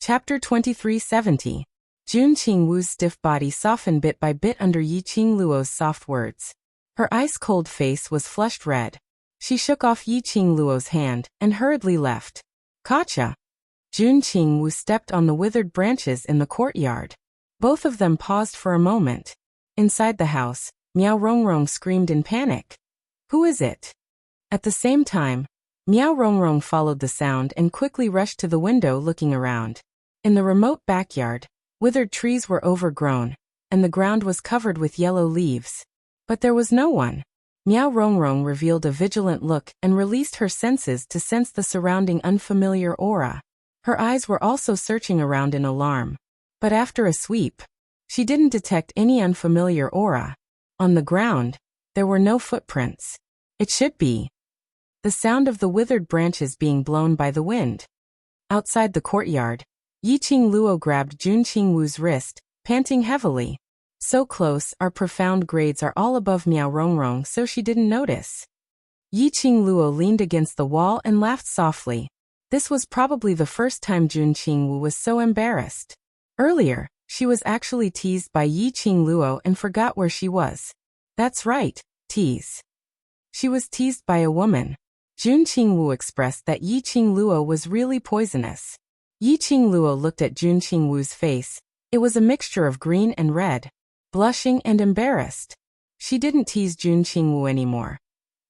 Chapter 2370. Jun Qingwu's stiff body softened bit by bit under Yi Qingluo's soft words. Her ice-cold face was flushed red. She shook off Yi Qingluo's hand and hurriedly left. Gotcha. Jun Qingwu stepped on the withered branches in the courtyard. Both of them paused for a moment. Inside the house, Miao Rongrong screamed in panic. Who is it? At the same time, Miao Rongrong followed the sound and quickly rushed to the window looking around. In the remote backyard, withered trees were overgrown, and the ground was covered with yellow leaves. But there was no one. Miao Rongrong revealed a vigilant look and released her senses to sense the surrounding unfamiliar aura. Her eyes were also searching around in alarm. But after a sweep, she didn't detect any unfamiliar aura. On the ground, there were no footprints. It should be the sound of the withered branches being blown by the wind. Outside the courtyard, Yi Qingluo grabbed Jun Qingwu's wrist, panting heavily. So close, our profound grades are all above Miao Rongrong, so she didn't notice. Yi Qingluo leaned against the wall and laughed softly. This was probably the first time Jun Qingwu was so embarrassed. Earlier, she was actually teased by Yi Qingluo and forgot where she was. That's right, tease. She was teased by a woman. Jun Qingwu expressed that Yi Qingluo was really poisonous. Yi Qingluo looked at Jun Qingwu's face. It was a mixture of green and red. Blushing and embarrassed. She didn't tease Jun Qingwu anymore.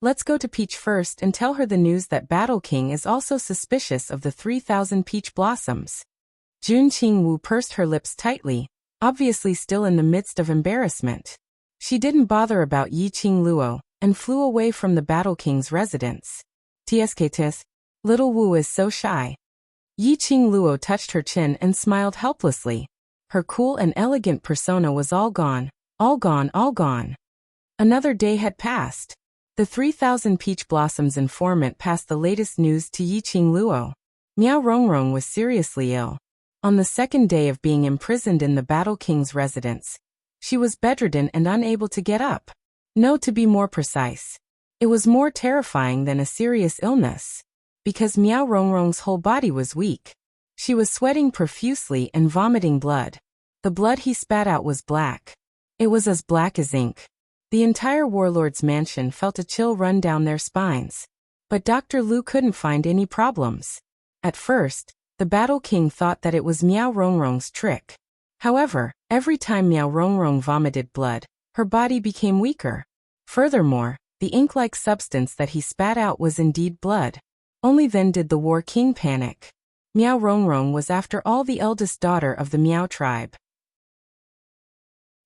Let's go to Peach first and tell her the news that Battle King is also suspicious of the 3,000 peach blossoms. Jun Qingwu pursed her lips tightly, obviously still in the midst of embarrassment. She didn't bother about Yi Qingluo and flew away from the Battle King's residence. Tsk, little Wu is so shy. Yi Qingluo touched her chin and smiled helplessly. Her cool and elegant persona was all gone, all gone, all gone. Another day had passed. The 3,000 peach blossoms informant passed the latest news to Yi Qingluo. Miao Rongrong was seriously ill. On the second day of being imprisoned in the Battle King's residence, she was bedridden and unable to get up. No, to be more precise, it was more terrifying than a serious illness, because Miao Rongrong's whole body was weak. She was sweating profusely and vomiting blood. The blood he spat out was black. It was as black as ink. The entire warlord's mansion felt a chill run down their spines. But Dr. Lu couldn't find any problems. At first, the Battle King thought that it was Miao Rongrong's trick. However, every time Miao Rongrong vomited blood, her body became weaker. Furthermore, the ink-like substance that he spat out was indeed blood. Only then did the War King panic. Miao Rongrong was after all the eldest daughter of the Miao tribe.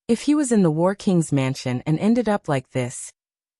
If he was in the War King's mansion and ended up like this,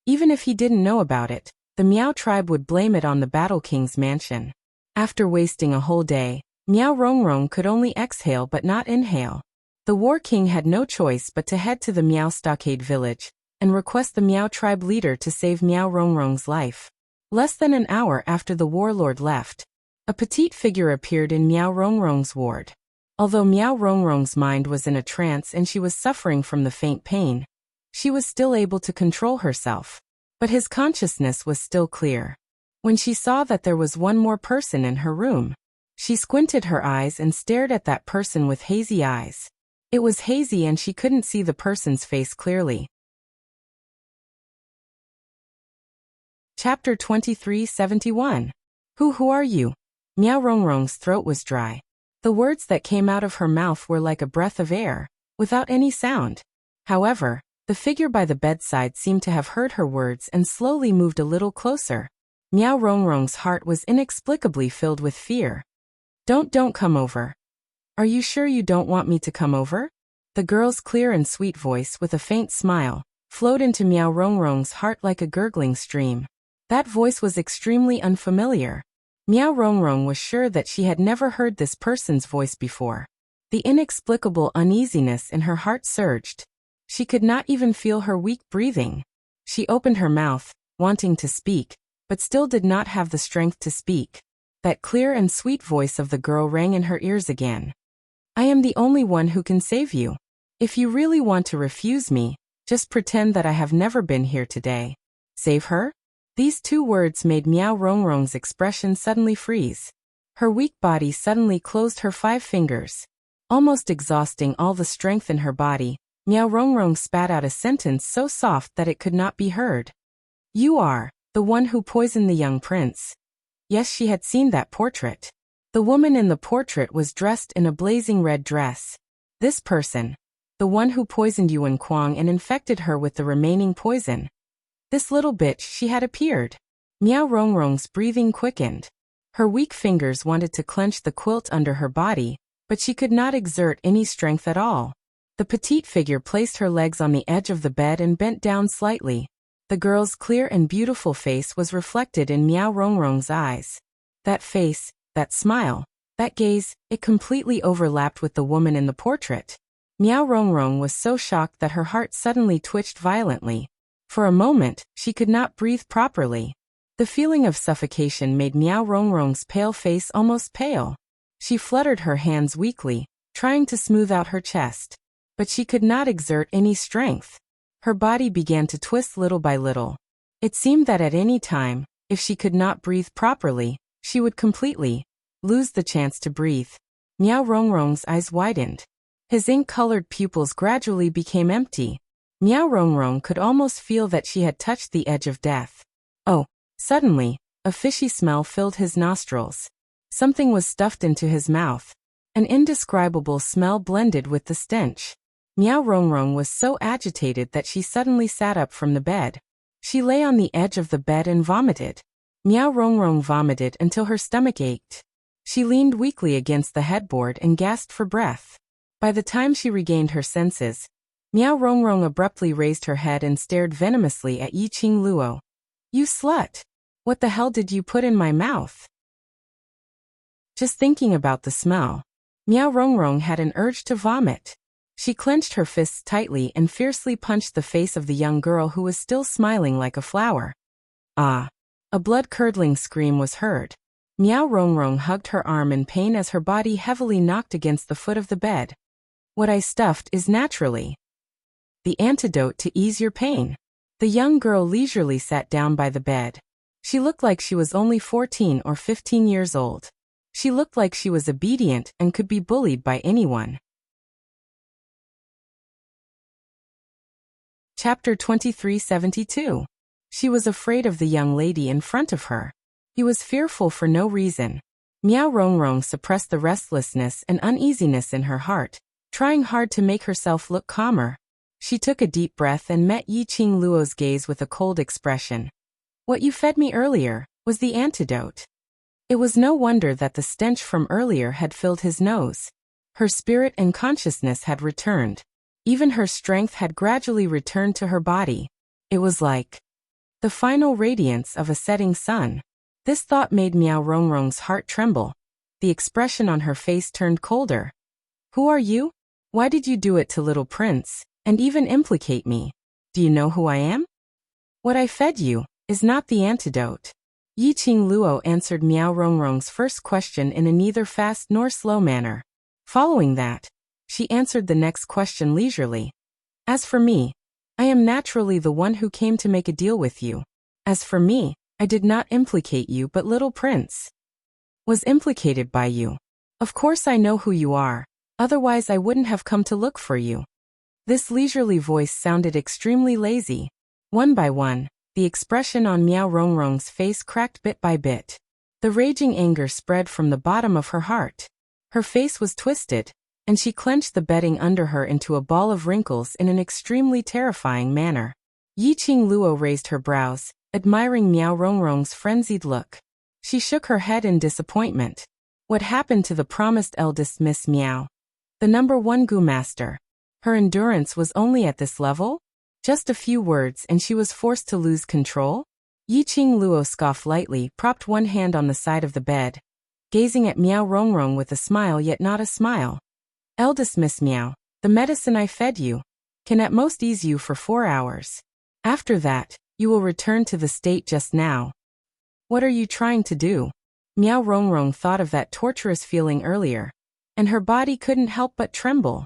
even if he didn't know about it, the Miao tribe would blame it on the Battle King's mansion. After wasting a whole day, Miao Rongrong could only exhale but not inhale. The War King had no choice but to head to the Miao Stockade village and request the Miao tribe leader to save Miao Rongrong's life. Less than an hour after the warlord left, a petite figure appeared in Miao Rongrong's ward. Although Miao Rongrong's mind was in a trance and she was suffering from the faint pain, she was still able to control herself. But his consciousness was still clear. When she saw that there was one more person in her room, she squinted her eyes and stared at that person with hazy eyes. It was hazy and she couldn't see the person's face clearly. Chapter 2371. Who are you? Miao Rongrong's throat was dry. The words that came out of her mouth were like a breath of air, without any sound. However, the figure by the bedside seemed to have heard her words and slowly moved a little closer. Miao Rongrong's heart was inexplicably filled with fear. Don't come over. Are you sure you don't want me to come over? The girl's clear and sweet voice with a faint smile flowed into Miao Rongrong's heart like a gurgling stream. That voice was extremely unfamiliar. Miao Rongrong was sure that she had never heard this person's voice before. The inexplicable uneasiness in her heart surged. She could not even feel her weak breathing. She opened her mouth, wanting to speak, but still did not have the strength to speak. That clear and sweet voice of the girl rang in her ears again. I am the only one who can save you. If you really want to refuse me, just pretend that I have never been here today. Save her? These two words made Miao Rongrong's expression suddenly freeze. Her weak body suddenly closed her 5 fingers. Almost exhausting all the strength in her body, Miao Rongrong spat out a sentence so soft that it could not be heard. You are the one who poisoned the young prince. Yes, she had seen that portrait. The woman in the portrait was dressed in a blazing red dress. This person, the one who poisoned Yuan Kuang and infected her with the remaining poison. This little bitch, she had appeared. Miao Rongrong's breathing quickened. Her weak fingers wanted to clench the quilt under her body, but she could not exert any strength at all. The petite figure placed her legs on the edge of the bed and bent down slightly. The girl's clear and beautiful face was reflected in Miao Rongrong's eyes. That face, that smile, that gaze, it completely overlapped with the woman in the portrait. Miao Rongrong was so shocked that her heart suddenly twitched violently. For a moment, she could not breathe properly. The feeling of suffocation made Miao Rongrong's pale face almost pale. She fluttered her hands weakly, trying to smooth out her chest. But she could not exert any strength. Her body began to twist little by little. It seemed that at any time, if she could not breathe properly, she would completely lose the chance to breathe. Miao Rongrong's eyes widened. His ink-colored pupils gradually became empty. Miao Rongrong could almost feel that she had touched the edge of death. Oh, suddenly, a fishy smell filled his nostrils. Something was stuffed into his mouth. An indescribable smell blended with the stench. Miao Rongrong was so agitated that she suddenly sat up from the bed. She lay on the edge of the bed and vomited. Miao Rongrong vomited until her stomach ached. She leaned weakly against the headboard and gasped for breath. By the time she regained her senses, Miao Rongrong abruptly raised her head and stared venomously at Yiqing Luo. You slut! What the hell did you put in my mouth? Just thinking about the smell, Miao Rongrong had an urge to vomit. She clenched her fists tightly and fiercely punched the face of the young girl who was still smiling like a flower. Ah! A blood-curdling scream was heard. Miao Rongrong hugged her arm in pain as her body heavily knocked against the foot of the bed. What I stuffed is naturally the antidote to ease your pain. The young girl leisurely sat down by the bed. She looked like she was only 14 or 15 years old. She looked like she was obedient and could be bullied by anyone. Chapter 2372. She was afraid of the young lady in front of her. He was fearful for no reason. Miao Rongrong suppressed the restlessness and uneasiness in her heart, trying hard to make herself look calmer. She took a deep breath and met Yiqing Luo's gaze with a cold expression. What you fed me earlier was the antidote. It was no wonder that the stench from earlier had filled his nose. Her spirit and consciousness had returned. Even her strength had gradually returned to her body. It was like the final radiance of a setting sun. This thought made Miao Rongrong's heart tremble. The expression on her face turned colder. Who are you? Why did you do it to little prince, and even implicate me? Do you know who I am? What I fed you is not the antidote. Yiqing Luo answered Miao Rongrong's first question in a neither fast nor slow manner. Following that, she answered the next question leisurely. As for me, I am naturally the one who came to make a deal with you. As for me, I did not implicate you but little prince was implicated by you. Of course I know who you are, otherwise I wouldn't have come to look for you. This leisurely voice sounded extremely lazy. One by one, the expression on Miao Rongrong's face cracked bit by bit. The raging anger spread from the bottom of her heart. Her face was twisted, and she clenched the bedding under her into a ball of wrinkles in an extremely terrifying manner. Yiqing Luo raised her brows, admiring Miao Rongrong's frenzied look. She shook her head in disappointment. What happened to the promised eldest Miss Miao? The #1 Gu master. Her endurance was only at this level? Just a few words and she was forced to lose control? Yiqing Luo scoffed lightly, propped one hand on the side of the bed, gazing at Miao Rongrong with a smile yet not a smile. Eldest Miss Miao, the medicine I fed you can at most ease you for 4 hours. After that, you will return to the state just now. What are you trying to do? Miao Rongrong thought of that torturous feeling earlier, and her body couldn't help but tremble.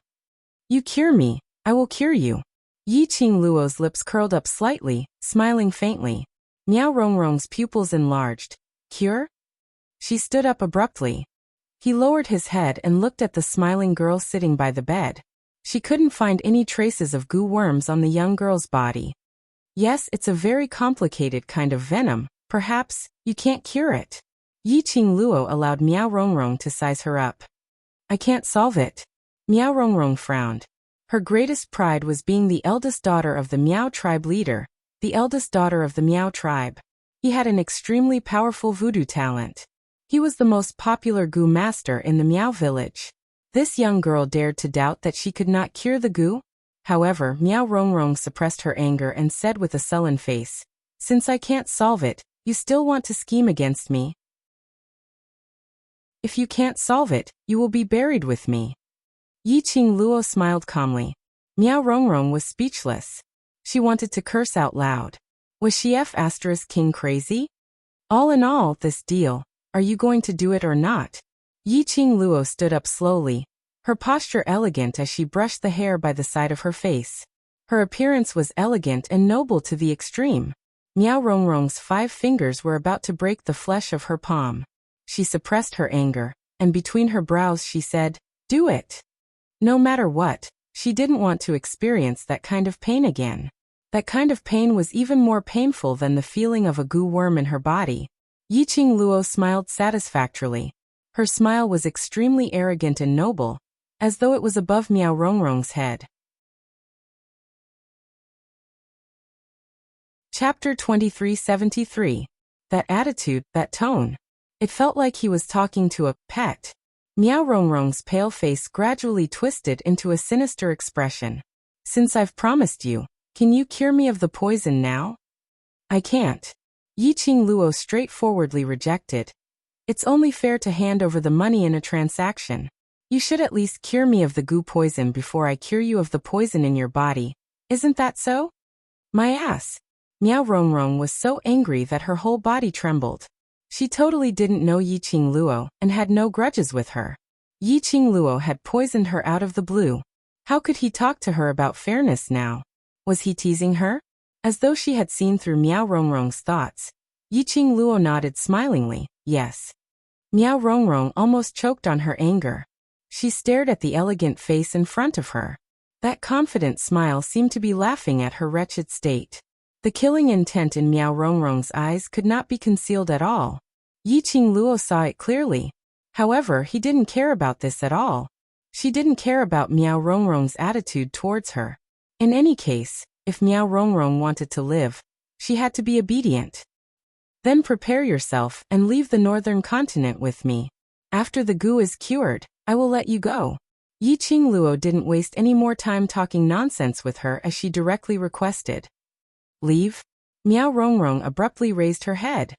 You cure me, I will cure you. Yiqing Luo's lips curled up slightly, smiling faintly. Miao Rongrong's pupils enlarged. Cure? She stood up abruptly. He lowered his head and looked at the smiling girl sitting by the bed. She couldn't find any traces of goo worms on the young girl's body. Yes, it's a very complicated kind of venom. Perhaps you can't cure it. Yiqing Luo allowed Miao Rongrong to size her up. I can't solve it. Miao Rongrong frowned. Her greatest pride was being the eldest daughter of the Miao tribe leader, the eldest daughter of the Miao tribe. He had an extremely powerful voodoo talent. He was the most popular goo master in the Miao village. This young girl dared to doubt that she could not cure the goo? However, Miao Rongrong suppressed her anger and said with a sullen face, "Since I can't solve it, you still want to scheme against me? If you can't solve it, you will be buried with me." Yiqing Luo smiled calmly. Miao Rongrong was speechless. She wanted to curse out loud. Was she F***king crazy? All in all, this deal, are you going to do it or not? Yiqing Luo stood up slowly, her posture elegant as she brushed the hair by the side of her face. Her appearance was elegant and noble to the extreme. Miao Rongrong's 5 fingers were about to break the flesh of her palm. She suppressed her anger, and between her brows she said, "Do it." No matter what, she didn't want to experience that kind of pain again. That kind of pain was even more painful than the feeling of a goo worm in her body. Yiqing Luo smiled satisfactorily. Her smile was extremely arrogant and noble, as though it was above Miao Rongrong's head. Chapter 2373. That attitude, that tone. It felt like he was talking to a pet. Miao Rongrong's pale face gradually twisted into a sinister expression. "Since I've promised you, can you cure me of the poison now?" "I can't." Yiqing Luo straightforwardly rejected. "It's only fair to hand over the money in a transaction. You should at least cure me of the goo poison before I cure you of the poison in your body. Isn't that so?" "My ass." Miao Rongrong was so angry that her whole body trembled. She totally didn't know Yiqing Luo and had no grudges with her. Yiqing Luo had poisoned her out of the blue. How could he talk to her about fairness now? Was he teasing her? As though she had seen through Miao Rongrong's thoughts, Yiqing Luo nodded smilingly, yes. Miao Rongrong almost choked on her anger. She stared at the elegant face in front of her. That confident smile seemed to be laughing at her wretched state. The killing intent in Miao Rongrong's eyes could not be concealed at all. Yiqing Luo saw it clearly. However, he didn't care about this at all. She didn't care about Miao Rongrong's attitude towards her. In any case, if Miao Rongrong wanted to live, she had to be obedient. "Then prepare yourself and leave the northern continent with me. After the goo is cured, I will let you go." Yiqing Luo didn't waste any more time talking nonsense with her as she directly requested. "Leave?" Miao Rongrong abruptly raised her head.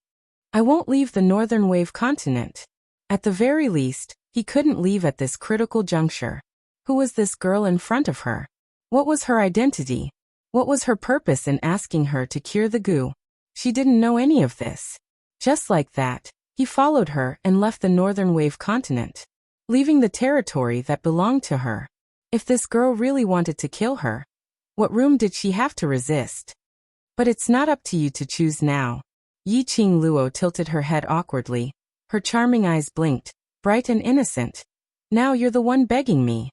"I won't leave the northern wave continent." At the very least, he couldn't leave at this critical juncture. Who was this girl in front of her? What was her identity? What was her purpose in asking her to cure the goo? She didn't know any of this. Just like that, he followed her and left the northern wave continent, leaving the territory that belonged to her. If this girl really wanted to kill her, what room did she have to resist? "But it's not up to you to choose now." Yiqing Luo tilted her head awkwardly. Her charming eyes blinked, bright and innocent. "Now you're the one begging me."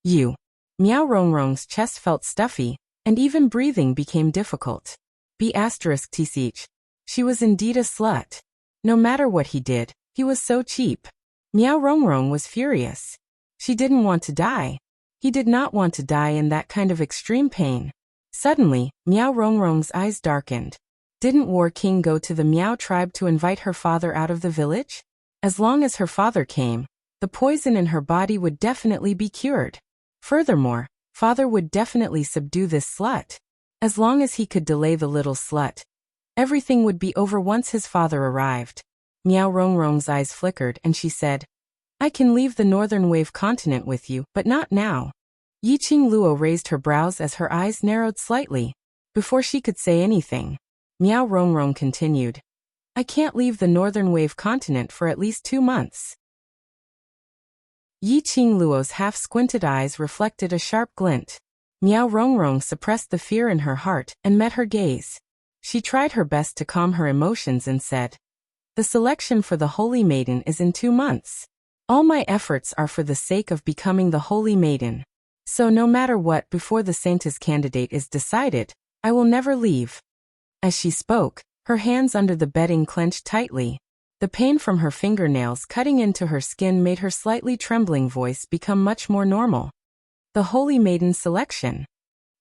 "You." Miao Rongrong's chest felt stuffy, and even breathing became difficult. B*tch. She was indeed a slut. No matter what he did, he was so cheap. Miao Rongrong was furious. She didn't want to die. He did not want to die in that kind of extreme pain. Suddenly, Miao Rongrong's eyes darkened. Didn't War King go to the Miao tribe to invite her father out of the village? As long as her father came, the poison in her body would definitely be cured. Furthermore, father would definitely subdue this slut. As long as he could delay the little slut, everything would be over once his father arrived. Miao Rongrong's eyes flickered and she said, "I can leave the northern wave continent with you, but not now." Yiqing Luo raised her brows as her eyes narrowed slightly. Before she could say anything, Miao Rongrong continued, "I can't leave the northern wave continent for at least 2 months." Yiqing Luo's half-squinted eyes reflected a sharp glint. Miao Rongrong suppressed the fear in her heart and met her gaze. She tried her best to calm her emotions and said, The selection for the Holy Maiden is in 2 months. All my efforts are for the sake of becoming the Holy Maiden. So no matter what before the Saintess candidate is decided, I will never leave." As she spoke, her hands under the bedding clenched tightly. The pain from her fingernails cutting into her skin made her slightly trembling voice become much more normal. The Holy Maiden selection.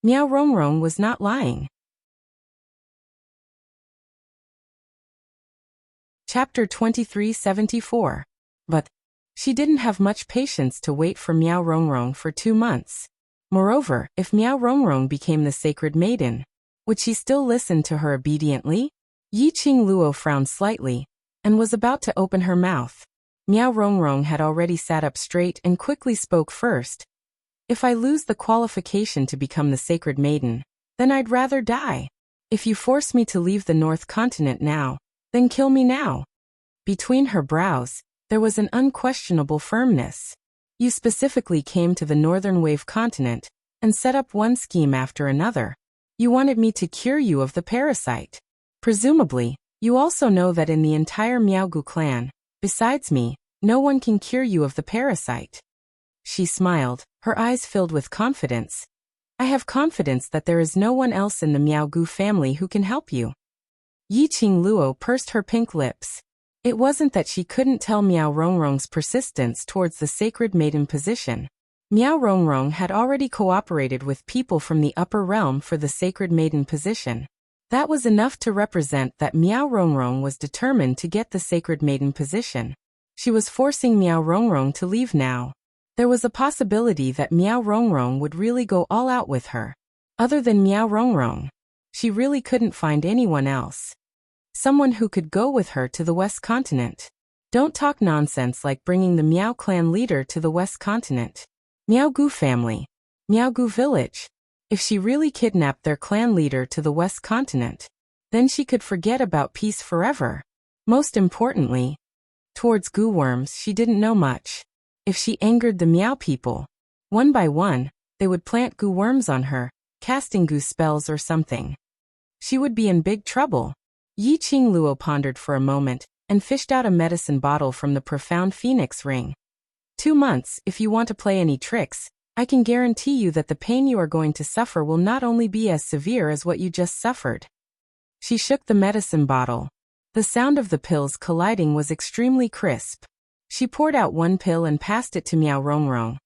Miao Rongrong was not lying. Chapter 2374. But she didn't have much patience to wait for Miao Rongrong for 2 months. Moreover, if Miao Rongrong became the sacred maiden, would she still listen to her obediently? Yi Qingluo frowned slightly, and was about to open her mouth. Miao Rongrong had already sat up straight and quickly spoke first. "If I lose the qualification to become the sacred maiden, then I'd rather die. If you force me to leave the North Continent now, then kill me now." Between her brows, there was an unquestionable firmness. "You specifically came to the Northern Wave Continent and set up one scheme after another. You wanted me to cure you of the parasite. Presumably, you also know that in the entire Miaogu clan, besides me, no one can cure you of the parasite." She smiled, her eyes filled with confidence. "I have confidence that there is no one else in the Miaogu family who can help you." Yi Qingluo pursed her pink lips. It wasn't that she couldn't tell Miao Rongrong's persistence towards the sacred maiden position. Miao Rongrong had already cooperated with people from the upper realm for the sacred maiden position. That was enough to represent that Miao Rongrong was determined to get the sacred maiden position. She was forcing Miao Rongrong to leave now. There was a possibility that Miao Rongrong would really go all out with her. Other than Miao Rongrong, she really couldn't find anyone else. Someone who could go with her to the West Continent. Don't talk nonsense like bringing the Miao clan leader to the West Continent. Miaogu family. Miaogu village. If she really kidnapped their clan leader to the West Continent, then she could forget about peace forever. Most importantly, towards goo worms she didn't know much. If she angered the Miao people, one by one, they would plant goo worms on her, casting goo spells or something. She would be in big trouble. Yi Qingluo pondered for a moment, and fished out a medicine bottle from the profound phoenix ring. 2 months, if you want to play any tricks, I can guarantee you that the pain you are going to suffer will not only be as severe as what you just suffered. She shook the medicine bottle. The sound of the pills colliding was extremely crisp. She poured out 1 pill and passed it to Miao Rongrong.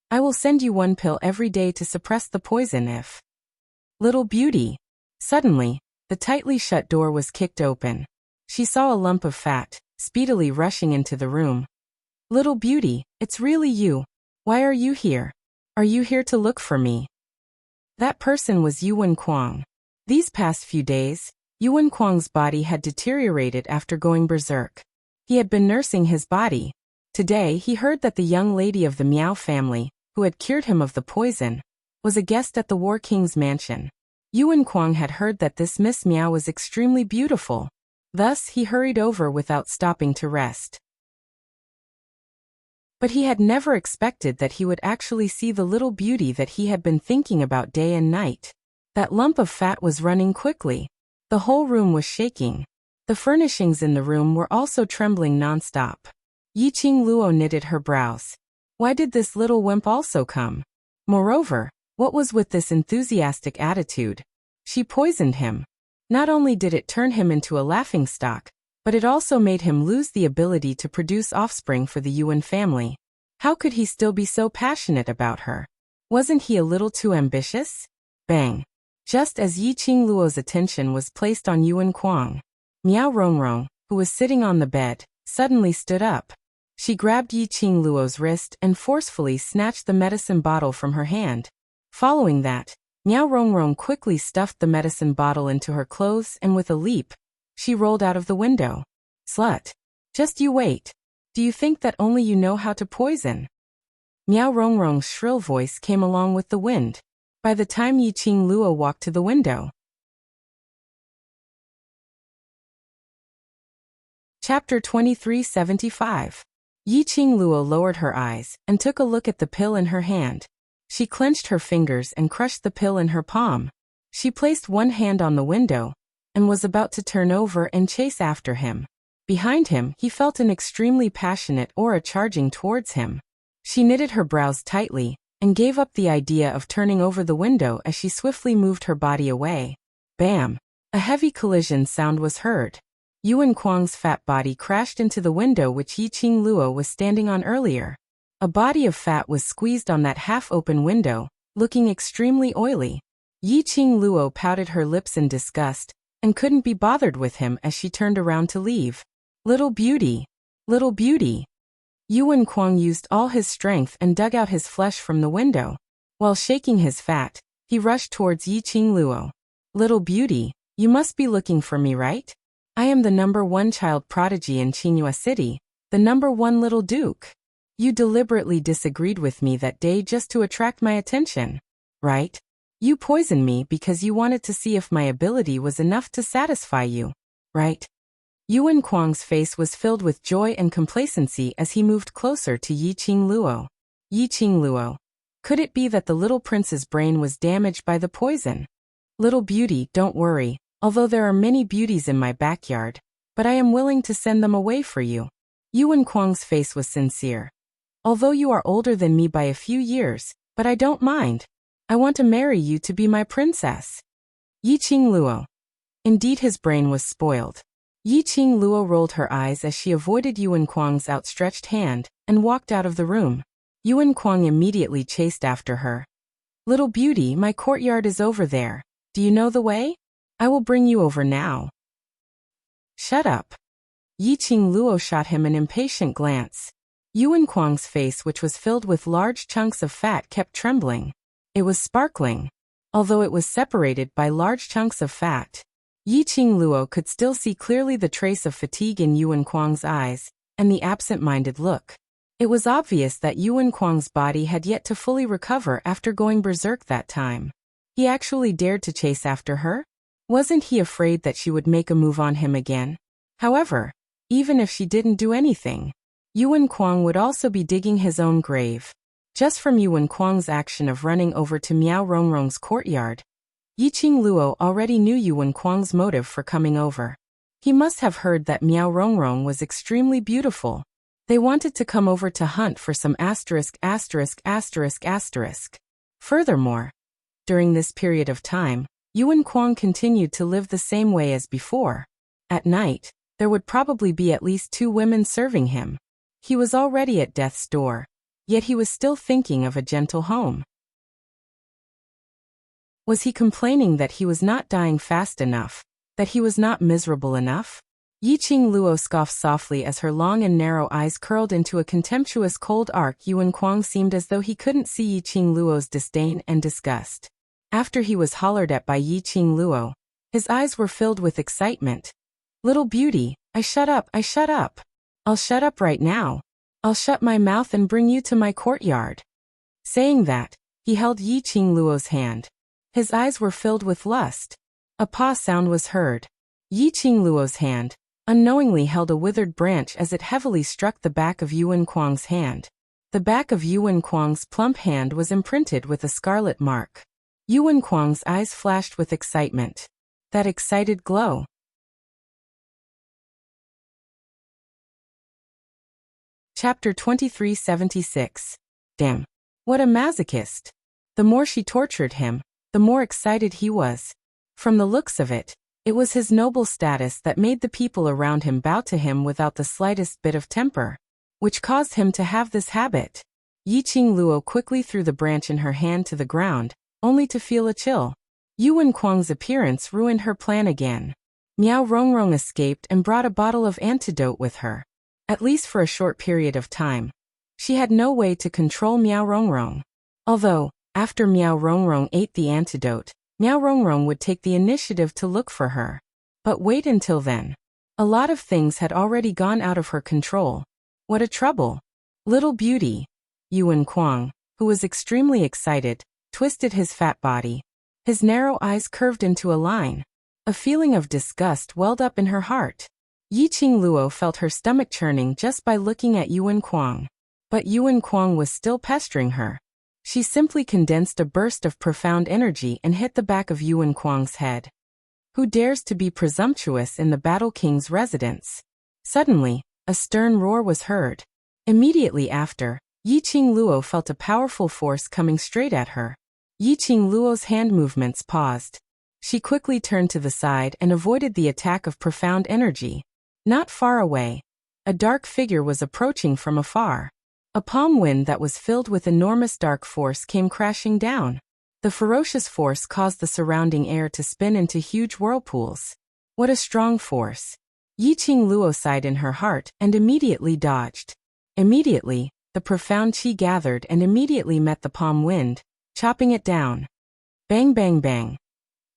"I will send you 1 pill every day to suppress the poison if..." Little beauty. Suddenly, the tightly shut door was kicked open. She saw a lump of fat, speedily rushing into the room. "Little beauty, it's really you. Why are you here? Are you here to look for me?" That person was Yuan Kuang. These past few days, Yuan Kuang's body had deteriorated after going berserk. He had been nursing his body. Today he heard that the young lady of the Miao family, who had cured him of the poison, was a guest at the War King's mansion. Yuan Kuang had heard that this Miss Miao was extremely beautiful. Thus he hurried over without stopping to rest. But he had never expected that he would actually see the little beauty that he had been thinking about day and night. That lump of fat was running quickly. The whole room was shaking. The furnishings in the room were also trembling nonstop. Yi Qingluo knitted her brows. Why did this little wimp also come? Moreover, what was with this enthusiastic attitude? She poisoned him. Not only did it turn him into a laughingstock, but it also made him lose the ability to produce offspring for the Yuan family. How could he still be so passionate about her? Wasn't he a little too ambitious? Bang! Just as Yi Qingluo's attention was placed on Yuan Kuang, Miao Rongrong, who was sitting on the bed, suddenly stood up. She grabbed Yi Qingluo's wrist and forcefully snatched the medicine bottle from her hand. Following that, Miao Rongrong quickly stuffed the medicine bottle into her clothes and with a leap, she rolled out of the window. Slut! Just you wait. Do you think that only you know how to poison? Miao Rongrong's shrill voice came along with the wind. By the time Yi Qingluo walked to the window. Chapter 2375. Yi Qingluo lowered her eyes and took a look at the pill in her hand. She clenched her fingers and crushed the pill in her palm. She placed one hand on the window and was about to turn over and chase after him. Behind him, he felt an extremely passionate aura charging towards him. She knitted her brows tightly and gave up the idea of turning over the window as she swiftly moved her body away. Bam! A heavy collision sound was heard. Yuan Kuang's fat body crashed into the window which Yiqing Luo was standing on earlier. A body of fat was squeezed on that half-open window, looking extremely oily. Yiqing Luo pouted her lips in disgust and couldn't be bothered with him as she turned around to leave. Little beauty! Little beauty! Yuan Kuang used all his strength and dug out his flesh from the window. While shaking his fat, he rushed towards Yiqing Luo. Little beauty, you must be looking for me, right? I am the #1 child prodigy in Qinghua City, the #1 little duke. You deliberately disagreed with me that day just to attract my attention, right? You poisoned me because you wanted to see if my ability was enough to satisfy you, right? Yuan Kuang's face was filled with joy and complacency as he moved closer to Yiqing Luo. Yiqing Luo. Could it be that the little prince's brain was damaged by the poison? Little beauty, don't worry, although there are many beauties in my backyard, but I am willing to send them away for you. Yuan Kuang's face was sincere. Although you are older than me by a few years, but I don't mind. I want to marry you to be my princess. Yiqing Luo. Indeed, his brain was spoiled. Yiqing Luo rolled her eyes as she avoided Yuan Kuang's outstretched hand and walked out of the room. Yuan Kuang immediately chased after her. Little beauty, my courtyard is over there. Do you know the way? I will bring you over now. Shut up. Yiqing Luo shot him an impatient glance. Yuan Kuang's face, which was filled with large chunks of fat, kept trembling. It was sparkling. Although it was separated by large chunks of fat, Yiqing Luo could still see clearly the trace of fatigue in Yuan Kuang's eyes and the absent-minded look. It was obvious that Yuan Kuang's body had yet to fully recover after going berserk that time. He actually dared to chase after her? Wasn't he afraid that she would make a move on him again? However, even if she didn't do anything, Yuan Kuang would also be digging his own grave. Just from Yuan Kuang's action of running over to Miao Rongrong's courtyard, Yiqing Luo already knew Yuan Kuang's motive for coming over. He must have heard that Miao Rongrong was extremely beautiful. They wanted to come over to hunt for some ********. Furthermore, during this period of time, Yuan Kuang continued to live the same way as before. At night, there would probably be at least 2 women serving him. He was already at death's door, yet he was still thinking of a gentle home. Was he complaining that he was not dying fast enough, that he was not miserable enough? Yiqing Luo scoffed softly as her long and narrow eyes curled into a contemptuous cold arc. Yuan Kuang seemed as though he couldn't see Yiqing Luo's disdain and disgust. After he was hollered at by Yiqing Luo, his eyes were filled with excitement. Little beauty, I shut up. I'll shut up right now. I'll shut my mouth and bring you to my courtyard. Saying that, he held Yiqing Luo's hand. His eyes were filled with lust. A paw sound was heard. Yiqing Luo's hand unknowingly held a withered branch as it heavily struck the back of Yuan Kuang's hand. The back of Yuan Kuang's plump hand was imprinted with a scarlet mark. Yuan Kuang's eyes flashed with excitement. That excited glow. Chapter 2376. Damn. What a masochist. The more she tortured him, the more excited he was. From the looks of it, it was his noble status that made the people around him bow to him without the slightest bit of temper, which caused him to have this habit. Yiqing Luo quickly threw the branch in her hand to the ground, only to feel a chill. Yuan Kuang's appearance ruined her plan again. Miao Rongrong escaped and brought a bottle of antidote with her. At least for a short period of time. She had no way to control Miao Rongrong. Although, after Miao Rongrong ate the antidote, Miao Rongrong would take the initiative to look for her. But wait until then. A lot of things had already gone out of her control. What a trouble. Little beauty. Yuan Kuang, who was extremely excited, twisted his fat body. His narrow eyes curved into a line. A feeling of disgust welled up in her heart. Yiqing Luo felt her stomach churning just by looking at Yuan Kuang. But Yuan Kuang was still pestering her. She simply condensed a burst of profound energy and hit the back of Yuan Kuang's head. Who dares to be presumptuous in the Battle King's residence? Suddenly, a stern roar was heard. Immediately after, Yiqing Luo felt a powerful force coming straight at her. Yiqing Luo's hand movements paused. She quickly turned to the side and avoided the attack of profound energy. Not far away, a dark figure was approaching from afar. A palm wind that was filled with enormous dark force came crashing down. The ferocious force caused the surrounding air to spin into huge whirlpools. What a strong force! Yiqing Luo sighed in her heart and immediately dodged. Immediately, the profound qi gathered and immediately met the palm wind, chopping it down. Bang bang bang.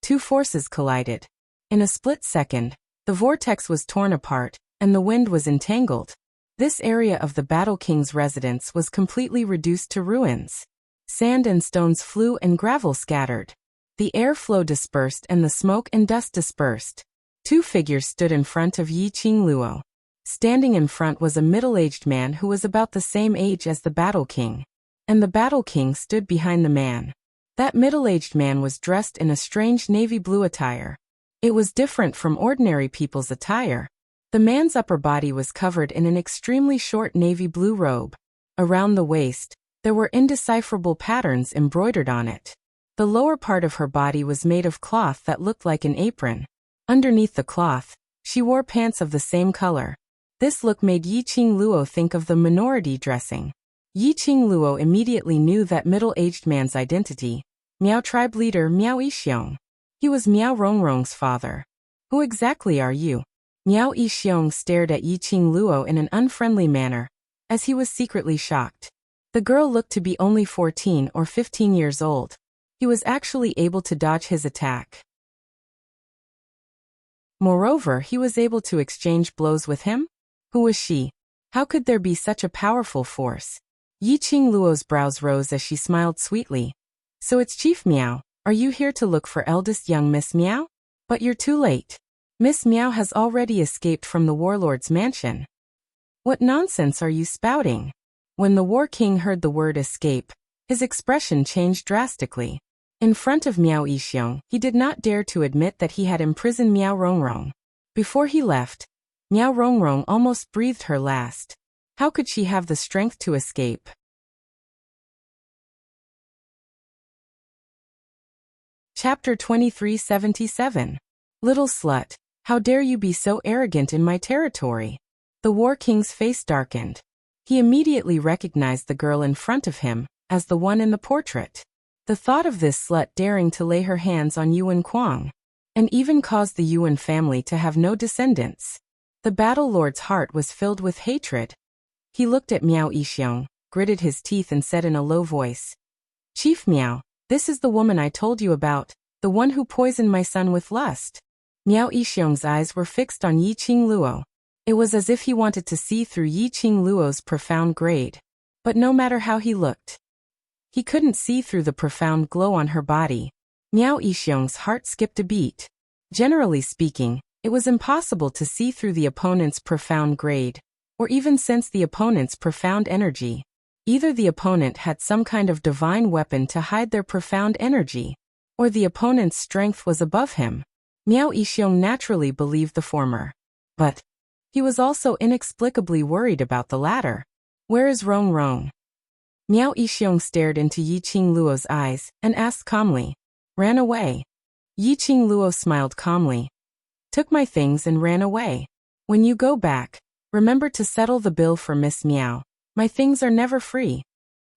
Two forces collided. In a split second, the vortex was torn apart, and the wind was entangled. This area of the Battle King's residence was completely reduced to ruins. Sand and stones flew and gravel scattered. The airflow dispersed and the smoke and dust dispersed. Two figures stood in front of Yiqing Luo. Standing in front was a middle-aged man who was about the same age as the Battle King. And the Battle King stood behind the man. That middle-aged man was dressed in a strange navy blue attire. It was different from ordinary people's attire. The man's upper body was covered in an extremely short navy blue robe. Around the waist, there were indecipherable patterns embroidered on it. The lower part of her body was made of cloth that looked like an apron. Underneath the cloth, she wore pants of the same color. This look made Yiqing Luo think of the minority dressing. Yiqing Luo immediately knew that middle-aged man's identity. Miao tribe leader Miao Yixiong. He was Miao Rongrong's father. Who exactly are you? Miao Yixiong stared at Yiqing Luo in an unfriendly manner, as he was secretly shocked. The girl looked to be only 14 or 15 years old. He was actually able to dodge his attack. Moreover, he was able to exchange blows with him? Who was she? How could there be such a powerful force? Yiqing Luo's brows rose as she smiled sweetly. So it's Chief Miao. Are you here to look for eldest young Miss Miao? But you're too late. Miss Miao has already escaped from the warlord's mansion. What nonsense are you spouting? When the War King heard the word escape, his expression changed drastically. In front of Miao Yixiong, he did not dare to admit that he had imprisoned Miao Rongrong. Before he left, Miao Rongrong almost breathed her last. How could she have the strength to escape? Chapter 2377. Little slut, how dare you be so arrogant in my territory? The War King's face darkened. He immediately recognized the girl in front of him as the one in the portrait. The thought of this slut daring to lay her hands on Yuan Kuang, and even cause the Yuan family to have no descendants. The Battle Lord's heart was filled with hatred. He looked at Miao Yixiong, gritted his teeth and said in a low voice, Chief Miao, this is the woman I told you about, the one who poisoned my son with lust. Miao Yixiong's eyes were fixed on Yiqing Luo. It was as if he wanted to see through Yiqing Luo's profound grade. But no matter how he looked, he couldn't see through the profound glow on her body. Miao Yixiong's heart skipped a beat. Generally speaking, it was impossible to see through the opponent's profound grade, or even sense the opponent's profound energy. Either the opponent had some kind of divine weapon to hide their profound energy, or the opponent's strength was above him. Miao Yixiong naturally believed the former. But he was also inexplicably worried about the latter. Where is Rongrong? Miao Yixiong stared into Yiqing Luo's eyes and asked calmly. Ran away. Yiqing Luo smiled calmly. Took my things and ran away. When you go back, remember to settle the bill for Miss Miao. My things are never free.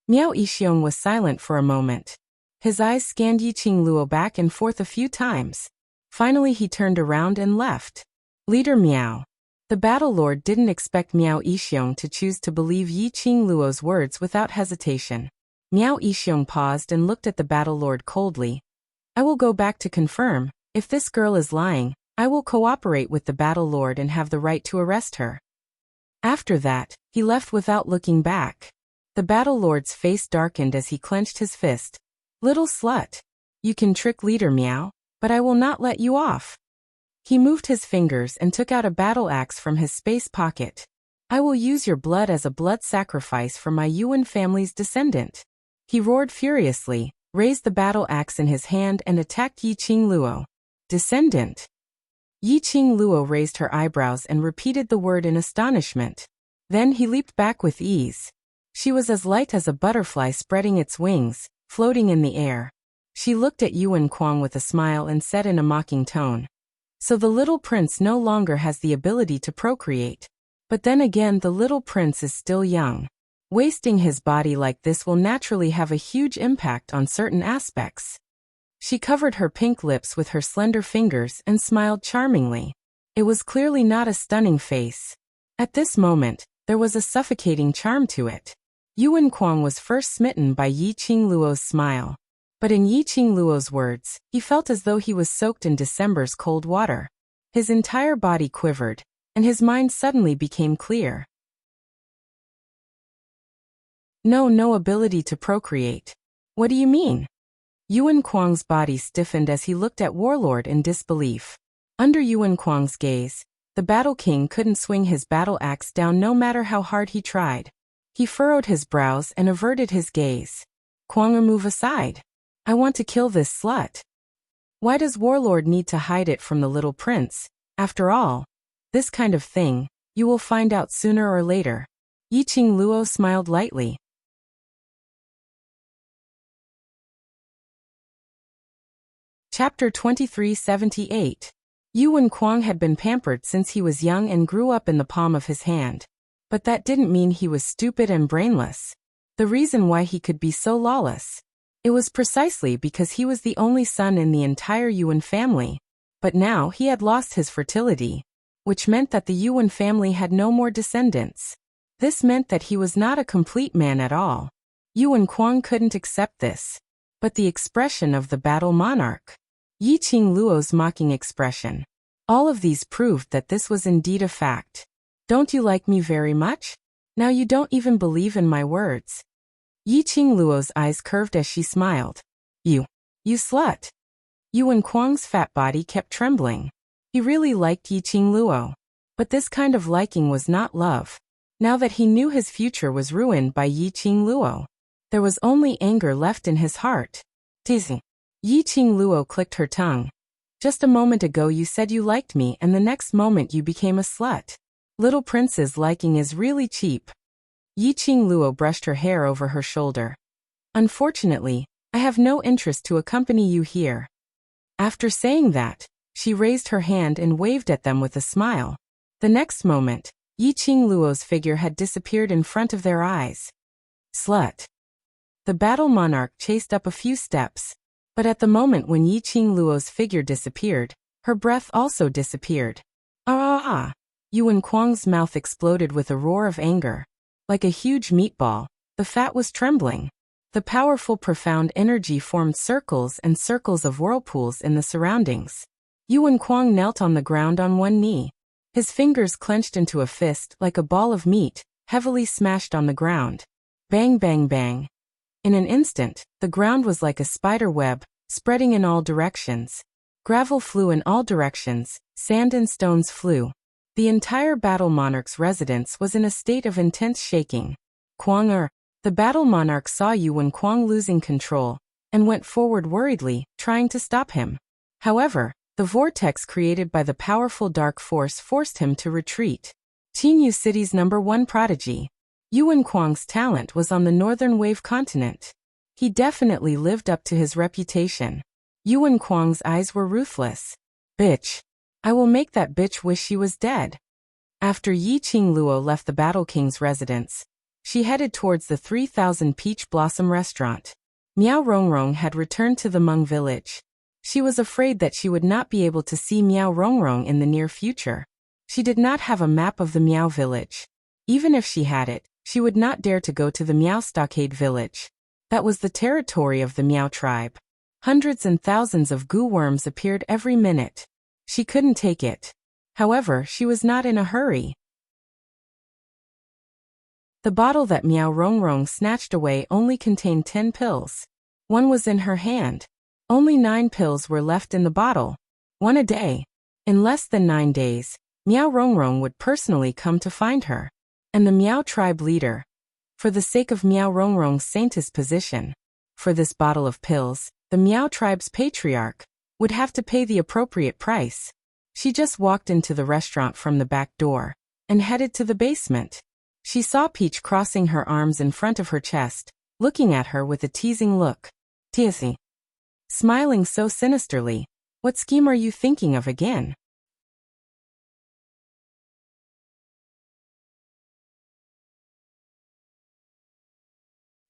Miao Yixiong was silent for a moment. His eyes scanned Yiqing Luo back and forth a few times. Finally he turned around and left. Leader Miao. The Battle Lord didn't expect Miao Yixiong to choose to believe Yiqing Luo's words without hesitation. Miao Yixiong paused and looked at the Battle Lord coldly. I will go back to confirm. If this girl is lying, I will cooperate with the Battle Lord and have the right to arrest her. After that, he left without looking back. The Battle Lord's face darkened as he clenched his fist. Little slut. You can trick Leader Miao, but I will not let you off. He moved his fingers and took out a battle axe from his space pocket. I will use your blood as a blood sacrifice for my Yuan family's descendant. He roared furiously, raised the battle axe in his hand and attacked Yiqing Luo. Descendant. Yiqing Luo raised her eyebrows and repeated the word in astonishment. Then he leaped back with ease. She was as light as a butterfly spreading its wings, floating in the air. She looked at Yuan Kuang with a smile and said in a mocking tone, "So the little prince no longer has the ability to procreate. But then again, the little prince is still young. Wasting his body like this will naturally have a huge impact on certain aspects." She covered her pink lips with her slender fingers and smiled charmingly. It was clearly not a stunning face. At this moment, there was a suffocating charm to it. Yuan Kuang was first smitten by Yiqing Luo's smile. But in Yiqing Luo's words, he felt as though he was soaked in December's cold water. His entire body quivered, and his mind suddenly became clear. No ability to procreate. What do you mean? Yuan Kuang's body stiffened as he looked at Warlord in disbelief. Under Yuan Kuang's gaze, the Battle King couldn't swing his battle axe down no matter how hard he tried. He furrowed his brows and averted his gaze. "Kuang, move aside. I want to kill this slut. Why does Warlord need to hide it from the little prince? After all, this kind of thing, you will find out sooner or later." Yiqing Luo smiled lightly. Chapter 2378. Yuan Kuang had been pampered since he was young and grew up in the palm of his hand. But that didn't mean he was stupid and brainless. The reason why he could be so lawless, it was precisely because he was the only son in the entire Yuan family. But now he had lost his fertility, which meant that the Yuan family had no more descendants. This meant that he was not a complete man at all. Yuan Kuang couldn't accept this. But the expression of the battle monarch, Yiqing Luo's mocking expression, all of these proved that this was indeed a fact. "Don't you like me very much? Now you don't even believe in my words." Yiqing Luo's eyes curved as she smiled. You slut." Yuan Kuang's fat body kept trembling. He really liked Yiqing Luo. But this kind of liking was not love. Now that he knew his future was ruined by Yiqing Luo, there was only anger left in his heart. Teasing. Yiqing Luo clicked her tongue. "Just a moment ago you said you liked me and the next moment you became a slut. Little prince's liking is really cheap." Yiqing Luo brushed her hair over her shoulder. "Unfortunately, I have no interest to accompany you here." After saying that, she raised her hand and waved at them with a smile. The next moment, Yiqing Luo's figure had disappeared in front of their eyes. "Slut." The battle monarch chased up a few steps. But at the moment when Yiqing Luo's figure disappeared, her breath also disappeared. Ah! Yuan Kuang's mouth exploded with a roar of anger. Like a huge meatball, the fat was trembling. The powerful profound energy formed circles and circles of whirlpools in the surroundings. Yuan Kuang knelt on the ground on one knee. His fingers clenched into a fist like a ball of meat, heavily smashed on the ground. Bang bang bang. In an instant, the ground was like a spider web, spreading in all directions. Gravel flew in all directions, sand and stones flew. The entire battle monarch's residence was in a state of intense shaking. "Kuang." The battle monarch saw Yuan Kuang losing control, and went forward worriedly, trying to stop him. However, the vortex created by the powerful dark force forced him to retreat. Qingyu City's #1 prodigy. Yuan Kuang's talent was on the northern wave continent. He definitely lived up to his reputation. Yuan Kuang's eyes were ruthless. "Bitch. I will make that bitch wish she was dead." After Yiqing Luo left the Battle King's residence, she headed towards the 3000 Peach Blossom restaurant. Miao Rongrong had returned to the Hmong village. She was afraid that she would not be able to see Miao Rongrong in the near future. She did not have a map of the Miao village. Even if she had it, she would not dare to go to the Miao Stockade village. That was the territory of the Miao tribe. Hundreds and thousands of goo worms appeared every minute. She couldn't take it. However, she was not in a hurry. The bottle that Miao Rongrong snatched away only contained 10 pills. One was in her hand. Only 9 pills were left in the bottle. One a day. In less than 9 days, Miao Rongrong would personally come to find her. And the Miao tribe leader, for the sake of Miao Rongrong's saintess position, for this bottle of pills, the Miao tribe's patriarch would have to pay the appropriate price. She just walked into the restaurant from the back door and headed to the basement. She saw Peach crossing her arms in front of her chest, looking at her with a teasing look. Teasing. Smiling so sinisterly. What scheme are you thinking of again?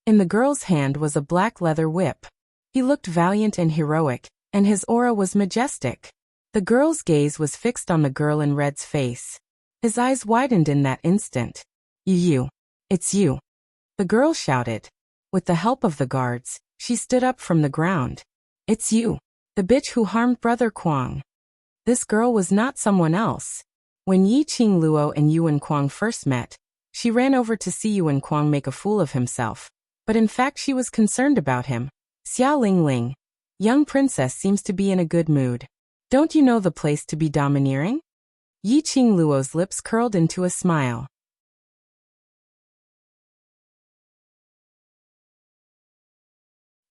In the girl's hand was a black leather whip. He looked valiant and heroic, and his aura was majestic. The girl's gaze was fixed on the girl in red's face. His eyes widened in that instant. You. It's you. The girl shouted. With the help of the guards, she stood up from the ground. It's you. The bitch who harmed Brother Kwang. This girl was not someone else. When Yi-Ching Luo and Yuan Kwang first met, she ran over to see Yuan Kwang make a fool of himself. But in fact she was concerned about him. Xia Lingling. Young princess seems to be in a good mood. Don't you know the place to be domineering? Yi-Ching Luo's lips curled into a smile.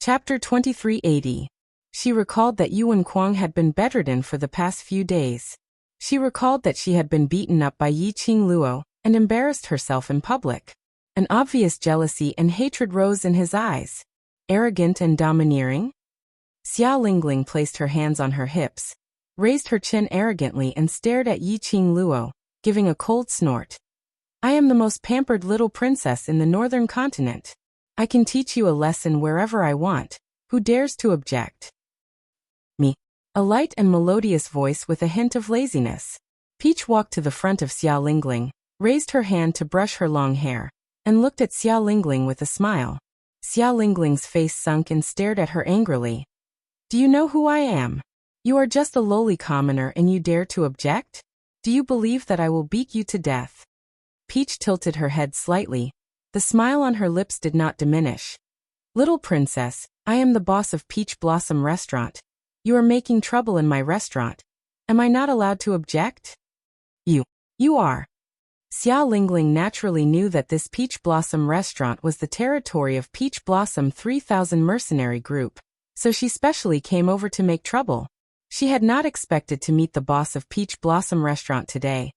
Chapter 2380. She recalled that Yuan Kwang had been bedridden for the past few days. She recalled that she had been beaten up by Yi-Ching Luo and embarrassed herself in public. An obvious jealousy and hatred rose in his eyes. Arrogant and domineering? Xia Lingling placed her hands on her hips, raised her chin arrogantly and stared at Yi-Ching Luo, giving a cold snort. I am the most pampered little princess in the northern continent. I can teach you a lesson wherever I want. Who dares to object? Me. A light and melodious voice with a hint of laziness. Peach walked to the front of Xia Lingling, raised her hand to brush her long hair, and looked at Xia Lingling with a smile. Xia Lingling's face sunk and stared at her angrily. Do you know who I am? You are just a lowly commoner and you dare to object? Do you believe that I will beat you to death? Peach tilted her head slightly. The smile on her lips did not diminish. Little princess, I am the boss of Peach Blossom Restaurant. You are making trouble in my restaurant. Am I not allowed to object? You are. Xia Lingling naturally knew that this Peach Blossom restaurant was the territory of Peach Blossom 3000 mercenary group, so she specially came over to make trouble. She had not expected to meet the boss of Peach Blossom restaurant today,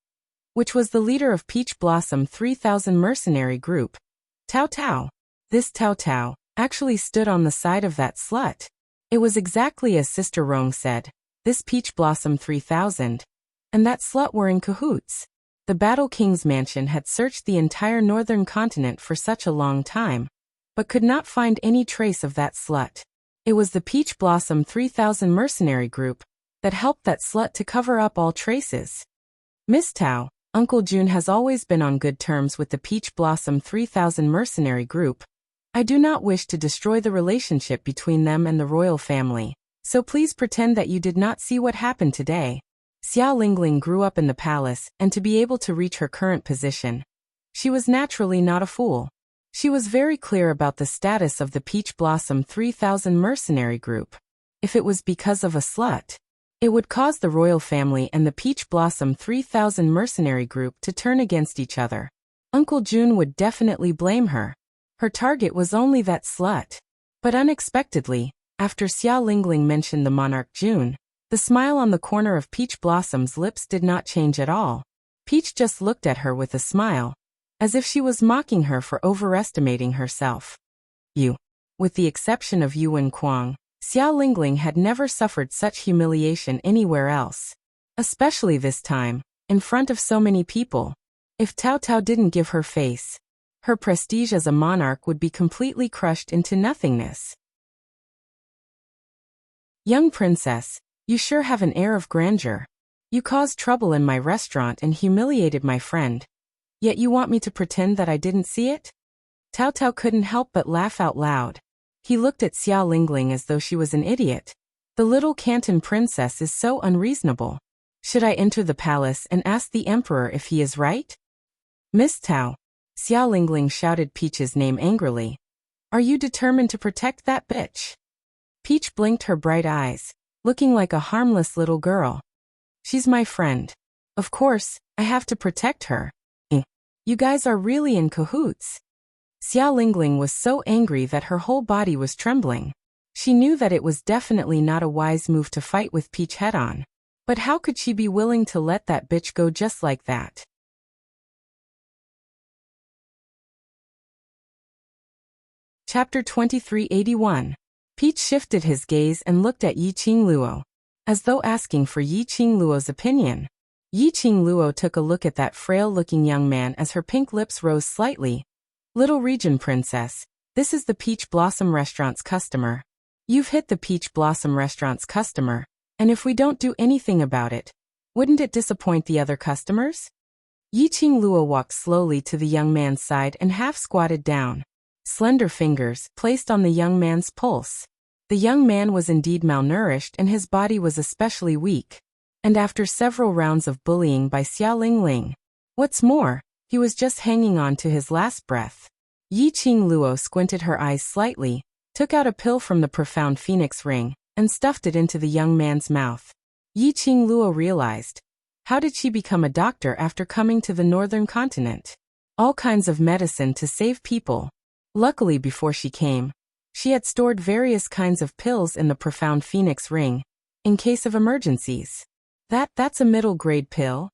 which was the leader of Peach Blossom 3000 mercenary group. Tao Tao. This Tao Tao actually stood on the side of that slut. It was exactly as Sister Rong said, this Peach Blossom 3000 and that slut were in cahoots. The Battle King's mansion had searched the entire northern continent for such a long time, but could not find any trace of that slut. It was the Peach Blossom 3000 mercenary group that helped that slut to cover up all traces. Miss Tao, Uncle Jun has always been on good terms with the Peach Blossom 3000 mercenary group. I do not wish to destroy the relationship between them and the royal family, so please pretend that you did not see what happened today. Xia Lingling grew up in the palace, and to be able to reach her current position, she was naturally not a fool. She was very clear about the status of the Peach Blossom 3000 mercenary group. If it was because of a slut, it would cause the royal family and the Peach Blossom 3000 mercenary group to turn against each other. Uncle Jun would definitely blame her. Her target was only that slut. But unexpectedly, after Xia Lingling mentioned the monarch Jun, the smile on the corner of Peach Blossom's lips did not change at all. Peach just looked at her with a smile, as if she was mocking her for overestimating herself. With the exception of Yuan Kwang, Xia Lingling had never suffered such humiliation anywhere else. Especially this time, in front of so many people. If Tao Tao didn't give her face, her prestige as a monarch would be completely crushed into nothingness. Young princess, you sure have an air of grandeur. You caused trouble in my restaurant and humiliated my friend. Yet you want me to pretend that I didn't see it? Tao Tao couldn't help but laugh out loud. He looked at Xia Lingling as though she was an idiot. The little Canton princess is so unreasonable. Should I enter the palace and ask the emperor if he is right? Miss Tao. Xia Lingling shouted Peach's name angrily. Are you determined to protect that bitch? Peach blinked her bright eyes, looking like a harmless little girl. She's my friend. Of course, I have to protect her. You guys are really in cahoots. Xia Lingling was so angry that her whole body was trembling. She knew that it was definitely not a wise move to fight with Peach head-on. But how could she be willing to let that bitch go just like that? Chapter 2381. Peach shifted his gaze and looked at Yi Qingluo, as though asking for Yi Qingluo's opinion. Yi Qingluo took a look at that frail-looking young man as her pink lips rose slightly. Little Region Princess, this is the Peach Blossom Restaurant's customer. You've hit the Peach Blossom Restaurant's customer, and if we don't do anything about it, wouldn't it disappoint the other customers? Yi Qingluo walked slowly to the young man's side and half squatted down. Slender fingers placed on the young man's pulse. The young man was indeed malnourished and his body was especially weak. And after several rounds of bullying by Xia Lingling, what's more, he was just hanging on to his last breath. Yi Qingluo squinted her eyes slightly, took out a pill from the profound phoenix ring, and stuffed it into the young man's mouth. Yi Qingluo realized, how did she become a doctor after coming to the northern continent? All kinds of medicine to save people. Luckily before she came, she had stored various kinds of pills in the profound phoenix ring, in case of emergencies. That's a middle-grade pill?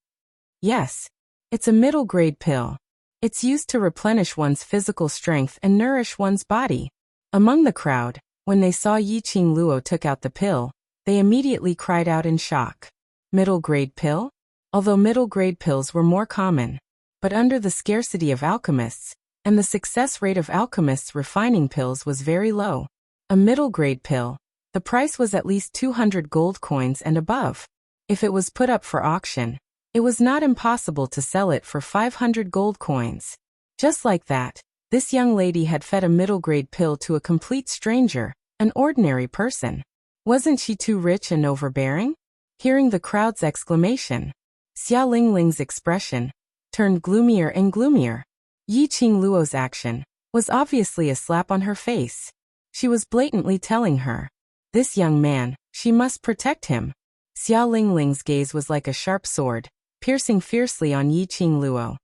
Yes, it's a middle-grade pill. It's used to replenish one's physical strength and nourish one's body. Among the crowd, when they saw Yi Qingluo took out the pill, they immediately cried out in shock. Middle-grade pill? Although middle-grade pills were more common, but under the scarcity of alchemists, and the success rate of alchemists refining pills was very low. A middle-grade pill, the price was at least 200 gold coins and above. If it was put up for auction, it was not impossible to sell it for 500 gold coins. Just like that, this young lady had fed a middle-grade pill to a complete stranger, an ordinary person. Wasn't she too rich and overbearing? Hearing the crowd's exclamation, Xia Lingling's expression turned gloomier and gloomier. Yi Qingluo's action was obviously a slap on her face. She was blatantly telling her, this young man, she must protect him. Xia Lingling's gaze was like a sharp sword, piercing fiercely on Yi Qingluo.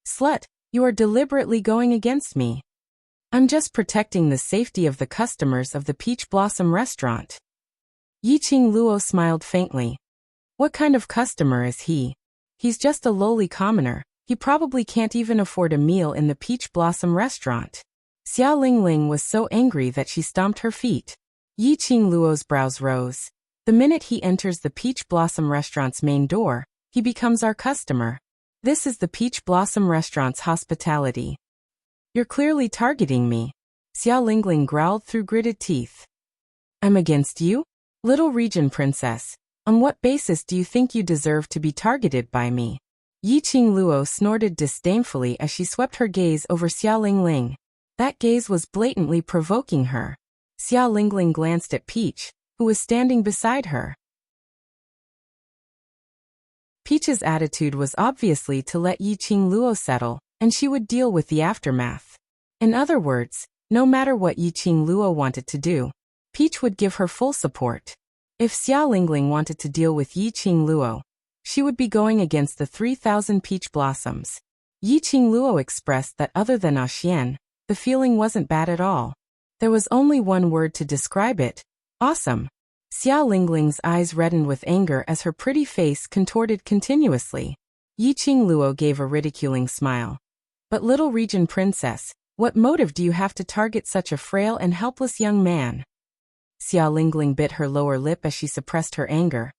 Slut, you are deliberately going against me. I'm just protecting the safety of the customers of the Peach Blossom Restaurant. Yi Qingluo smiled faintly. What kind of customer is he? He's just a lowly commoner. He probably can't even afford a meal in the Peach Blossom Restaurant. Xia Lingling was so angry that she stomped her feet. Yi Qingluo's brows rose. The minute he enters the Peach Blossom Restaurant's main door, he becomes our customer. This is the Peach Blossom Restaurant's hospitality. You're clearly targeting me. Xia Lingling growled through gritted teeth. I'm against you? Little Region Princess, on what basis do you think you deserve to be targeted by me? Yi Qingluo snorted disdainfully as she swept her gaze over Xia Lingling. That gaze was blatantly provoking her. Xia Lingling glanced at Peach, who was standing beside her. Peach's attitude was obviously to let Yi Qingluo settle, and she would deal with the aftermath. In other words, no matter what Yi Qingluo wanted to do, Peach would give her full support. If Xia Lingling wanted to deal with Yi Qingluo, she would be going against the 3,000 peach blossoms. Yi Qingluo expressed that other than Xian, the feeling wasn't bad at all. There was only one word to describe it: awesome. Xia Lingling's eyes reddened with anger as her pretty face contorted continuously. Yi Qingluo gave a ridiculing smile. But Little Region Princess, what motive do you have to target such a frail and helpless young man? Xia Lingling bit her lower lip as she suppressed her anger.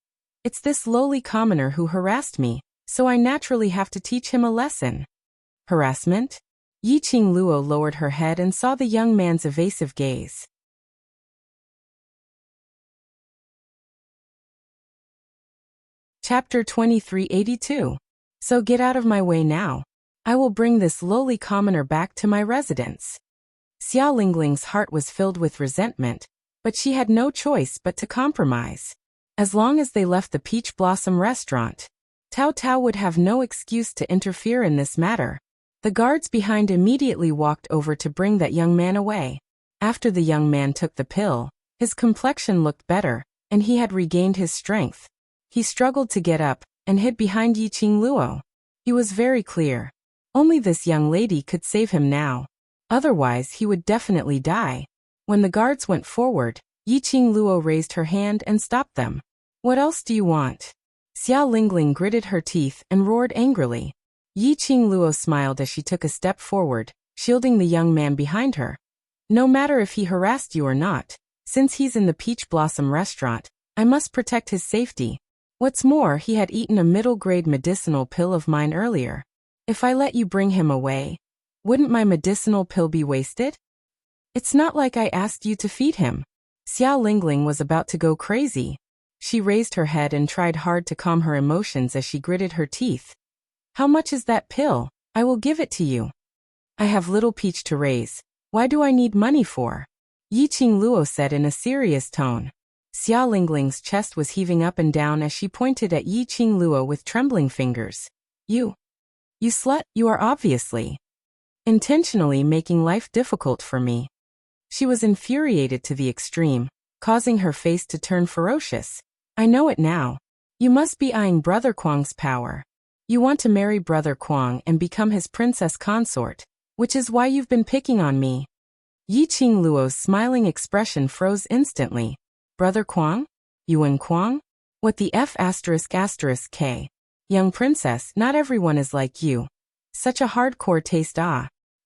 It's this lowly commoner who harassed me, so I naturally have to teach him a lesson. Harassment? Yi Qingluo lowered her head and saw the young man's evasive gaze. Chapter 2382. So get out of my way now. I will bring this lowly commoner back to my residence. Xia Lingling's heart was filled with resentment, but she had no choice but to compromise. As long as they left the Peach Blossom Restaurant, Tao Tao would have no excuse to interfere in this matter. The guards behind immediately walked over to bring that young man away. After the young man took the pill, his complexion looked better, and he had regained his strength. He struggled to get up, and hid behind Yi Qingluo. He was very clear. Only this young lady could save him now. Otherwise he would definitely die. When the guards went forward, Yi Qingluo raised her hand and stopped them. What else do you want? Xiao Lingling gritted her teeth and roared angrily. Yi Qingluo smiled as she took a step forward, shielding the young man behind her. No matter if he harassed you or not, since he's in the Peach Blossom restaurant, I must protect his safety. What's more, he had eaten a middle-grade medicinal pill of mine earlier. If I let you bring him away, wouldn't my medicinal pill be wasted? It's not like I asked you to feed him. Xiao Lingling was about to go crazy. She raised her head and tried hard to calm her emotions as she gritted her teeth. How much is that pill? I will give it to you. I have little Peach to raise. Why do I need money for? Yi Qingluo said in a serious tone. Xiao Lingling's chest was heaving up and down as she pointed at Yi Qingluo with trembling fingers. You slut, you are obviously intentionally making life difficult for me. She was infuriated to the extreme, causing her face to turn ferocious. I know it now. You must be eyeing Brother Kuang's power. You want to marry Brother Kuang and become his princess consort, which is why you've been picking on me. Yi Qingluo's smiling expression froze instantly. Brother Kuang? Yuan Kuang? What the F***K? Young princess, not everyone is like you. Such a hardcore taste.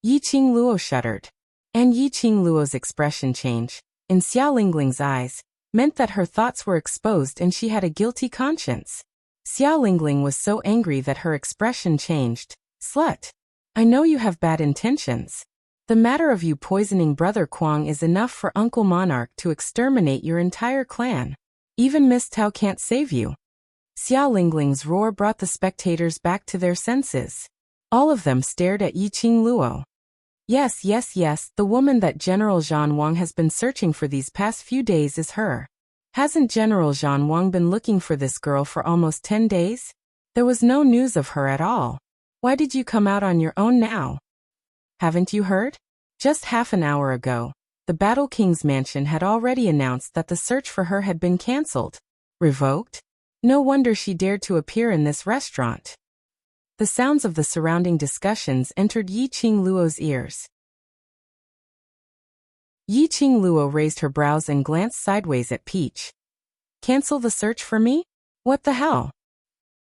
Yi Qingluo shuddered. And Yi Qingluo's expression change, in Xiao Lingling's eyes, meant that her thoughts were exposed and she had a guilty conscience. Xiao Lingling was so angry that her expression changed. Slut! I know you have bad intentions. The matter of you poisoning Brother Kuang is enough for Uncle Monarch to exterminate your entire clan. Even Miss Tao can't save you. Xiao Lingling's roar brought the spectators back to their senses. All of them stared at Yi Qingluo. Yes, the woman that General Zhan Wang has been searching for these past few days is her. Hasn't General Zhan Wang been looking for this girl for almost 10 days? There was no news of her at all. Why did you come out on your own now? Haven't you heard? Just half an hour ago, the Battle King's mansion had already announced that the search for her had been cancelled. Revoked? No wonder she dared to appear in this restaurant. The sounds of the surrounding discussions entered Yi Qingluo's ears. Yi Qingluo raised her brows and glanced sideways at Peach. Cancel the search for me? What the hell?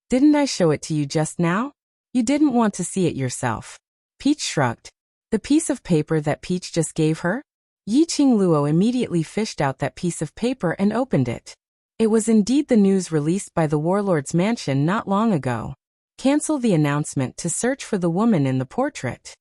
Didn't I show it to you just now? You didn't want to see it yourself. Peach shrugged. The piece of paper that Peach just gave her? Yi Qingluo immediately fished out that piece of paper and opened it. It was indeed the news released by the warlord's mansion not long ago. Cancel the announcement to search for the woman in the portrait.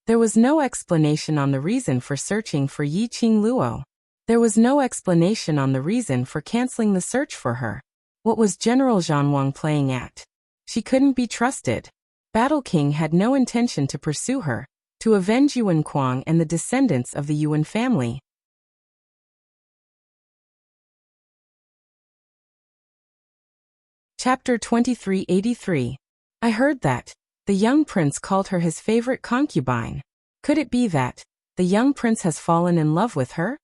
There was no explanation on the reason for searching for Yi Qingluo. There was no explanation on the reason for canceling the search for her. What was General Zhan Wang playing at? She couldn't be trusted. Battle King had no intention to pursue her, to avenge Yuan Kuang and the descendants of the Yuan family. Chapter 2383. I heard that the young prince called her his favorite concubine. Could it be that the young prince has fallen in love with her?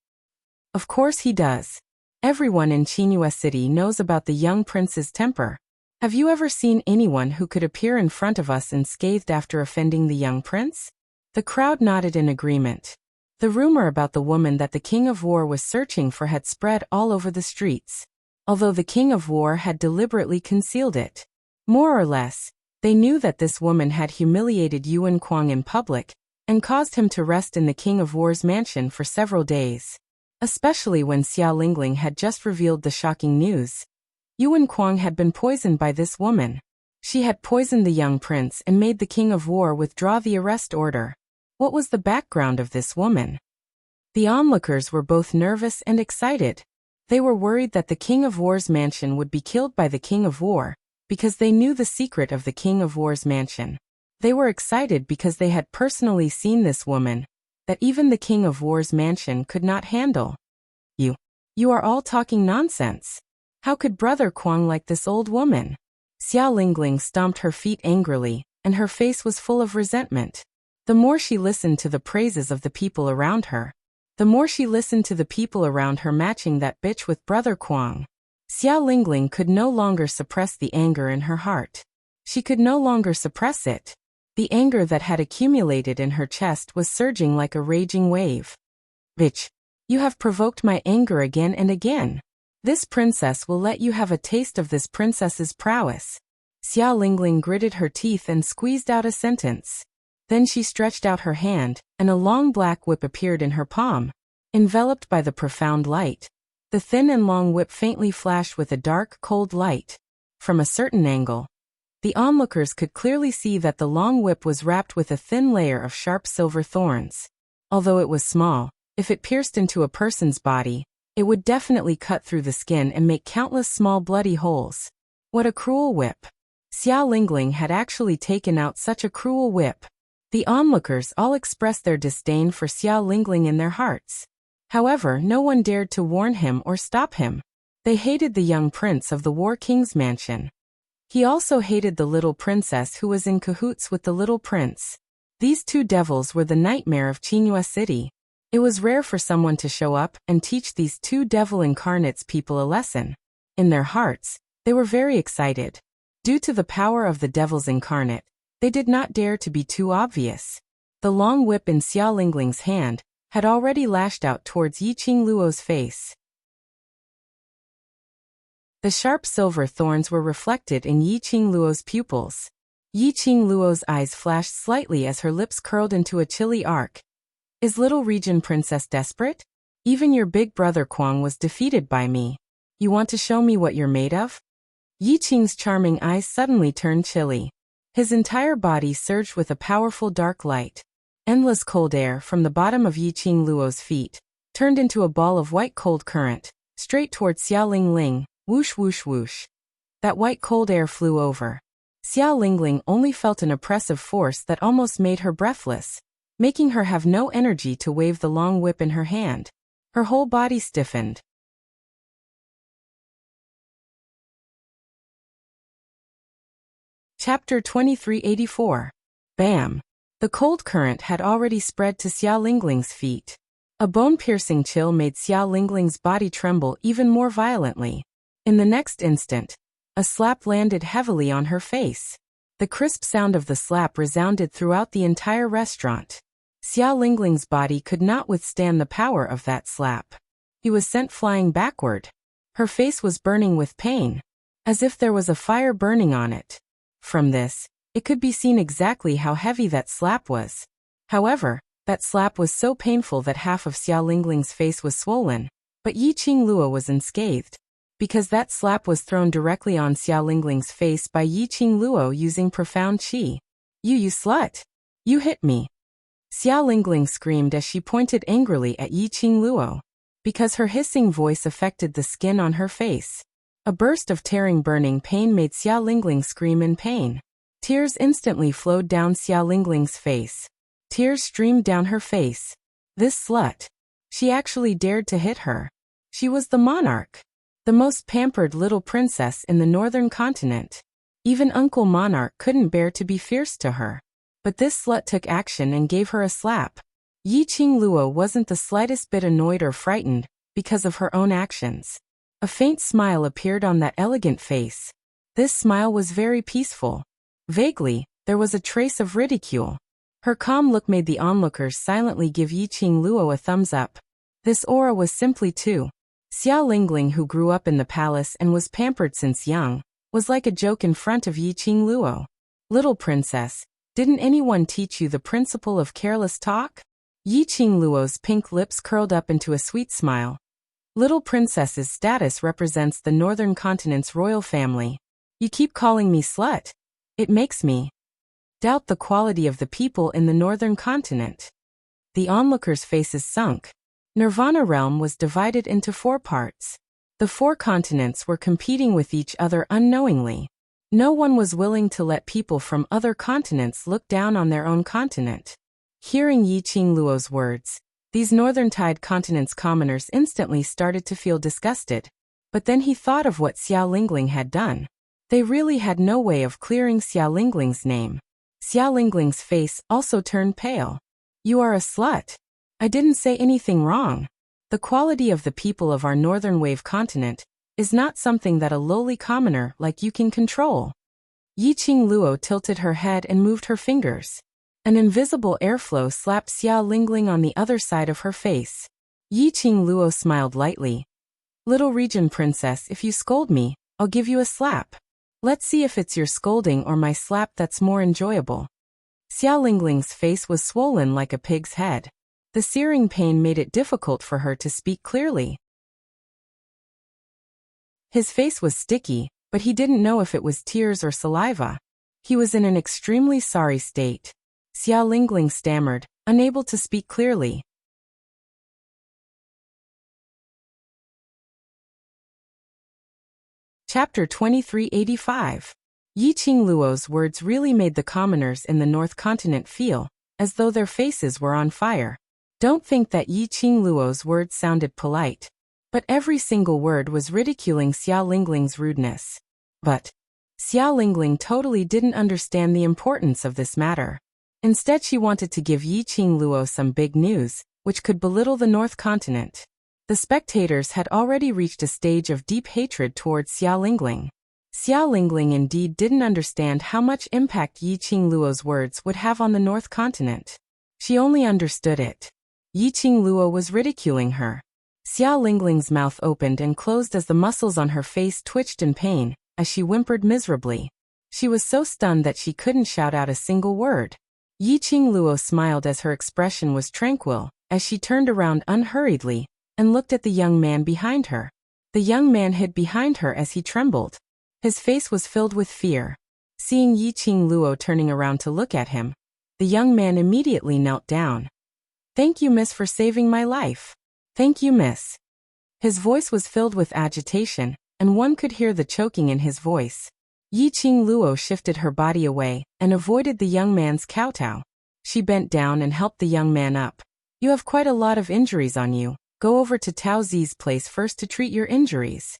Of course he does. Everyone in Qinghua City knows about the young prince's temper. Have you ever seen anyone who could appear in front of us unscathed after offending the young prince? The crowd nodded in agreement. The rumor about the woman that the King of War was searching for had spread all over the streets, although the King of War had deliberately concealed it. More or less, they knew that this woman had humiliated Yuan Kuang in public and caused him to rest in the King of War's mansion for several days. Especially when Xiao Lingling had just revealed the shocking news. Yuan Kuang had been poisoned by this woman. She had poisoned the young prince and made the King of War withdraw the arrest order. What was the background of this woman? The onlookers were both nervous and excited. They were worried that the King of War's mansion would be killed by the King of War, because they knew the secret of the King of War's mansion. They were excited because they had personally seen this woman, that even the King of War's mansion could not handle. You are all talking nonsense. How could Brother Kuang like this old woman? Xiao Lingling stomped her feet angrily, and her face was full of resentment. The more she listened to the praises of the people around her, the more she listened to the people around her matching that bitch with Brother Kuang. Xiao Lingling could no longer suppress the anger in her heart. She could no longer suppress it. The anger that had accumulated in her chest was surging like a raging wave. Bitch, you have provoked my anger again and again. This princess will let you have a taste of this princess's prowess. Xiao Lingling gritted her teeth and squeezed out a sentence. Then she stretched out her hand, and a long black whip appeared in her palm. Enveloped by the profound light, the thin and long whip faintly flashed with a dark, cold light. From a certain angle, the onlookers could clearly see that the long whip was wrapped with a thin layer of sharp silver thorns. Although it was small, if it pierced into a person's body, it would definitely cut through the skin and make countless small bloody holes. What a cruel whip! Xiao Lingling had actually taken out such a cruel whip. The onlookers all expressed their disdain for Xiao Lingling in their hearts. However, no one dared to warn him or stop him. They hated the young prince of the War King's mansion. He also hated the little princess who was in cahoots with the little prince. These two devils were the nightmare of Qinghua City. It was rare for someone to show up and teach these two devil incarnates people a lesson. In their hearts, they were very excited. Due to the power of the devils incarnate, they did not dare to be too obvious. The long whip in Xiao Lingling's hand had already lashed out towards Yiqing Luo's face. The sharp silver thorns were reflected in Yiqing Luo's pupils. Yiqing Luo's eyes flashed slightly as her lips curled into a chilly arc. Is little region princess desperate? Even your big brother Kuang was defeated by me. You want to show me what you're made of? Yiqing's charming eyes suddenly turned chilly. His entire body surged with a powerful dark light. Endless cold air from the bottom of Yiqing Luo's feet turned into a ball of white cold current, straight towards Xiao Lingling. Whoosh whoosh whoosh. That white cold air flew over. Xiao Lingling only felt an oppressive force that almost made her breathless, making her have no energy to wave the long whip in her hand. Her whole body stiffened. Chapter 2384. Bam! The cold current had already spread to Xiao Lingling's feet. A bone-piercing chill made Xiao Lingling's body tremble even more violently. In the next instant, a slap landed heavily on her face. The crisp sound of the slap resounded throughout the entire restaurant. Xiao Lingling's body could not withstand the power of that slap. He was sent flying backward. Her face was burning with pain, as if there was a fire burning on it. From this, it could be seen exactly how heavy that slap was. However, that slap was so painful that half of Xiao Lingling's face was swollen, but Yiqing Luo was unscathed, because that slap was thrown directly on Xiao Lingling's face by Yiqing Luo using profound qi. You slut! You hit me! Xiao Lingling screamed as she pointed angrily at Yiqing Luo. Because her hissing voice affected the skin on her face. A burst of tearing burning pain made Xiao Lingling scream in pain. Tears instantly flowed down Xiao Lingling's face. Tears streamed down her face. This slut. She actually dared to hit her. She was the monarch. The most pampered little princess in the northern continent. Even Uncle Monarch couldn't bear to be fierce to her. But this slut took action and gave her a slap. Yiqing Luo wasn't the slightest bit annoyed or frightened because of her own actions. A faint smile appeared on that elegant face. This smile was very peaceful. Vaguely, there was a trace of ridicule. Her calm look made the onlookers silently give Yiqing Luo a thumbs up. This aura was simply too. Xiao Lingling, who grew up in the palace and was pampered since young, was like a joke in front of Yiqing Luo. Little princess, didn't anyone teach you the principle of careless talk? Yiqing Luo's pink lips curled up into a sweet smile. Little princess's status represents the northern continent's royal family. You keep calling me slut. It makes me doubt the quality of the people in the northern continent. The onlookers' faces sunk. Nirvana realm was divided into 4 parts. The 4 continents were competing with each other unknowingly. No one was willing to let people from other continents look down on their own continent. Hearing Yiqing Luo's words, these northern tide continent's commoners instantly started to feel disgusted. But then he thought of what Xiao Lingling had done. They really had no way of clearing Xiao Lingling's name. Xiao Lingling's face also turned pale. You are a slut. I didn't say anything wrong. The quality of the people of our northern wave continent is not something that a lowly commoner like you can control. Yiqing Luo tilted her head and moved her fingers. An invisible airflow slapped Xiao Lingling on the other side of her face. Yiqing Luo smiled lightly. Little region princess, if you scold me, I'll give you a slap. Let's see if it's your scolding or my slap that's more enjoyable. Xiao Lingling's face was swollen like a pig's head. The searing pain made it difficult for her to speak clearly. His face was sticky, but he didn't know if it was tears or saliva. He was in an extremely sorry state. Xiao Lingling stammered, unable to speak clearly. Chapter 2385. Yi Qingluo's words really made the commoners in the North Continent feel as though their faces were on fire. Don't think that Yi Qingluo's words sounded polite, but every single word was ridiculing Xiao Lingling's rudeness. But Xiao Lingling totally didn't understand the importance of this matter. Instead, she wanted to give Yi Qingluo some big news, which could belittle the North Continent. The spectators had already reached a stage of deep hatred towards Xiao Lingling. Xiao Lingling indeed didn't understand how much impact Yi Qingluo's words would have on the North Continent. She only understood it. Yi Qingluo was ridiculing her. Xiao Lingling's mouth opened and closed as the muscles on her face twitched in pain, as she whimpered miserably. She was so stunned that she couldn't shout out a single word. Yi Qingluo smiled as her expression was tranquil, as she turned around unhurriedly and looked at the young man behind her. The young man hid behind her as he trembled. His face was filled with fear. Seeing Yi Qingluo turning around to look at him, the young man immediately knelt down. "Thank you, miss, for saving my life. Thank you, miss." His voice was filled with agitation, and one could hear the choking in his voice. Yi Qingluo shifted her body away and avoided the young man's kowtow. She bent down and helped the young man up. "You have quite a lot of injuries on you. Go over to Tao Zi's place first to treat your injuries."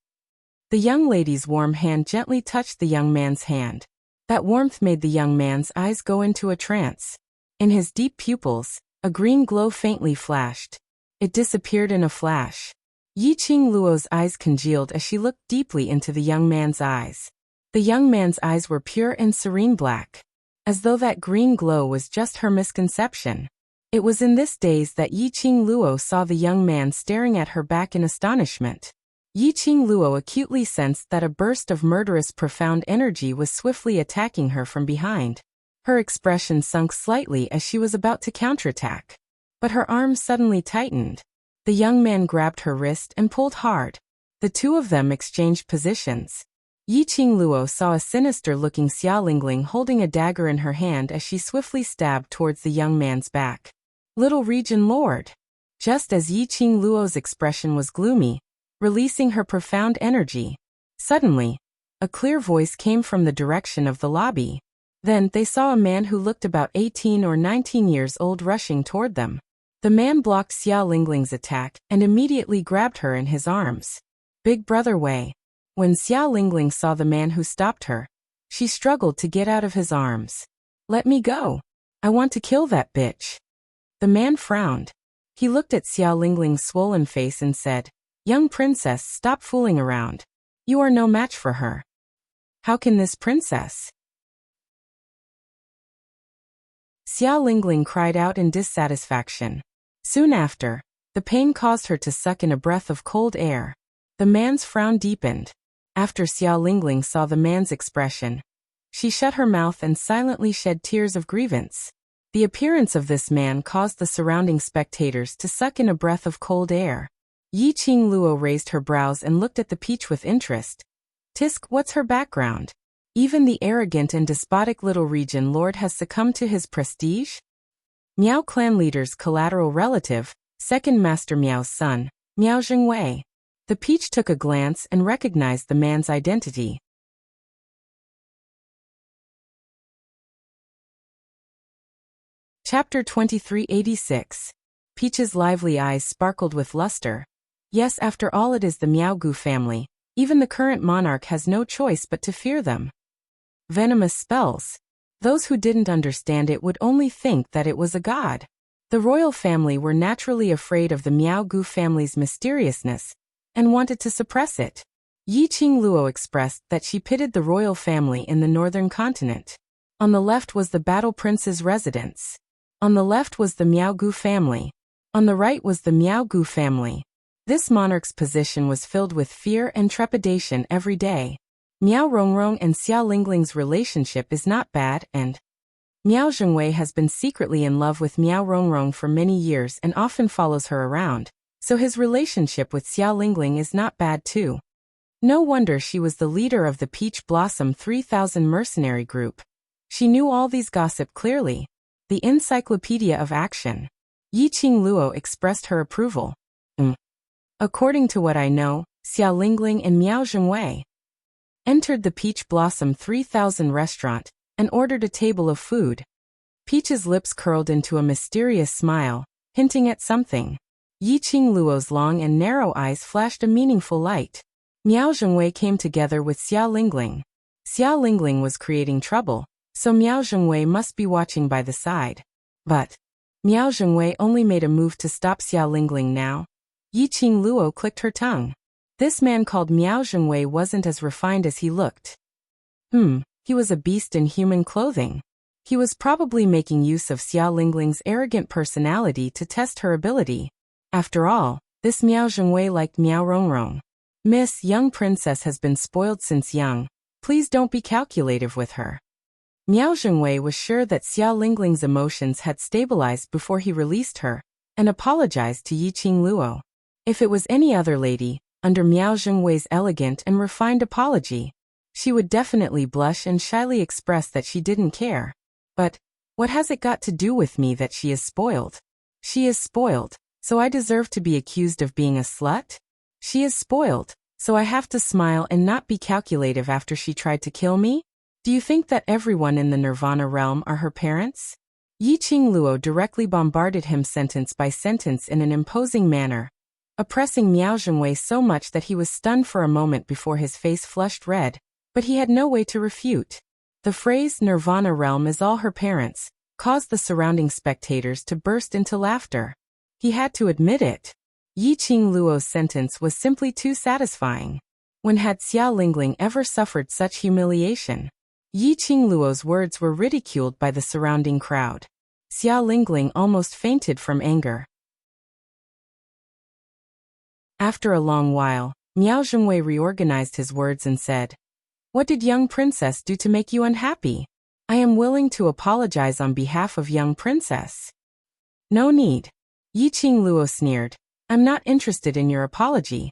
The young lady's warm hand gently touched the young man's hand. That warmth made the young man's eyes go into a trance. In his deep pupils, a green glow faintly flashed. It disappeared in a flash. Yi Qingluo's eyes congealed as she looked deeply into the young man's eyes. The young man's eyes were pure and serene black, as though that green glow was just her misconception. It was in this daze that Yi Qingluo saw the young man staring at her back in astonishment. Yi Qingluo acutely sensed that a burst of murderous profound energy was swiftly attacking her from behind. Her expression sunk slightly as she was about to counterattack. But her arms suddenly tightened. The young man grabbed her wrist and pulled hard. The two of them exchanged positions. Yi Qingluo saw a sinister-looking Xiao Lingling holding a dagger in her hand as she swiftly stabbed towards the young man's back. "Little region lord." Just as Yi Qingluo's expression was gloomy, releasing her profound energy, suddenly, a clear voice came from the direction of the lobby. Then they saw a man who looked about 18 or 19 years old rushing toward them. The man blocked Xiao Lingling's attack and immediately grabbed her in his arms. "Big brother Wei." When Xiao Lingling saw the man who stopped her, she struggled to get out of his arms. "Let me go. I want to kill that bitch." The man frowned. He looked at Xiao Lingling's swollen face and said, "Young princess, stop fooling around. You are no match for her." "How can this princess?" Xiao Lingling cried out in dissatisfaction. Soon after, the pain caused her to suck in a breath of cold air. The man's frown deepened. After Xiao Lingling saw the man's expression, she shut her mouth and silently shed tears of grievance. The appearance of this man caused the surrounding spectators to suck in a breath of cold air. Yi Qingluo raised her brows and looked at the peach with interest. "Tisk, what's her background? Even the arrogant and despotic little region lord has succumbed to his prestige?" Miao clan leader's collateral relative, second master Miao's son, Miao Zhengwei. The peach took a glance and recognized the man's identity. Chapter 2386. Peach's lively eyes sparkled with luster. Yes, after all, it is the Miaogu family. Even the current monarch has no choice but to fear them. Venomous spells. Those who didn't understand it would only think that it was a god. The royal family were naturally afraid of the Miaogu family's mysteriousness and wanted to suppress it. Yi Qingluo expressed that she pitied the royal family in the northern continent. On the left was the Battle Prince's residence. On the left was the Miaogu family. On the right was the Miaogu family. This monarch's position was filled with fear and trepidation every day. Miao Rongrong and Xia Lingling's relationship is not bad, and Miao Zhengwei has been secretly in love with Miao Rongrong for many years and often follows her around, so his relationship with Xia Lingling is not bad too. No wonder she was the leader of the Peach Blossom 3000 mercenary group. She knew all these gossip clearly. The Encyclopedia of Action. Yiqing Luo expressed her approval. According to what I know, Xia Lingling and Miao Zhengwei entered the Peach Blossom 3000 restaurant and ordered a table of food. Peach's lips curled into a mysterious smile, hinting at something. Yiqing Luo's long and narrow eyes flashed a meaningful light. Miao Zhengwei came together with Xia Lingling. Xia Lingling was creating trouble, so Miao Zhengwei must be watching by the side. But Miao Zhengwei only made a move to stop Xia Lingling now. Yiqing Luo clicked her tongue. This man called Miao Zhengwei wasn't as refined as he looked. He was a beast in human clothing. He was probably making use of Xia Lingling's arrogant personality to test her ability. After all, this Miao Zhengwei liked Miao Rongrong. Miss, young princess has been spoiled since young. Please don't be calculative with her. Miao Zhengwei was sure that Xia Lingling's emotions had stabilized before he released her, and apologized to Yiqing Luo. If it was any other lady, under Miao Zhengwei's elegant and refined apology, she would definitely blush and shyly express that she didn't care. But what has it got to do with me that she is spoiled? She is spoiled, so I deserve to be accused of being a slut? She is spoiled, so I have to smile and not be calculative after she tried to kill me? Do you think that everyone in the Nirvana realm are her parents? Yiqing Luo directly bombarded him sentence by sentence in an imposing manner, oppressing Miao Zhengwei so much that he was stunned for a moment before his face flushed red, but he had no way to refute. The phrase Nirvana realm is all her parents caused the surrounding spectators to burst into laughter. He had to admit it. Yiqing Luo's sentence was simply too satisfying. When had Xia Lingling ever suffered such humiliation? Yiqing Luo's words were ridiculed by the surrounding crowd. Xia Lingling almost fainted from anger. After a long while, Miao Zhengwei reorganized his words and said, "What did young princess do to make you unhappy? I am willing to apologize on behalf of young princess." "No need." Yiqing Luo sneered. "I'm not interested in your apology."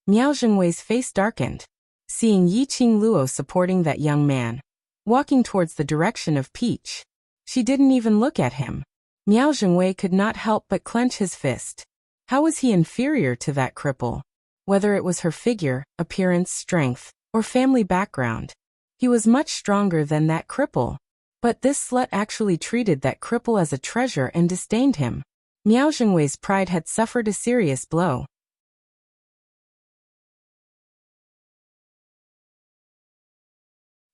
Miao Zhengwei's face darkened. Seeing Yiqing Luo supporting that young man, walking towards the direction of Peach, she didn't even look at him. Miao Zhengwei could not help but clench his fist. How was he inferior to that cripple? Whether it was her figure, appearance, strength, or family background, he was much stronger than that cripple. But this slut actually treated that cripple as a treasure and disdained him. Miao Zhengwei's pride had suffered a serious blow.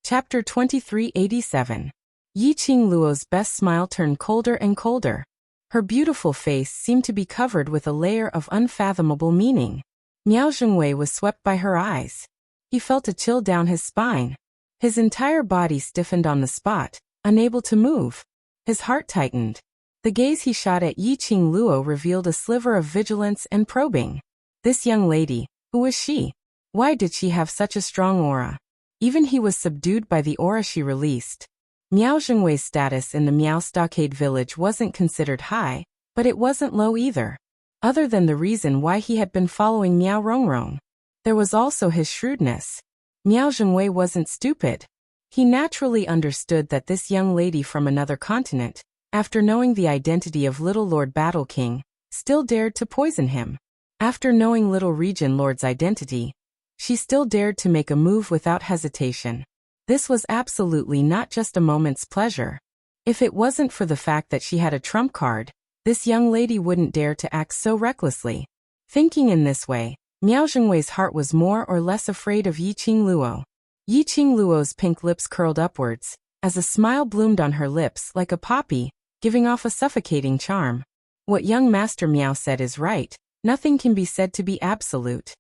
Chapter 2387. Yiqing Luo's best smile turned colder and colder. Her beautiful face seemed to be covered with a layer of unfathomable meaning. Miao Zhengwei was swept by her eyes. He felt a chill down his spine. His entire body stiffened on the spot, unable to move. His heart tightened. The gaze he shot at Yiqing Luo revealed a sliver of vigilance and probing. This young lady, who was she? Why did she have such a strong aura? Even he was subdued by the aura she released. Miao Zhengwei's status in the Miao Stockade village wasn't considered high, but it wasn't low either. Other than the reason why he had been following Miao Rongrong, there was also his shrewdness. Miao Zhengwei wasn't stupid. He naturally understood that this young lady from another continent, after knowing the identity of Little Lord Battle King, still dared to poison him. After knowing Little Region Lord's identity, she still dared to make a move without hesitation. This was absolutely not just a moment's pleasure. If it wasn't for the fact that she had a trump card, this young lady wouldn't dare to act so recklessly. Thinking in this way, Miao Zhengwei's heart was more or less afraid of Yiqing Luo. Yiqing Luo's pink lips curled upwards, as a smile bloomed on her lips like a poppy, giving off a suffocating charm. What young Master Miao said is right, nothing can be said to be absolute.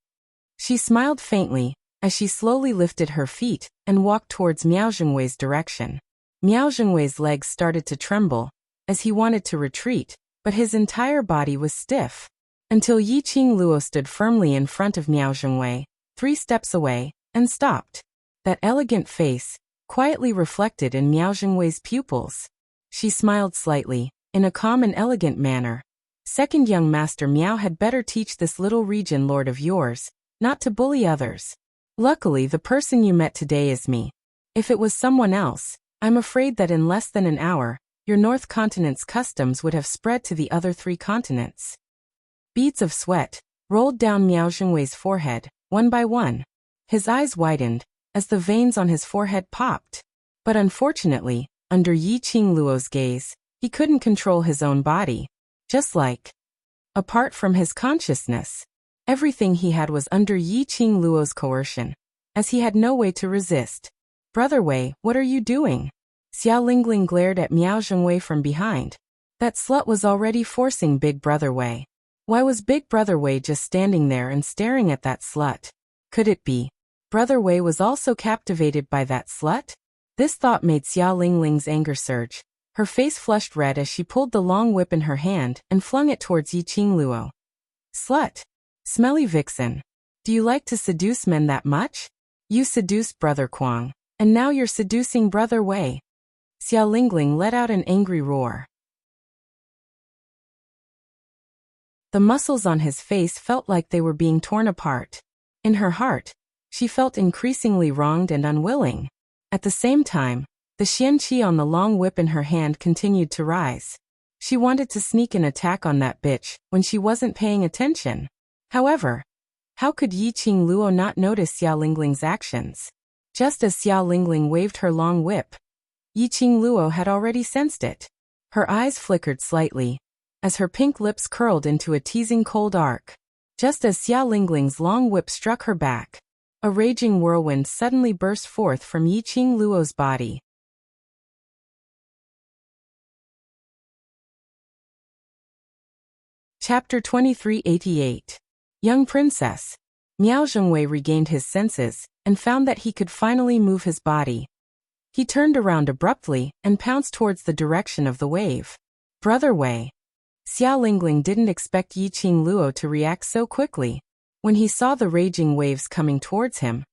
She smiled faintly, as she slowly lifted her feet and walked towards Miao Zhengwei's direction. Miao Zhengwei's legs started to tremble, as he wanted to retreat, but his entire body was stiff. until Yi Qing Luo stood firmly in front of Miao Zhengwei, 3 steps away, and stopped. That elegant face quietly reflected in Miao Zhengwei's pupils. She smiled slightly, in a calm and elegant manner. Second young master Miao had better teach this little region lord of yours, not to bully others. Luckily the person you met today is me. If it was someone else, I'm afraid that in less than an hour, your North Continent's customs would have spread to the other 3 continents. Beads of sweat rolled down Miao Zhengwei's forehead, one by one. His eyes widened, as the veins on his forehead popped. But unfortunately, under Yi Qing Luo's gaze, he couldn't control his own body. Just like, apart from his consciousness, everything he had was under Yi Qing Luo's coercion, as he had no way to resist. Brother Wei, what are you doing? Xiao Lingling glared at Miao Zhengwei from behind. That slut was already forcing Big Brother Wei. Why was Big Brother Wei just standing there and staring at that slut? Could it be Brother Wei was also captivated by that slut? This thought made Xiao Lingling's anger surge. Her face flushed red as she pulled the long whip in her hand and flung it towards Yi Qing Luo. Slut! Smelly vixen! Do you like to seduce men that much? You seduced Brother Kuang, and now you're seducing Brother Wei. Xiao Lingling let out an angry roar. The muscles on his face felt like they were being torn apart. In her heart, she felt increasingly wronged and unwilling. At the same time, the xianqi on the long whip in her hand continued to rise. She wanted to sneak an attack on that bitch when she wasn't paying attention. However, how could Yi Qing Luo not notice Xiao Lingling's actions? Just as Xiao Lingling waved her long whip, Yi Qing Luo had already sensed it. Her eyes flickered slightly, as her pink lips curled into a teasing cold arc. Just as Xiao Lingling's long whip struck her back, a raging whirlwind suddenly burst forth from Yi Qing Luo's body. Chapter 2388. Young Princess. Miao Zhengwei regained his senses and found that he could finally move his body. He turned around abruptly and pounced towards the direction of the wave. Brother Wei. Xiao Lingling didn't expect Yi Qing Luo to react so quickly. When he saw the raging waves coming towards him,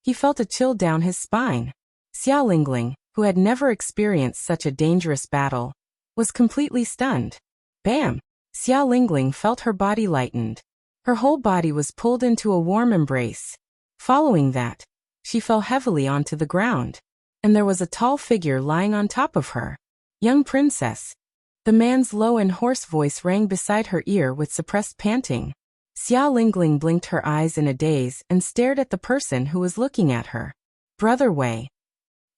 he felt a chill down his spine. Xiao Lingling, who had never experienced such a dangerous battle, was completely stunned. Bam! Xiao Lingling felt her body lightened. Her whole body was pulled into a warm embrace. Following that, she fell heavily onto the ground, and there was a tall figure lying on top of her. Young Princess. The man's low and hoarse voice rang beside her ear with suppressed panting. Xiao Lingling blinked her eyes in a daze and stared at the person who was looking at her. Brother Wei.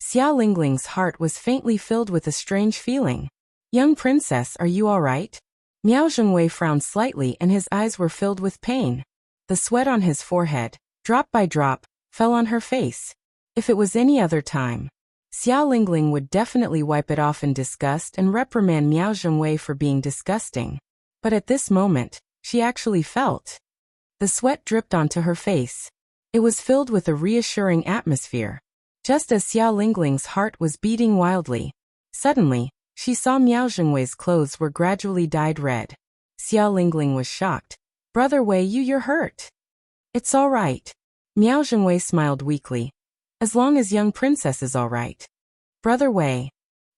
Xiao Lingling's heart was faintly filled with a strange feeling. Young Princess, are you all right? Miao Zhengwei frowned slightly and his eyes were filled with pain. The sweat on his forehead, drop by drop, fell on her face. If it was any other time, Xiao Lingling would definitely wipe it off in disgust and reprimand Miao Zhengwei for being disgusting. But at this moment, she actually felt. The sweat dripped onto her face. It was filled with a reassuring atmosphere. Just as Xiao Lingling's heart was beating wildly, suddenly, she saw Miao Zhengwei's clothes were gradually dyed red. Xiao Lingling was shocked. Brother Wei, you're hurt. It's all right. Miao Zhengwei smiled weakly. As long as young princess is all right. Brother Wei.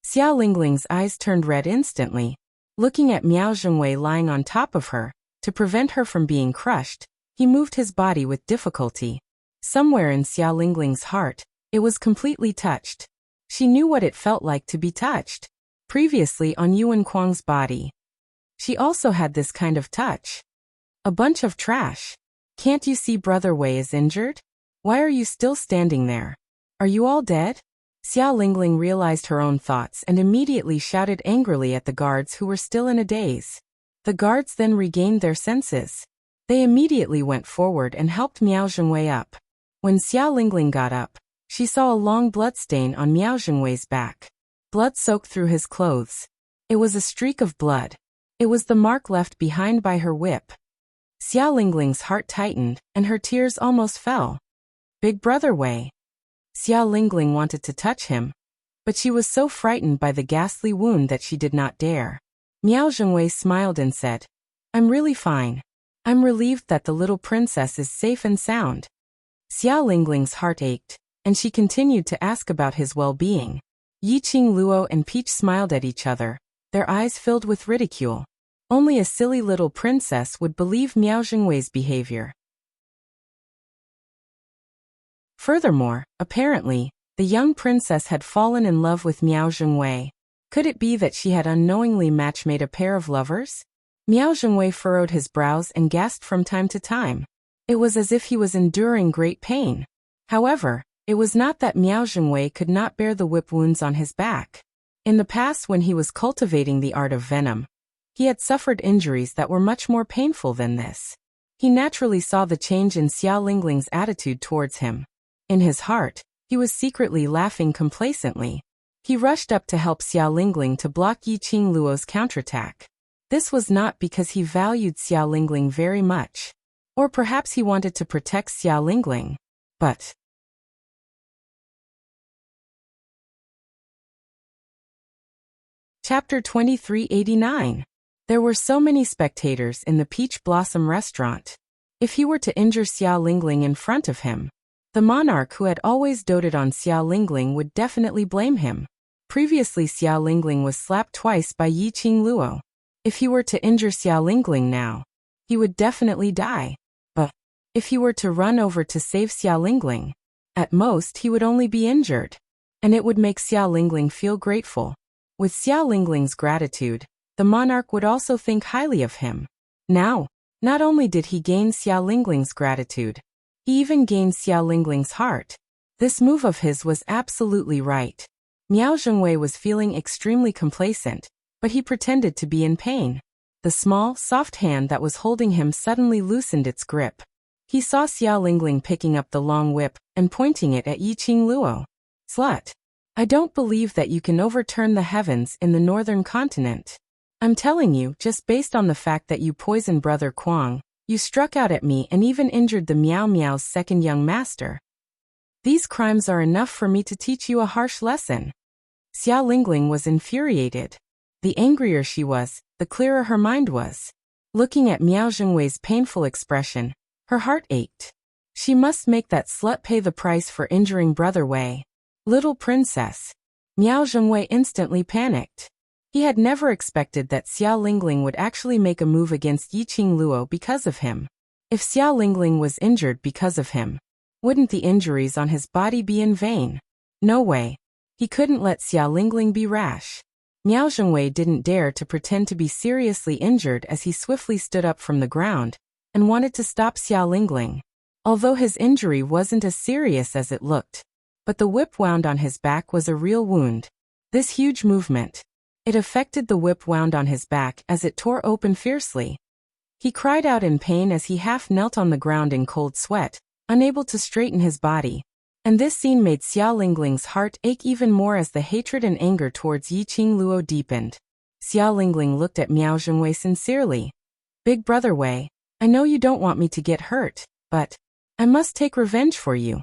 Xiao Lingling's eyes turned red instantly. Looking at Miao Zhengwei lying on top of her, to prevent her from being crushed, he moved his body with difficulty. Somewhere in Xiao Lingling's heart, it was completely touched. She knew what it felt like to be touched. Previously on Yuan Kuang's body. She also had this kind of touch. A bunch of trash. Can't you see Brother Wei is injured? Why are you still standing there? Are you all dead? Xiao Lingling realized her own thoughts and immediately shouted angrily at the guards who were still in a daze. The guards then regained their senses. They immediately went forward and helped Miao Zhengwei up. When Xiao Lingling got up, she saw a long bloodstain on Miao Zhengwei's back. Blood soaked through his clothes. It was a streak of blood. It was the mark left behind by her whip. Xiao Lingling's heart tightened, and her tears almost fell. Big Brother Wei. Xiao Lingling wanted to touch him, but she was so frightened by the ghastly wound that she did not dare. Miao Zhengwei smiled and said, I'm really fine. I'm relieved that the little princess is safe and sound. Xiao Lingling's heart ached, and she continued to ask about his well-being. Yiqing Luo and Peach smiled at each other, their eyes filled with ridicule. Only a silly little princess would believe Miao Zhengwei's behavior. Furthermore, apparently, the young princess had fallen in love with Miao Zhengwei. Could it be that she had unknowingly match-made a pair of lovers? Miao Zhengwei furrowed his brows and gasped from time to time. It was as if he was enduring great pain. However, it was not that Miao Zhengwei could not bear the whip wounds on his back. In the past, when he was cultivating the art of venom, he had suffered injuries that were much more painful than this. He naturally saw the change in Xiao Lingling's attitude towards him. In his heart, he was secretly laughing complacently. He rushed up to help Xiao Lingling to block Yiqing Luo's counterattack. This was not because he valued Xiao Lingling very much, or perhaps he wanted to protect Xiao Lingling, but Chapter 2389. There were so many spectators in the Peach Blossom restaurant. If he were to injure Xiao Lingling in front of him, the monarch who had always doted on Xiao Lingling would definitely blame him. Previously, Xiao Lingling was slapped twice by Yiqing Luo. If he were to injure Xiao Lingling now, he would definitely die. But if he were to run over to save Xiao Lingling, at most he would only be injured, and it would make Xiao Lingling feel grateful. With Xiao Lingling's gratitude, the monarch would also think highly of him. Now, not only did he gain Xiao Lingling's gratitude, he even gained Xiao Lingling's heart. This move of his was absolutely right. Miao Zhengwei was feeling extremely complacent, but he pretended to be in pain. The small, soft hand that was holding him suddenly loosened its grip. He saw Xiao Lingling picking up the long whip and pointing it at Yiqing Luo. Slut! I don't believe that you can overturn the heavens in the northern continent. I'm telling you, just based on the fact that you poisoned Brother Kuang, you struck out at me and even injured the Miao Miao's second young master. These crimes are enough for me to teach you a harsh lesson. Xiao Lingling was infuriated. The angrier she was, the clearer her mind was. Looking at Miao Zhengwei's painful expression, her heart ached. She must make that slut pay the price for injuring Brother Wei. Little princess. Miao Zhengwei instantly panicked. He had never expected that Xiao Lingling would actually make a move against Yiqing Luo because of him. If Xiao Lingling was injured because of him, wouldn't the injuries on his body be in vain? No way. He couldn't let Xiao Lingling be rash. Miao Zhengwei didn't dare to pretend to be seriously injured as he swiftly stood up from the ground and wanted to stop Xiao Lingling. Although his injury wasn't as serious as it looked, but the whip wound on his back was a real wound. This huge movement, it affected the whip wound on his back as it tore open fiercely. He cried out in pain as he half knelt on the ground in cold sweat, unable to straighten his body. And this scene made Xiao Lingling's heart ache even more as the hatred and anger towards Yiqing Luo deepened. Xiao Lingling looked at Miao Zhengwei sincerely. Big Brother Wei, I know you don't want me to get hurt, but I must take revenge for you.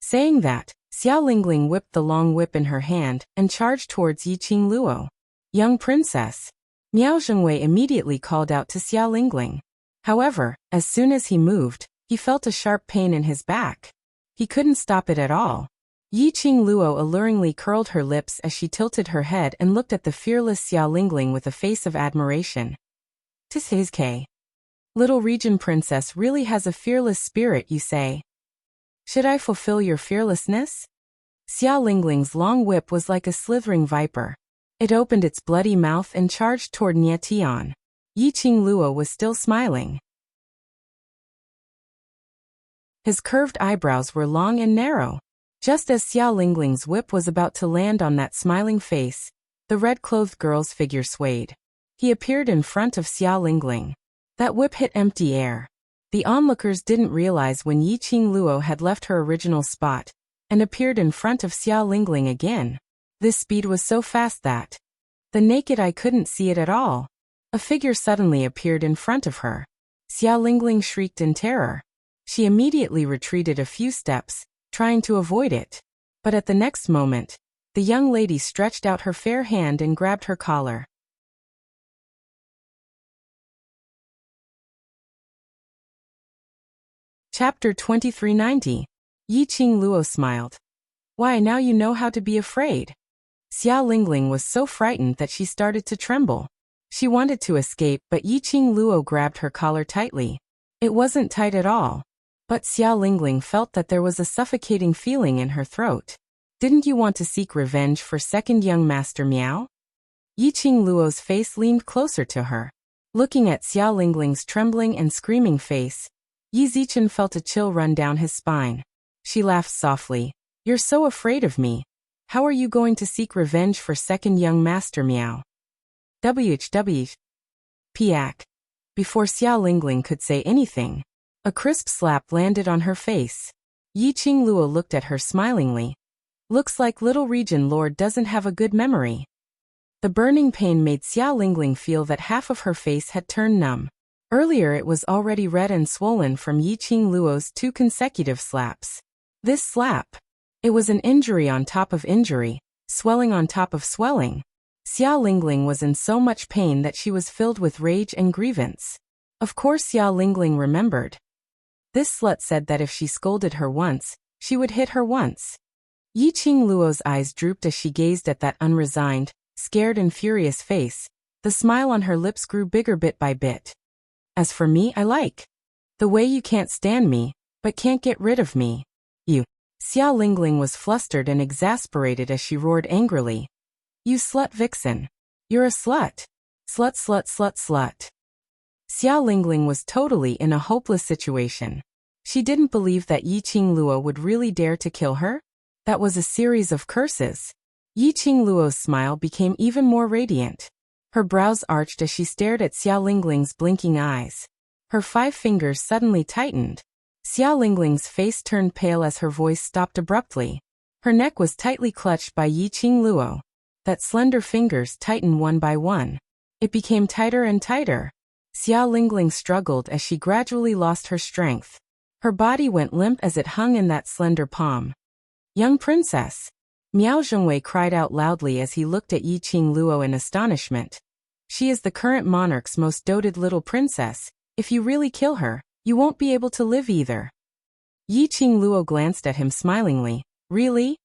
Saying that, Xiao Lingling whipped the long whip in her hand and charged towards Yiqing Luo. Young princess. Miao Zhengwei immediately called out to Xiao Lingling. However, as soon as he moved, he felt a sharp pain in his back. He couldn't stop it at all. Yiqing Luo alluringly curled her lips as she tilted her head and looked at the fearless Xiao Lingling with a face of admiration. "'Tis his K. Little region princess really has a fearless spirit, you say? Should I fulfill your fearlessness?" Xiao Lingling's long whip was like a slithering viper. It opened its bloody mouth and charged toward Nie Tian. Yiqing Luo was still smiling. His curved eyebrows were long and narrow. Just as Xiao Lingling's whip was about to land on that smiling face, the red-clothed girl's figure swayed. He appeared in front of Xiao Lingling. That whip hit empty air. The onlookers didn't realize when Yiqing Luo had left her original spot and appeared in front of Xiao Lingling again. This speed was so fast that the naked eye couldn't see it at all. A figure suddenly appeared in front of her. Xiao Lingling shrieked in terror. She immediately retreated a few steps, trying to avoid it. But at the next moment, the young lady stretched out her fair hand and grabbed her collar. Chapter 2390. Yiqing Luo smiled. Why, now you know how to be afraid. Xia Lingling was so frightened that she started to tremble. She wanted to escape, but Yiqing Luo grabbed her collar tightly. It wasn't tight at all. But Xia Lingling felt that there was a suffocating feeling in her throat. Didn't you want to seek revenge for second young Master Miao? Yiqing Luo's face leaned closer to her. Looking at Xia Lingling's trembling and screaming face, Yi Zichen felt a chill run down his spine. She laughed softly. You're so afraid of me. How are you going to seek revenge for second young Master Miao? WHW. Piak. Before Xia Lingling could say anything, a crisp slap landed on her face. Yiqing Luo looked at her smilingly. Looks like Little Region Lord doesn't have a good memory. The burning pain made Xia Lingling feel that half of her face had turned numb. Earlier it was already red and swollen from Yiqing Luo's 2 consecutive slaps. This slap. It was an injury on top of injury, swelling on top of swelling. Xia Lingling was in so much pain that she was filled with rage and grievance. Of course Xia Lingling remembered. This slut said that if she scolded her once, she would hit her once. Yiqing Luo's eyes drooped as she gazed at that unresigned, scared and furious face. The smile on her lips grew bigger bit by bit. As for me, I like the way you can't stand me, but can't get rid of me. You. Xia Lingling was flustered and exasperated as she roared angrily. You slut vixen. You're a slut. Slut, slut, slut, slut. Xia Lingling was totally in a hopeless situation. She didn't believe that Yiqing Luo would really dare to kill her. That was a series of curses. Yiqing Luo's smile became even more radiant. Her brows arched as she stared at Xia Lingling's blinking eyes. Her 5 fingers suddenly tightened. Xia Lingling's face turned pale as her voice stopped abruptly. Her neck was tightly clutched by Yiqing Luo. That slender fingers tightened one by one. It became tighter and tighter. Xia Lingling struggled as she gradually lost her strength. Her body went limp as it hung in that slender palm. Young princess! Miao Zhengwei cried out loudly as he looked at Yiqing Luo in astonishment. She is the current monarch's most doted little princess. If you really kill her, you won't be able to live either. Yiqing Luo glanced at him smilingly. Really?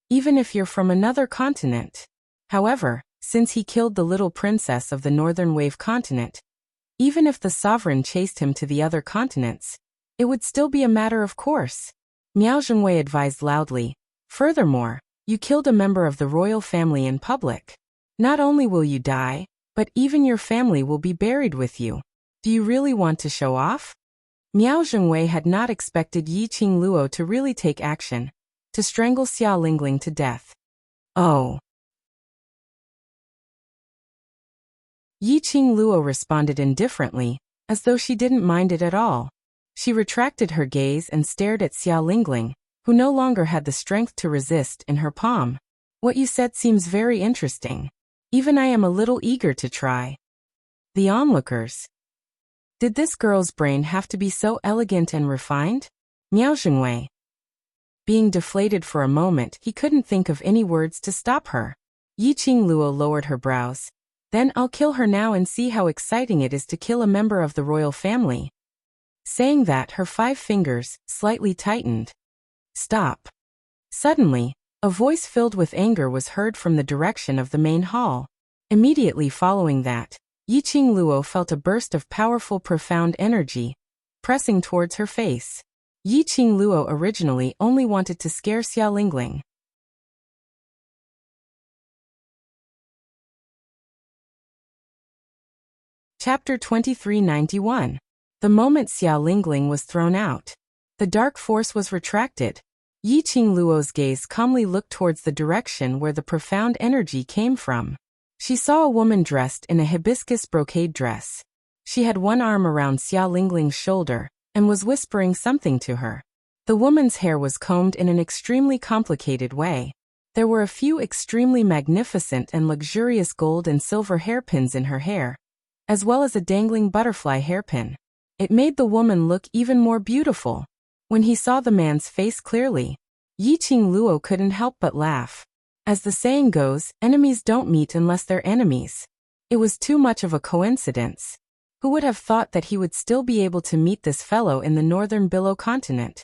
Even if you're from another continent? However, since he killed the little princess of the Northern Wave continent, even if the sovereign chased him to the other continents, it would still be a matter of course. Miao Zhengwei advised loudly. Furthermore, you killed a member of the royal family in public. Not only will you die, but even your family will be buried with you. Do you really want to show off? Miao Zhengwei had not expected Yiqing Luo to really take action, to strangle Xia Lingling to death. Oh. Yiqing Luo responded indifferently, as though she didn't mind it at all. She retracted her gaze and stared at Xia Lingling, who no longer had the strength to resist, in her palm. What you said seems very interesting. Even I am a little eager to try. The onlookers. Did this girl's brain have to be so elegant and refined? Miao Zhengwei. Being deflated for a moment, he couldn't think of any words to stop her. Yiqing Luo lowered her brows. Then I'll kill her now and see how exciting it is to kill a member of the royal family. Saying that, her 5 fingers slightly tightened. Stop. Suddenly, a voice filled with anger was heard from the direction of the main hall. Immediately following that, Yiqing Luo felt a burst of powerful, profound energy, pressing towards her face. Yiqing Luo originally only wanted to scare Xia Lingling. Chapter 2391. The moment Xia Lingling was thrown out, the dark force was retracted. Yiqing Luo's gaze calmly looked towards the direction where the profound energy came from. She saw a woman dressed in a hibiscus brocade dress. She had one arm around Xia Lingling's shoulder and was whispering something to her. The woman's hair was combed in an extremely complicated way. There were a few extremely magnificent and luxurious gold and silver hairpins in her hair, as well as a dangling butterfly hairpin. It made the woman look even more beautiful. When he saw the man's face clearly, Yiqing Luo couldn't help but laugh. As the saying goes, enemies don't meet unless they're enemies. It was too much of a coincidence. Who would have thought that he would still be able to meet this fellow in the northern Billow continent?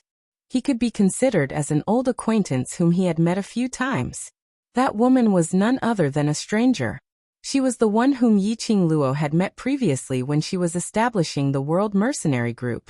He could be considered as an old acquaintance whom he had met a few times. That woman was none other than a stranger. She was the one whom Yiqing Luo had met previously when she was establishing the World Mercenary Group.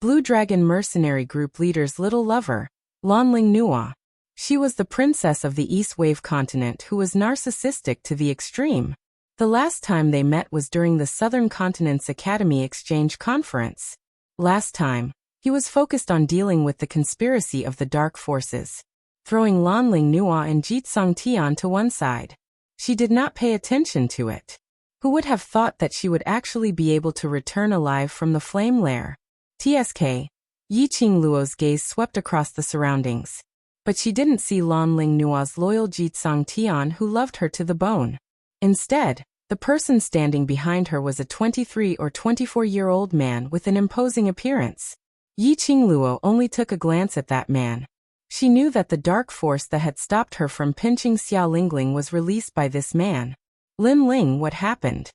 Blue Dragon Mercenary Group leader's little lover, Lanling Nua. She was the princess of the East Wave continent who was narcissistic to the extreme. The last time they met was during the Southern Continent's Academy Exchange Conference. Last time, he was focused on dealing with the conspiracy of the dark forces, throwing Lanling Nua and Jitsong Tian to one side. She did not pay attention to it. Who would have thought that she would actually be able to return alive from the flame lair? TSK. Yiqing Luo's gaze swept across the surroundings. But she didn't see Lanling Nua's loyal Jitsong Tian who loved her to the bone. Instead, the person standing behind her was a 23 or 24-year-old man with an imposing appearance. Yiqing Luo only took a glance at that man. She knew that the dark force that had stopped her from pinching Xiao Lingling was released by this man. Lin Ling, what happened?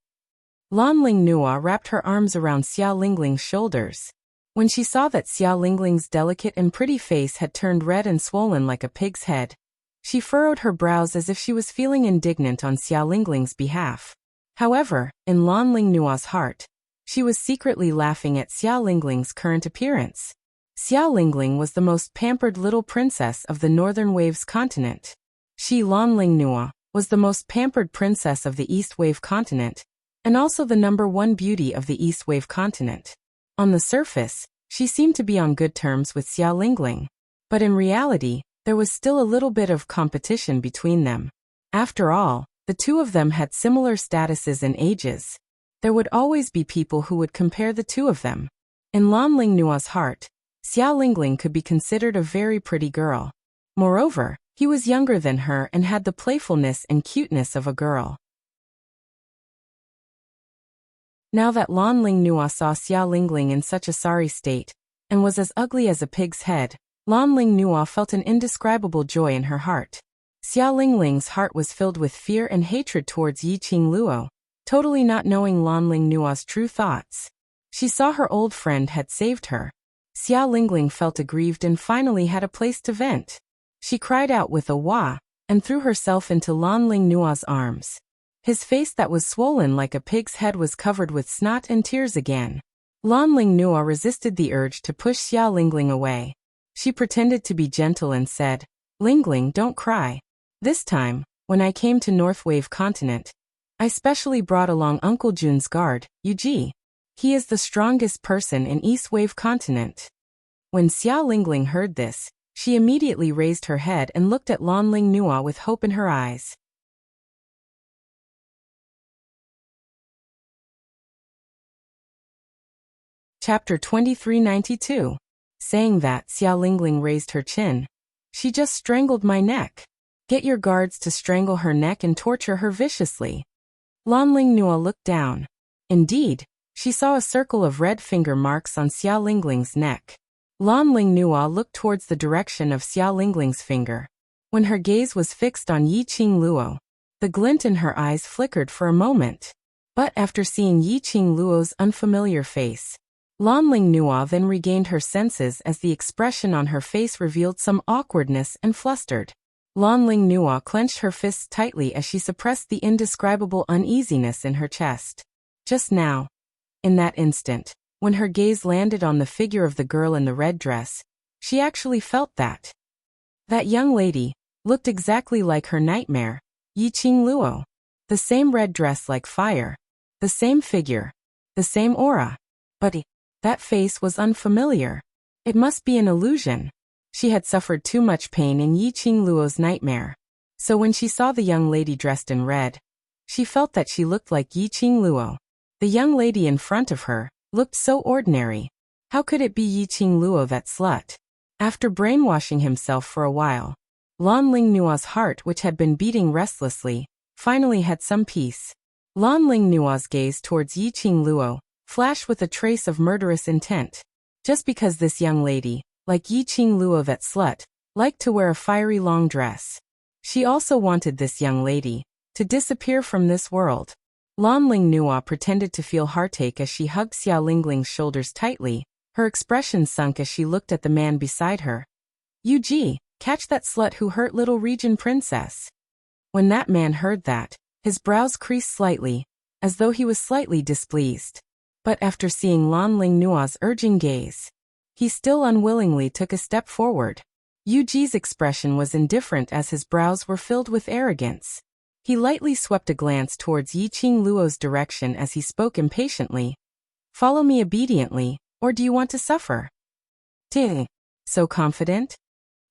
Lanling Nua wrapped her arms around Xiao Lingling's shoulders. When she saw that Xiao Lingling's delicate and pretty face had turned red and swollen like a pig's head, she furrowed her brows as if she was feeling indignant on Xiao Lingling's behalf. However, in Lanling Nua's heart, she was secretly laughing at Xiao Lingling's current appearance. Xiao Lingling was the most pampered little princess of the Northern Waves continent. She, Lanling Nua, was the most pampered princess of the East Wave continent, and also the #1 beauty of the East Wave continent. On the surface, she seemed to be on good terms with Xiao Lingling, but in reality, there was still a little bit of competition between them. After all, the two of them had similar statuses and ages. There would always be people who would compare the two of them. In Lanling Nua's heart, Xiao Lingling could be considered a very pretty girl. Moreover, he was younger than her and had the playfulness and cuteness of a girl. Now that Lanling Nua saw Xiao Lingling in such a sorry state, and was as ugly as a pig's head, Lanling Nua felt an indescribable joy in her heart. Xiao Lingling's heart was filled with fear and hatred towards Yiqing Luo, totally not knowing Lanling Nua's true thoughts. She saw her old friend had saved her. Xiao Lingling felt aggrieved and finally had a place to vent. She cried out with a wah, and threw herself into Lanling Nua's arms. His face that was swollen like a pig's head was covered with snot and tears again. Lanling Nua resisted the urge to push Xiao Lingling away. She pretended to be gentle and said, "Lingling, don't cry. This time, when I came to North Wave Continent, I specially brought along Uncle Jun's guard, Yuji. He is the strongest person in East Wave Continent." When Xiao Lingling heard this, she immediately raised her head and looked at Lanling Nua with hope in her eyes. Chapter 2392. Saying that, Xiao Lingling raised her chin. "She just strangled my neck. Get your guards to strangle her neck and torture her viciously." Lanling Nua looked down. Indeed, she saw a circle of red finger marks on Xiao Lingling's neck. Lanling Nua looked towards the direction of Xiao Lingling's finger. When her gaze was fixed on Yiqing Luo, the glint in her eyes flickered for a moment. But after seeing Yiqing Luo's unfamiliar face, Lanling Nua then regained her senses as the expression on her face revealed some awkwardness and flustered. Lanling Nua clenched her fists tightly as she suppressed the indescribable uneasiness in her chest. Just now, in that instant, when her gaze landed on the figure of the girl in the red dress, she actually felt that that young lady looked exactly like her nightmare, Yiqing Luo. The same red dress like fire, the same figure, the same aura. But that face was unfamiliar. It must be an illusion. She had suffered too much pain in Yiqing Luo's nightmare. So when she saw the young lady dressed in red, she felt that she looked like Yiqing Luo. The young lady in front of her looked so ordinary. How could it be Yiqing Luo, that slut? After brainwashing himself for a while, Lanling Nua's heart, which had been beating restlessly, finally had some peace. Lanling Nua's gaze towards Yiqing Luo flashed with a trace of murderous intent. Just because this young lady, like Yiqing Luo, that slut, liked to wear a fiery long dress, she also wanted this young lady to disappear from this world. Lan Ling Nua pretended to feel heartache as she hugged Xiao Lingling's shoulders tightly. Her expression sunk as she looked at the man beside her. Yu Ji, catch that slut who hurt little region princess. When that man heard that, his brows creased slightly, as though he was slightly displeased. But after seeing Lan Ling Nua's urging gaze, he still unwillingly took a step forward. Yu Ji's expression was indifferent as his brows were filled with arrogance. He lightly swept a glance towards Yiqing Luo's direction as he spoke impatiently. Follow me obediently, or do you want to suffer? Ting. So confident?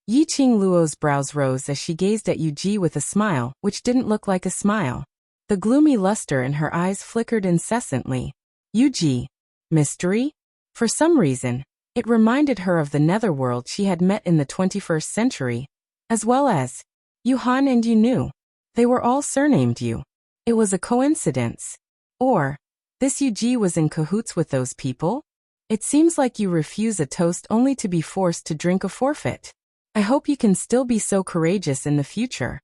Yiqing Luo's brows rose as she gazed at Yu Ji with a smile, which didn't look like a smile. The gloomy luster in her eyes flickered incessantly. Yu Ji. Mystery? For some reason, it reminded her of the netherworld she had met in the 21st century, as well as Yu Han and Yu Nu. They were all surnamed Yu. It was a coincidence. Or, this Yu Ji was in cahoots with those people? It seems like you refuse a toast only to be forced to drink a forfeit. I hope you can still be so courageous in the future.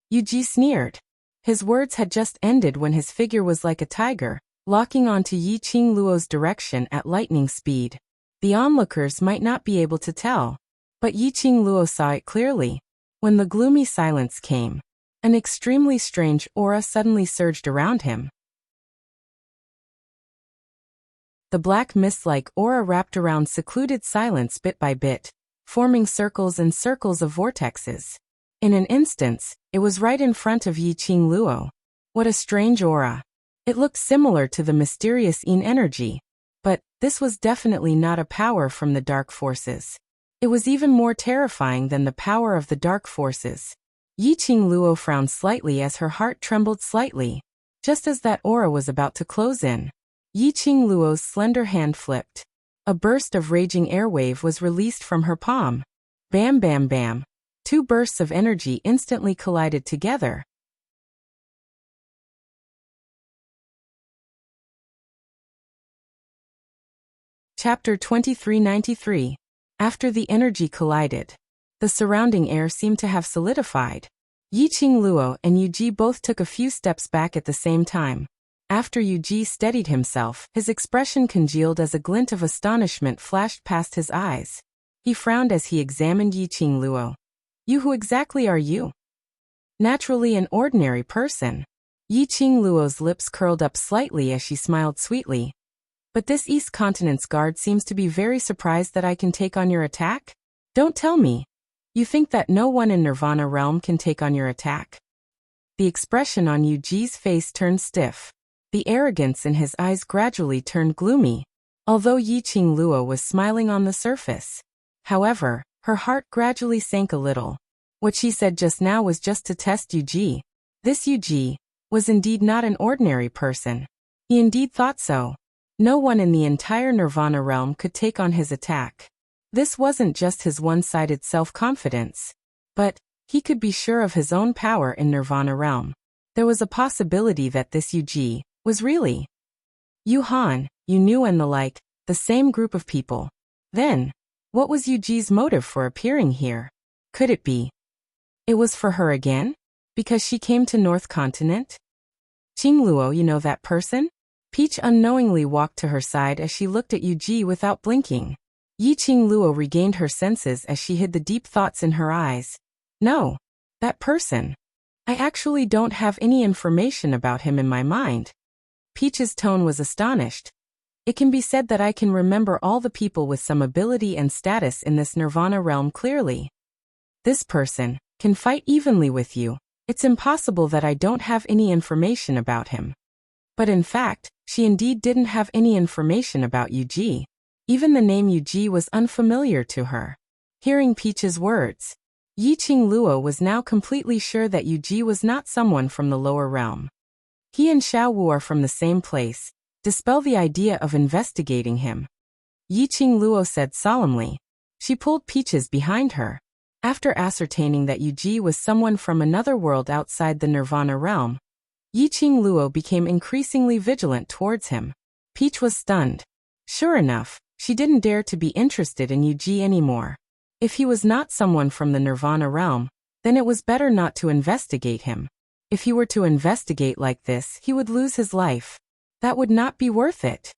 Yu Ji sneered. His words had just ended when his figure was like a tiger, locking onto Yiqing Luo's direction at lightning speed. The onlookers might not be able to tell, but Yiqing Luo saw it clearly. When the gloomy silence came, an extremely strange aura suddenly surged around him. The black mist-like aura wrapped around secluded silence bit by bit, forming circles and circles of vortexes. In an instant, it was right in front of Yiqing Luo. What a strange aura. It looked similar to the mysterious Yin energy, but this was definitely not a power from the dark forces. It was even more terrifying than the power of the dark forces. Yiqing Luo frowned slightly as her heart trembled slightly. Just as that aura was about to close in, Yiqing Luo's slender hand flipped. A burst of raging airwave was released from her palm. Bam bam bam. Two bursts of energy instantly collided together. Chapter 2393. After the energy collided, the surrounding air seemed to have solidified. Yiqing Luo and Yu Ji both took a few steps back at the same time. After Yu Ji steadied himself, his expression congealed as a glint of astonishment flashed past his eyes. He frowned as he examined Yiqing Luo. You, who exactly are you? Naturally an ordinary person. Yiqing Luo's lips curled up slightly as she smiled sweetly. But this East Continent's guard seems to be very surprised that I can take on your attack? Don't tell me. You think that no one in Nirvana realm can take on your attack? The expression on Yu Ji's face turned stiff. The arrogance in his eyes gradually turned gloomy, although Yiqing Luo was smiling on the surface. However, her heart gradually sank a little. What she said just now was just to test Yu Ji. This Yu Ji was indeed not an ordinary person. He indeed thought so. No one in the entire Nirvana realm could take on his attack. This wasn't just his one-sided self-confidence, but he could be sure of his own power in Nirvana realm. There was a possibility that this Yu Ji was really Yu Han, Yu Nu and the like, the same group of people. Then, what was Yu Ji's motive for appearing here? Could it be it was for her again? Because she came to North Continent? Qing Luo, you know that person? Peach unknowingly walked to her side as she looked at Yu Ji without blinking. Yiqing Luo regained her senses as she hid the deep thoughts in her eyes. No, that person. I actually don't have any information about him in my mind. Peach's tone was astonished. It can be said that I can remember all the people with some ability and status in this Nirvana realm clearly. This person can fight evenly with you. It's impossible that I don't have any information about him. But in fact, she indeed didn't have any information about Yu Ji. Even the name Yu Ji was unfamiliar to her. Hearing Peach's words, Yiqing Luo was now completely sure that Yu Ji was not someone from the lower realm. He and Xiao Wu are from the same place. Dispel the idea of investigating him. Yiqing Luo said solemnly. She pulled Peaches behind her. After ascertaining that Yu Ji was someone from another world outside the Nirvana realm, Yiqing Luo became increasingly vigilant towards him. Peach was stunned. Sure enough, she didn't dare to be interested in Yu Ji anymore. If he was not someone from the Nirvana realm, then it was better not to investigate him. If he were to investigate like this, he would lose his life. That would not be worth it.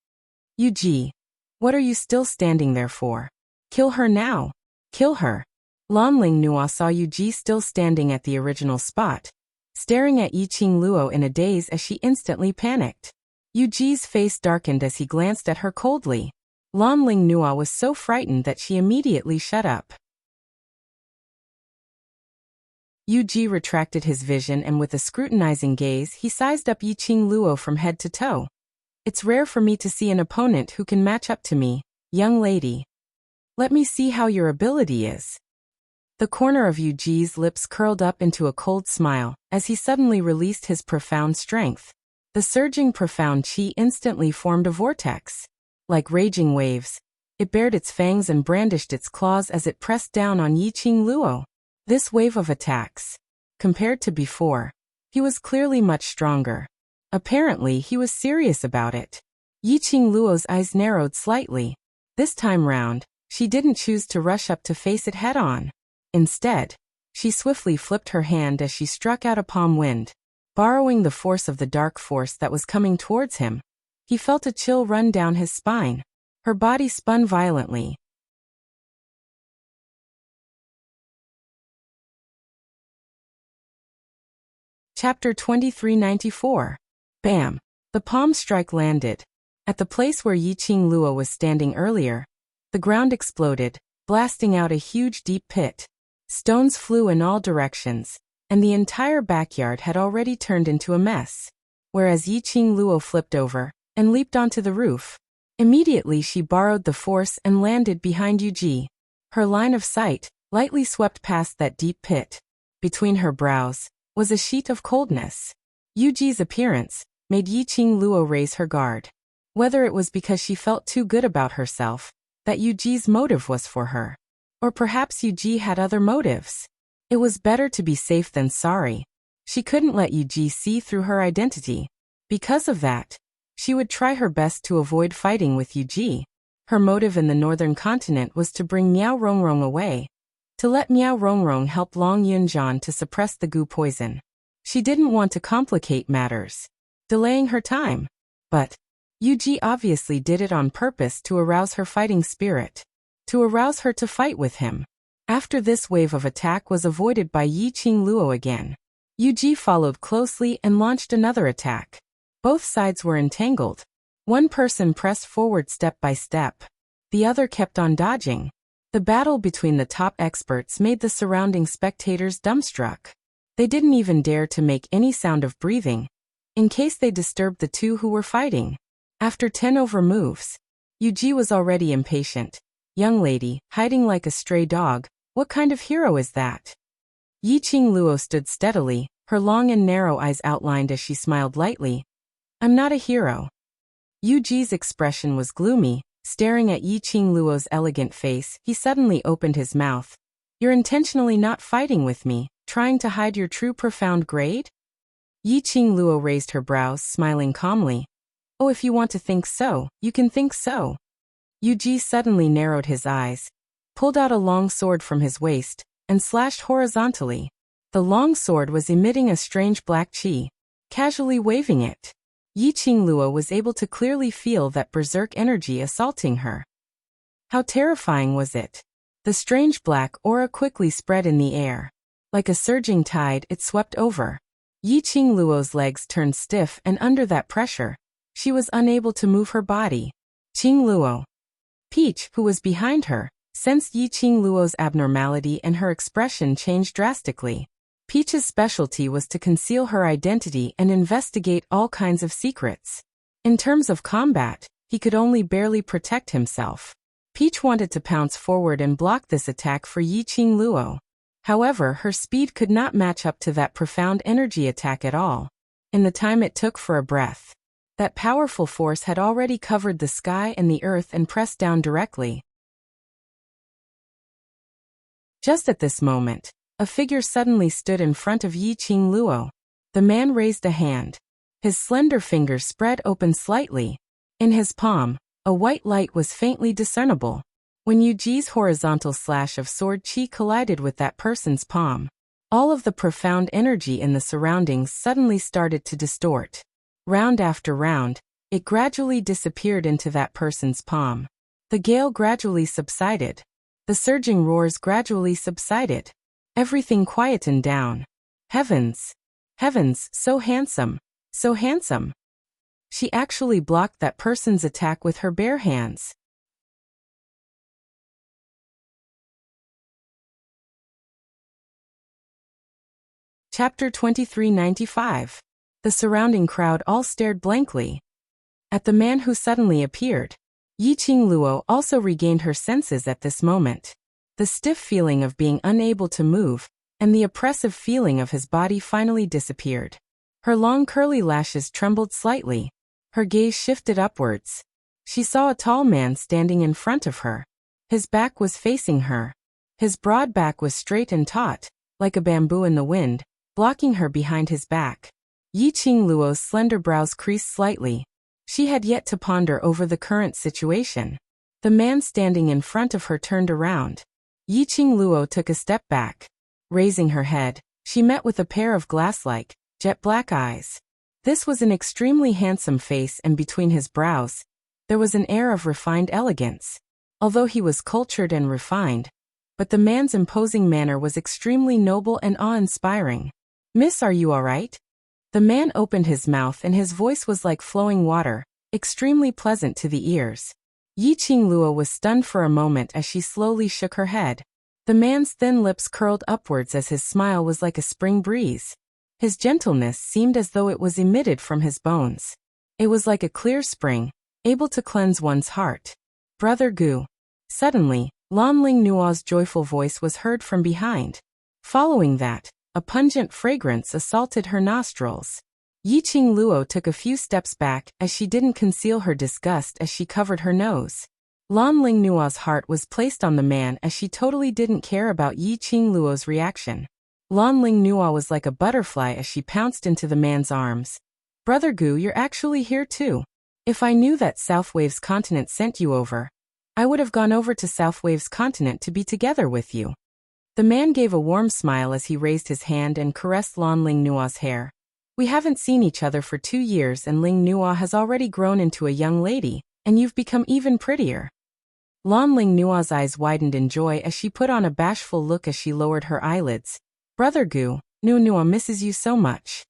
Yuji, what are you still standing there for? Kill her now. Kill her. Lanling Nua saw Yuji still standing at the original spot, staring at Yiqing Luo in a daze as she instantly panicked. Yuji's face darkened as he glanced at her coldly. Lanling Nua was so frightened that she immediately shut up. Yuji retracted his vision and with a scrutinizing gaze he sized up Yiqing Luo from head to toe. It's rare for me to see an opponent who can match up to me, young lady. Let me see how your ability is. The corner of Yuji's lips curled up into a cold smile as he suddenly released his profound strength. The surging profound chi instantly formed a vortex. Like raging waves, it bared its fangs and brandished its claws as it pressed down on Yiqing Luo. This wave of attacks, compared to before, he was clearly much stronger. Apparently he was serious about it. Yiqing Luo's eyes narrowed slightly. This time round, she didn't choose to rush up to face it head-on. Instead, she swiftly flipped her hand as she struck out a palm wind. Borrowing the force of the dark force that was coming towards him, he felt a chill run down his spine. Her body spun violently. Chapter 2394. Bam! The palm strike landed. At the place where Yiqing Luo was standing earlier, the ground exploded, blasting out a huge deep pit. Stones flew in all directions, and the entire backyard had already turned into a mess. Whereas Yiqing Luo flipped over and leaped onto the roof. Immediately she borrowed the force and landed behind Yuji. Her line of sight lightly swept past that deep pit. Between her brows was a sheet of coldness. Yuji's appearance made Yiqing Luo raise her guard. Whether it was because she felt too good about herself that Yuji's motive was for her, or perhaps Yuji had other motives. It was better to be safe than sorry. She couldn't let Yuji see through her identity. Because of that, she would try her best to avoid fighting with Yuji. Her motive in the northern continent was to bring Miao Rongrong away, to let Miao Rongrong help Long Yunjian to suppress the goo poison. She didn't want to complicate matters, delaying her time. But Yuji obviously did it on purpose to arouse her fighting spirit, to arouse her to fight with him. After this wave of attack was avoided by Yiqing Luo again, Yuji followed closely and launched another attack. Both sides were entangled. One person pressed forward step by step. The other kept on dodging. The battle between the top experts made the surrounding spectators dumbstruck. They didn't even dare to make any sound of breathing, in case they disturbed the two who were fighting. After 10 over moves, Yuji was already impatient. Young lady, hiding like a stray dog, what kind of hero is that? Yiqing Luo stood steadily, her long and narrow eyes outlined as she smiled lightly. I'm not a hero. Yuji's expression was gloomy. Staring at Yiqing Luo's elegant face, he suddenly opened his mouth. You're intentionally not fighting with me, trying to hide your true profound grade? Yiqing Luo raised her brows, smiling calmly. Oh, if you want to think so, you can think so. Yuji suddenly narrowed his eyes, pulled out a long sword from his waist, and slashed horizontally. The long sword was emitting a strange black chi, casually waving it. Yiqing Luo was able to clearly feel that berserk energy assaulting her. How terrifying was it? The strange black aura quickly spread in the air. Like a surging tide, it swept over. Yiqing Luo's legs turned stiff, and under that pressure, she was unable to move her body. Qing Luo. Peach, who was behind her, sensed Yiqing Luo's abnormality and her expression changed drastically. Peach's specialty was to conceal her identity and investigate all kinds of secrets. In terms of combat, he could only barely protect himself. Peach wanted to pounce forward and block this attack for Yiqing Luo. However, her speed could not match up to that profound energy attack at all. In the time it took for a breath, that powerful force had already covered the sky and the earth and pressed down directly. Just at this moment, a figure suddenly stood in front of Yiqing Luo. The man raised a hand. His slender fingers spread open slightly. In his palm, a white light was faintly discernible. When Yuji's horizontal slash of sword chi collided with that person's palm, All of the profound energy in the surroundings suddenly started to distort. Round after round, it gradually disappeared into that person's palm. The gale gradually subsided. The surging roars gradually subsided. Everything quietened down. Heavens! Heavens, so handsome! So handsome! She actually blocked that person's attack with her bare hands. Chapter 2395. The surrounding crowd all stared blankly at the man who suddenly appeared. Yiqing Luo also regained her senses at this moment. The stiff feeling of being unable to move, and the oppressive feeling of his body finally disappeared. Her long curly lashes trembled slightly. Her gaze shifted upwards. She saw a tall man standing in front of her. His back was facing her. His broad back was straight and taut, like a bamboo in the wind, blocking her behind his back. Yiqing Luo's slender brows creased slightly. She had yet to ponder over the current situation. The man standing in front of her turned around. Yiqing Luo took a step back. Raising her head, she met with a pair of glass-like, jet-black eyes. This was an extremely handsome face, and between his brows, there was an air of refined elegance. Although he was cultured and refined, but the man's imposing manner was extremely noble and awe-inspiring. "Miss, are you all right?" The man opened his mouth and his voice was like flowing water, extremely pleasant to the ears. Yiqing Luo was stunned for a moment as she slowly shook her head. The man's thin lips curled upwards as his smile was like a spring breeze. His gentleness seemed as though it was emitted from his bones. It was like a clear spring, able to cleanse one's heart. "Brother Gu." Suddenly, Lanling Nua's joyful voice was heard from behind. Following that, a pungent fragrance assaulted her nostrils. Yiqing Luo took a few steps back as she didn't conceal her disgust as she covered her nose. Lanling Nua's heart was placed on the man as she totally didn't care about Yiqing Luo's reaction. Lanling Nua was like a butterfly as she pounced into the man's arms. "Brother Gu, you're actually here too. If I knew that Southwave's continent sent you over, I would have gone over to Southwave's continent to be together with you." The man gave a warm smile as he raised his hand and caressed Lanling Nua's hair. "We haven't seen each other for 2 years and Ling Nua has already grown into a young lady, and you've become even prettier." Lanling Nua's eyes widened in joy as she put on a bashful look as she lowered her eyelids. "Brother Gu, Nua misses you so much."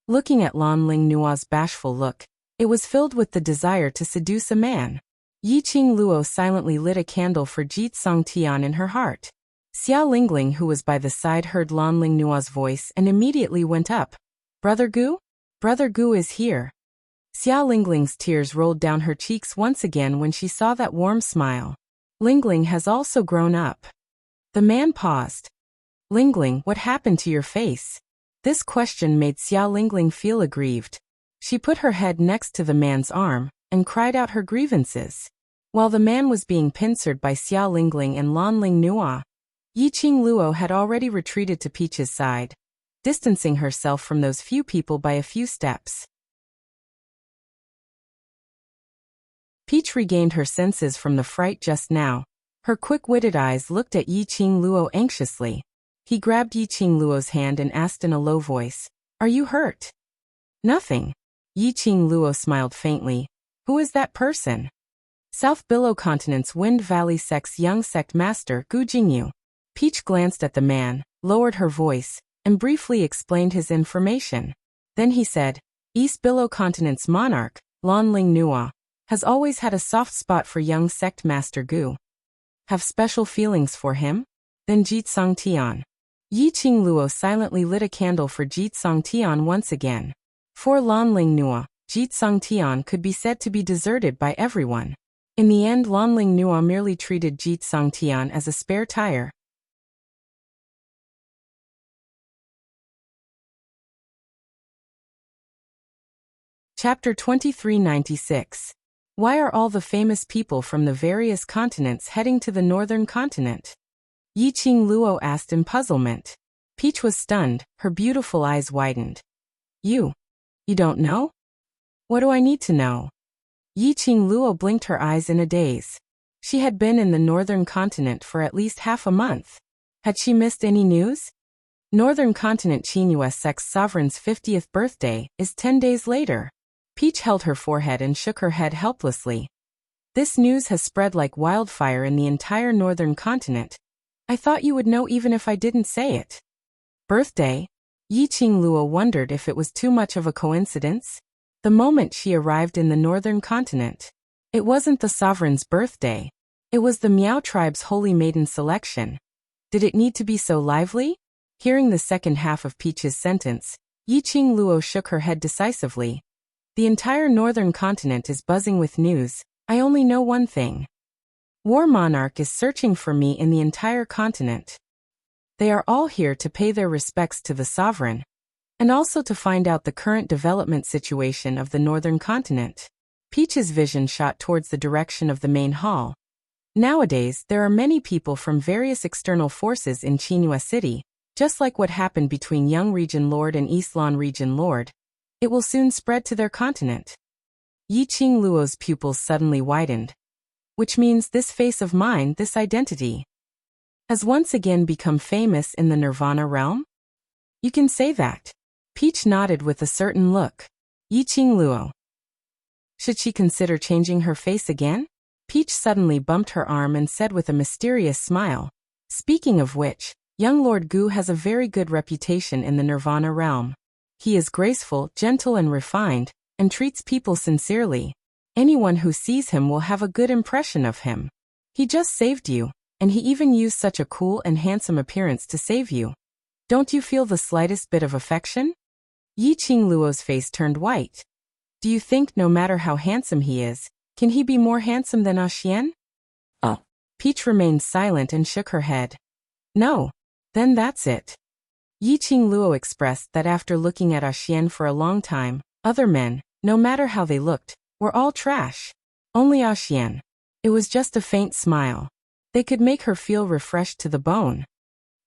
Looking at Lanling Nua's bashful look, it was filled with the desire to seduce a man. Yiqing Luo silently lit a candle for Jitsong Tian in her heart. Xia Lingling, who was by the side, heard Lanling Nua's voice and immediately went up. "Brother Gu? Brother Gu is here." Xia Lingling's tears rolled down her cheeks once again when she saw that warm smile. "Lingling has also grown up." The man paused. "Lingling, what happened to your face?" This question made Xia Lingling feel aggrieved. She put her head next to the man's arm and cried out her grievances. While the man was being pincered by Xia Lingling and Lanling Nua, Yiqing Luo had already retreated to Peach's side, distancing herself from those few people by a few steps. Peach regained her senses from the fright just now. Her quick-witted eyes looked at Yiqing Luo anxiously. He grabbed Yiqing Luo's hand and asked in a low voice, "Are you hurt?" "Nothing." Yiqing Luo smiled faintly. "Who is that person?" "South Billow Continent's Wind Valley Sect's young sect master, Gu Jingyu." Peach glanced at the man, lowered her voice, and briefly explained his information. Then he said, "East Billow Continent's monarch, Lanling Nua, has always had a soft spot for young sect master Gu. Have special feelings for him?" Then Jitsong Tian. Yiqing Luo silently lit a candle for Jitsong Tian once again. For Lanling Nua, Jitsong Tian could be said to be deserted by everyone. In the end, Lanling Nua merely treated Jitsong Tian as a spare tire. Chapter 2396. Why are all the famous people from the various continents heading to the northern continent? Yiqing Luo asked in puzzlement. Peach was stunned, her beautiful eyes widened. You don't know? What do I need to know?" Yiqing Luo blinked her eyes in a daze. She had been in the northern continent for at least half a month. Had she missed any news? Northern Continent Chinua Sec's sovereign's 50th birthday is 10 days later. Peach held her forehead and shook her head helplessly. This news has spread like wildfire in the entire Northern Continent. I thought you would know even if I didn't say it. Birthday? Yiqing Luo wondered if it was too much of a coincidence. The moment she arrived in the Northern Continent, it wasn't the sovereign's birthday. It was the Miao tribe's holy maiden selection. Did it need to be so lively? Hearing the second half of Peach's sentence, Yiqing Luo shook her head decisively. The entire Northern Continent is buzzing with news. I only know one thing. War Monarch is searching for me in the entire continent. They are all here to pay their respects to the sovereign, and also to find out the current development situation of the Northern Continent. Peach's vision shot towards the direction of the main hall. Nowadays, there are many people from various external forces in Chinua City, just like what happened between Young Region Lord and Eastlawn Region Lord. It will soon spread to their continent. Yiqing Luo's pupils suddenly widened. Which means this face of mine, this identity, has once again become famous in the Nirvana realm? You can say that. Peach nodded with a certain look. Yiqing Luo. Should she consider changing her face again? Peach suddenly bumped her arm and said with a mysterious smile. Speaking of which, young Lord Gu has a very good reputation in the Nirvana realm. He is graceful, gentle and refined, and treats people sincerely. Anyone who sees him will have a good impression of him. He just saved you, and he even used such a cool and handsome appearance to save you. Don't you feel the slightest bit of affection? Yiqing Luo's face turned white. Do you think no matter how handsome he is, can he be more handsome than Xian? Oh. Peach remained silent and shook her head. No. Then that's it. Yiqing Luo expressed that after looking at Xian for a long time, other men, no matter how they looked, were all trash. Only Xian. It was just a faint smile. They could make her feel refreshed to the bone.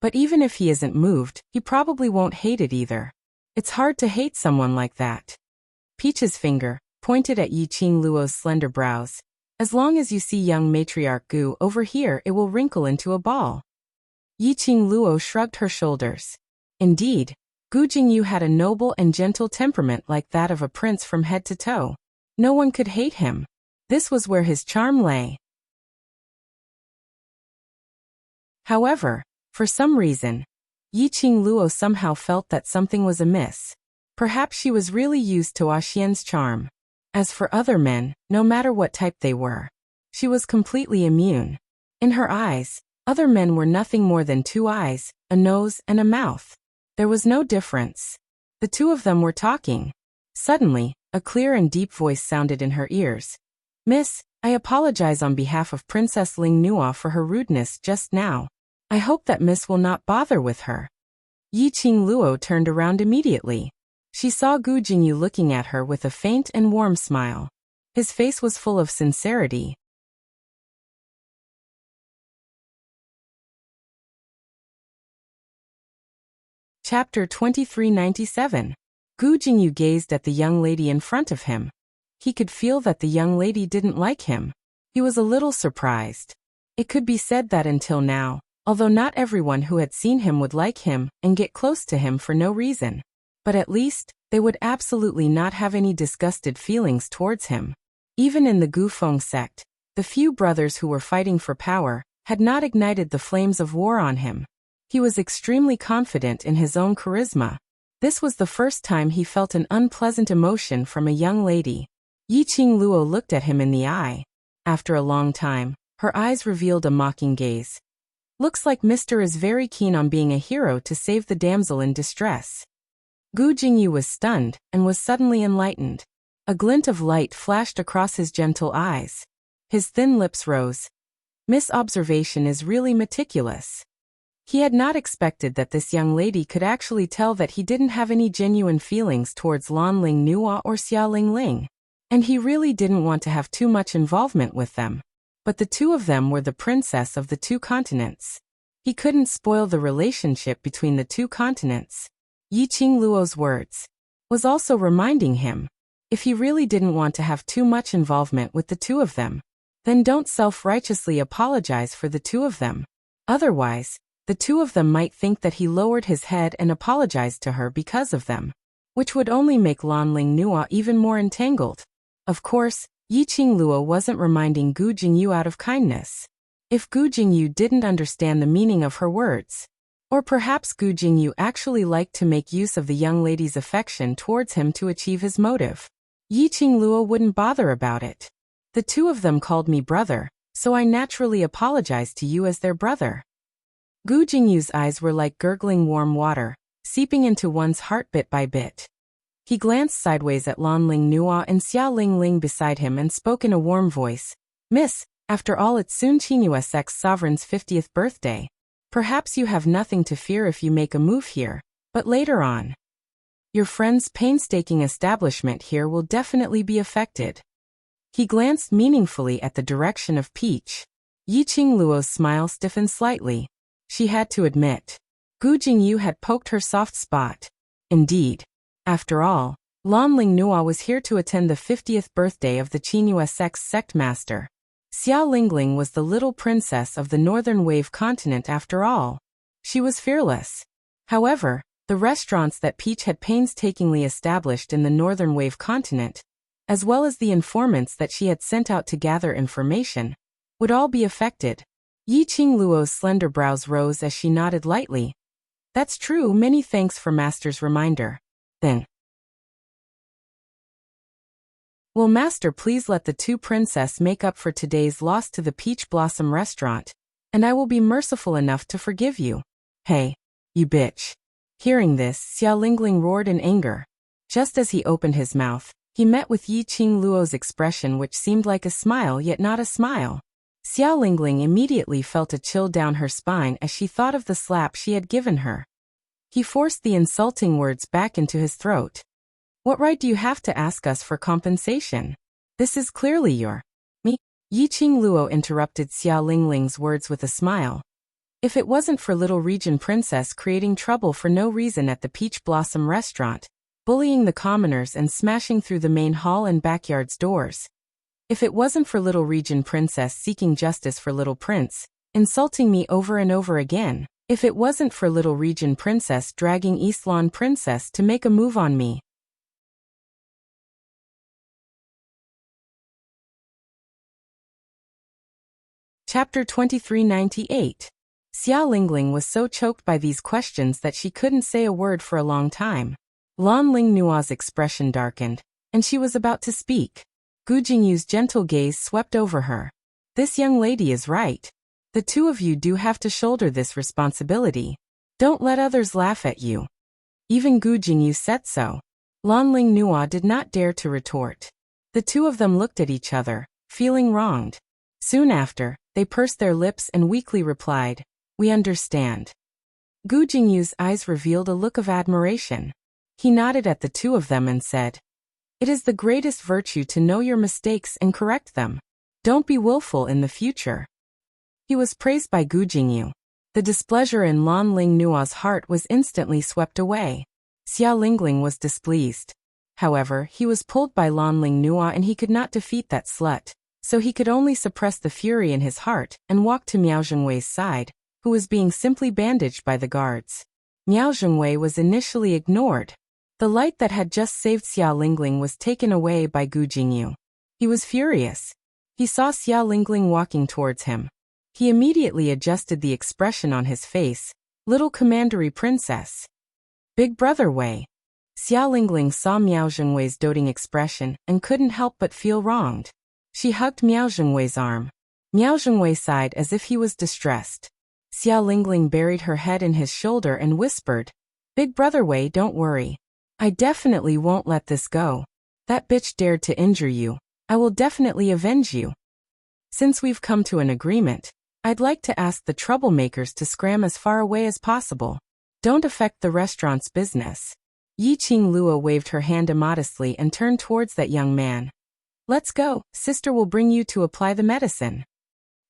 But even if he isn't moved, he probably won't hate it either. It's hard to hate someone like that. Peach's finger pointed at Yiqing Luo's slender brows. As long as you see young matriarch Gu over here, it will wrinkle into a ball. Yiqing Luo shrugged her shoulders. Indeed, Gu Jingyu had a noble and gentle temperament like that of a prince from head to toe. No one could hate him. This was where his charm lay. However, for some reason, Yiqing Luo somehow felt that something was amiss. Perhaps she was really used to Xian's charm. As for other men, no matter what type they were, she was completely immune. In her eyes, other men were nothing more than two eyes, a nose, and a mouth. There was no difference. The two of them were talking. Suddenly, a clear and deep voice sounded in her ears. Miss, I apologize on behalf of Princess Ling Nua for her rudeness just now. I hope that Miss will not bother with her. Yiqing Luo turned around immediately. She saw Gu Jingyu looking at her with a faint and warm smile. His face was full of sincerity. Chapter 2397. Gu Jingyu gazed at the young lady in front of him. He could feel that the young lady didn't like him. He was a little surprised. It could be said that until now, although not everyone who had seen him would like him and get close to him for no reason, but at least, they would absolutely not have any disgusted feelings towards him. Even in the Gufeng sect, the few brothers who were fighting for power had not ignited the flames of war on him. He was extremely confident in his own charisma. This was the first time he felt an unpleasant emotion from a young lady. Yiqing Luo looked at him in the eye. After a long time, her eyes revealed a mocking gaze. Looks like Mr. is very keen on being a hero to save the damsel in distress. Gu Jingyu was stunned and was suddenly enlightened. A glint of light flashed across his gentle eyes. His thin lips rose. Miss Observation is really meticulous. He had not expected that this young lady could actually tell that he didn't have any genuine feelings towards Lan Ling Nua or Xia Ling Ling, and he really didn't want to have too much involvement with them. But the two of them were the princess of the two continents. He couldn't spoil the relationship between the two continents. Yiqing Luo's words was also reminding him, if he really didn't want to have too much involvement with the two of them, then don't self-righteously apologize for the two of them. Otherwise, The two of them might think that he lowered his head and apologized to her because of them, which would only make Lanling Nua even more entangled. Of course, Yiqing Luo wasn't reminding Gu Jingyu out of kindness. If Gu Jingyu didn't understand the meaning of her words, or perhaps Gu Jingyu actually liked to make use of the young lady's affection towards him to achieve his motive, Yiqing Luo wouldn't bother about it. The two of them called me brother, so I naturally apologized to you as their brother. Gu Jingyu's eyes were like gurgling warm water, seeping into one's heart bit by bit. He glanced sideways at Lanling Nua and Xia Lingling beside him and spoke in a warm voice. Miss, after all, it's soon Qingyu's sovereign's 50th birthday. Perhaps you have nothing to fear if you make a move here, but later on, your friend's painstaking establishment here will definitely be affected. He glanced meaningfully at the direction of Peach. Yiqing Luo's smile stiffened slightly. She had to admit, Gu Jingyu had poked her soft spot. Indeed. After all, Lanling Nua was here to attend the 50th birthday of the Qingyu's sect master. Xia Lingling was the little princess of the Northern Wave continent after all. She was fearless. However, the restaurants that Peach had painstakingly established in the Northern Wave continent, as well as the informants that she had sent out to gather information, would all be affected. Yiqing Luo's slender brows rose as she nodded lightly. That's true, many thanks for Master's reminder. Then, will Master please let the two princess make up for today's loss to the Peach Blossom restaurant, and I will be merciful enough to forgive you. Hey, you bitch. Hearing this, Xia Lingling roared in anger. Just as he opened his mouth, he met with Yiqing Luo's expression, which seemed like a smile yet not a smile. Xia Lingling immediately felt a chill down her spine as she thought of the slap she had given her. He forced the insulting words back into his throat. What right do you have to ask us for compensation? This is clearly your me. Yiqing Luo interrupted Xia Lingling's words with a smile. If it wasn't for little region princess creating trouble for no reason at the Peach Blossom restaurant, bullying the commoners and smashing through the main hall and backyard's doors. If it wasn't for little region princess seeking justice for little prince, insulting me over and over again. If it wasn't for little region princess dragging East Lawn princess to make a move on me. Chapter 2398. Xia Lingling was so choked by these questions that she couldn't say a word for a long time. Lanling Nua's expression darkened, and she was about to speak. Gu Jingyu's gentle gaze swept over her. This young lady is right. The two of you do have to shoulder this responsibility. Don't let others laugh at you. Even Gu Jingyu said so. Lanling Nua did not dare to retort. The two of them looked at each other, feeling wronged. Soon after, they pursed their lips and weakly replied, "We understand." Gu Jingyu's eyes revealed a look of admiration. He nodded at the two of them and said, "It is the greatest virtue to know your mistakes and correct them. Don't be willful in the future." He was praised by Gu Jingyu. The displeasure in Lanling Nua's heart was instantly swept away. Xia Lingling was displeased. However, he was pulled by Lanling Nua and he could not defeat that slut, so he could only suppress the fury in his heart and walk to Miao Zhengwei's side, who was being simply bandaged by the guards. Miao Zhengwei was initially ignored. The light that had just saved Xia Lingling was taken away by Gu Jingyu. He was furious. He saw Xia Lingling walking towards him. He immediately adjusted the expression on his face. Little commandery princess. Big brother Wei. Xia Lingling saw Miao Zhengwei's doting expression and couldn't help but feel wronged. She hugged Miao Zhengwei's arm. Miao Zhengwei sighed as if he was distressed. Xia Lingling buried her head in his shoulder and whispered, "Big brother Wei, don't worry. I definitely won't let this go. That bitch dared to injure you. I will definitely avenge you. Since we've come to an agreement, I'd like to ask the troublemakers to scram as far away as possible. Don't affect the restaurant's business." Yiqing Luo waved her hand immodestly and turned towards that young man. "Let's go, sister will bring you to apply the medicine."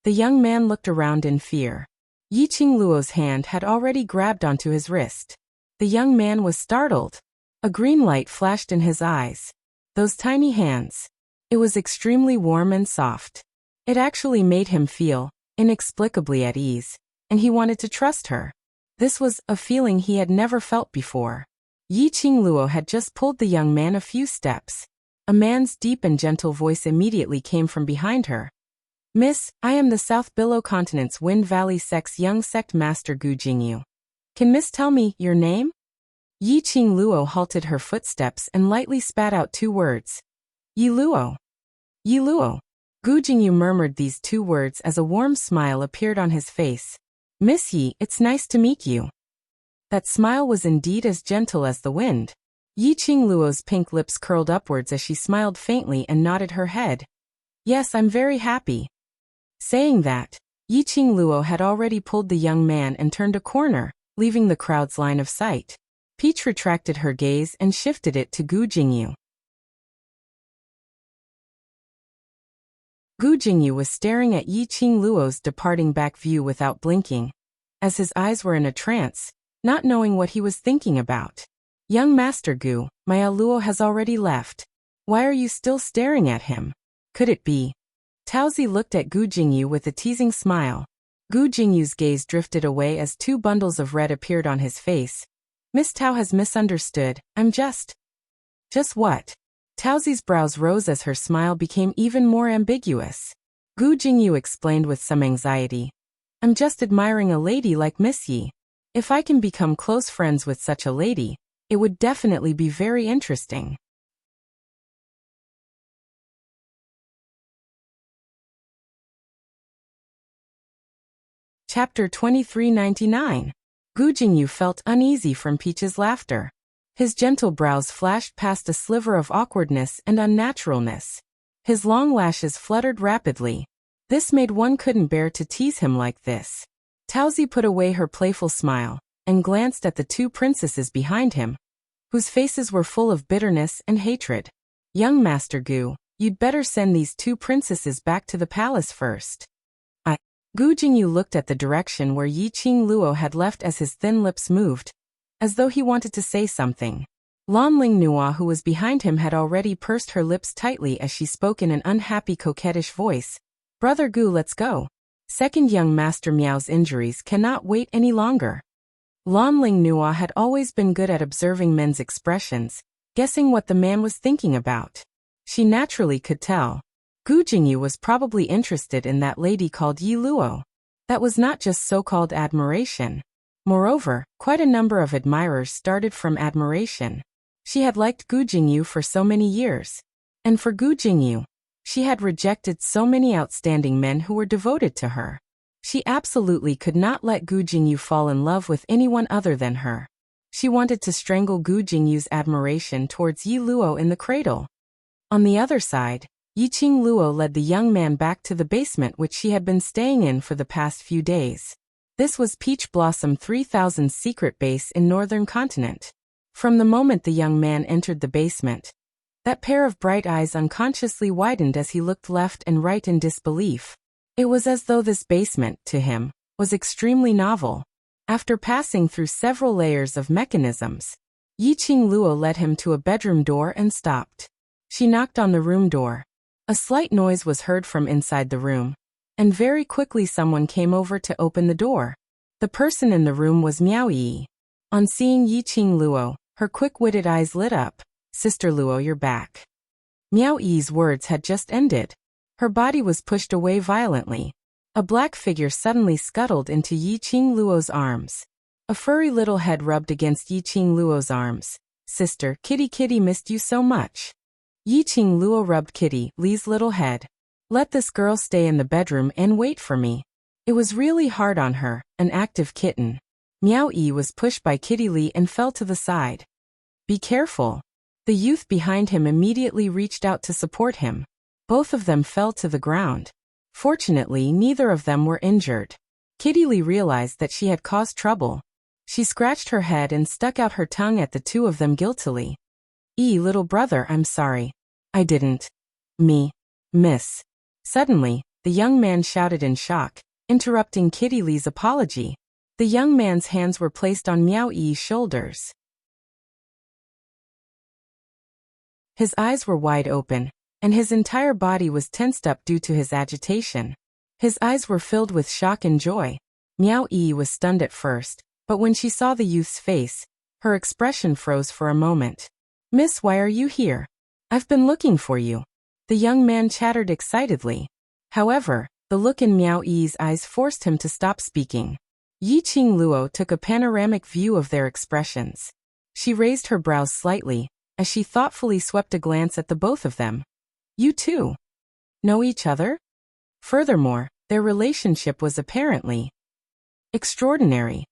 The young man looked around in fear. Yiqing Luo's hand had already grabbed onto his wrist. The young man was startled. A green light flashed in his eyes. Those tiny hands. It was extremely warm and soft. It actually made him feel inexplicably at ease. and he wanted to trust her. This was a feeling he had never felt before. Yi Qingluo had just pulled the young man a few steps. A man's deep and gentle voice immediately came from behind her. Miss, I am the South Billow Continent's Wind Valley Sect's young sect master Gu Jingyu. Can Miss tell me your name? Yi Qingluo halted her footsteps and lightly spat out 2 words. Yi Luo. Yi Luo. Gu Jingyu murmured these 2 words as a warm smile appeared on his face. Miss Yi, it's nice to meet you. That smile was indeed as gentle as the wind. Yi Qingluo's pink lips curled upwards as she smiled faintly and nodded her head. Yes, I'm very happy. Saying that, Yi Qingluo had already pulled the young man and turned a corner, leaving the crowd's line of sight. Peach retracted her gaze and shifted it to Gu Jingyu. Gu Jingyu was staring at Yi Qingluo's departing back view without blinking, as his eyes were in a trance, not knowing what he was thinking about. Young Master Gu, my Luo has already left. Why are you still staring at him? Could it be? Taozi looked at Gu Jingyu with a teasing smile. Gu Jingyu's gaze drifted away as 2 bundles of red appeared on his face. Miss Tao has misunderstood, I'm just what? Taozi's brows rose as her smile became even more ambiguous. Gu Jingyu explained with some anxiety. I'm just admiring a lady like Miss Yi. If I can become close friends with such a lady, it would definitely be very interesting. Chapter 2399. Gu Jingyu felt uneasy from Peach's laughter. His gentle brows flashed past a sliver of awkwardness and unnaturalness. His long lashes fluttered rapidly. This made one couldn't bear to tease him like this. Taozi put away her playful smile and glanced at the 2 princesses behind him, whose faces were full of bitterness and hatred. Young Master Gu, you'd better send these 2 princesses back to the palace first. Gu Jingyu looked at the direction where Yi Qingluo had left as his thin lips moved, as though he wanted to say something. Lan Lingnua, who was behind him, had already pursed her lips tightly as she spoke in an unhappy coquettish voice. Brother Gu, let's go. Second young Master Miao's injuries cannot wait any longer. Lan Lingnua had always been good at observing men's expressions, guessing what the man was thinking about. She naturally could tell. Gu Jingyu was probably interested in that lady called Yi Luo. That was not just so-called admiration. Moreover, quite a number of admirers started from admiration. She had liked Gu Jingyu for so many years. And for Gu Jingyu, she had rejected so many outstanding men who were devoted to her. She absolutely could not let Gu Jingyu fall in love with anyone other than her. She wanted to strangle Gu Jingyu's admiration towards Yi Luo in the cradle. On the other side, Yi Qingluo led the young man back to the basement which she had been staying in for the past few days. This was Peach Blossom 3000's secret base in Northern Continent. From the moment the young man entered the basement, that pair of bright eyes unconsciously widened as he looked left and right in disbelief. It was as though this basement, to him, was extremely novel. After passing through several layers of mechanisms, Yi Qingluo led him to a bedroom door and stopped. She knocked on the room door. A slight noise was heard from inside the room, and very quickly someone came over to open the door. The person in the room was Miao Yi. On seeing Yi Qingluo, her quick-witted eyes lit up. Sister Luo, you're back. Miao Yi's words had just ended. Her body was pushed away violently. A black figure suddenly scuttled into Yi Qingluo's arms. A furry little head rubbed against Yi Qingluo's arms. Sister, Kitty missed you so much. Yi Qingluo rubbed Kitty Li's little head. Let this girl stay in the bedroom and wait for me. It was really hard on her, an active kitten. Miao Yi was pushed by Kitty Li and fell to the side. Be careful. The youth behind him immediately reached out to support him. Both of them fell to the ground. Fortunately, neither of them were injured. Kitty Li realized that she had caused trouble. She scratched her head and stuck out her tongue at the 2 of them guiltily. Little brother, I'm sorry. I didn't. Miss. Suddenly, the young man shouted in shock, interrupting Kitty Li's apology. The young man's hands were placed on Miao Yi's shoulders. His eyes were wide open, and his entire body was tensed up due to his agitation. His eyes were filled with shock and joy. Miao Yi was stunned at first, but when she saw the youth's face, her expression froze for a moment. "Miss, why are you here? I've been looking for you," the young man chattered excitedly. However, the look in Miao Yi's eyes forced him to stop speaking. Yiqing Luo took a panoramic view of their expressions. She raised her brows slightly, as she thoughtfully swept a glance at the both of them. "You two know each other?" Furthermore, their relationship was apparently extraordinary.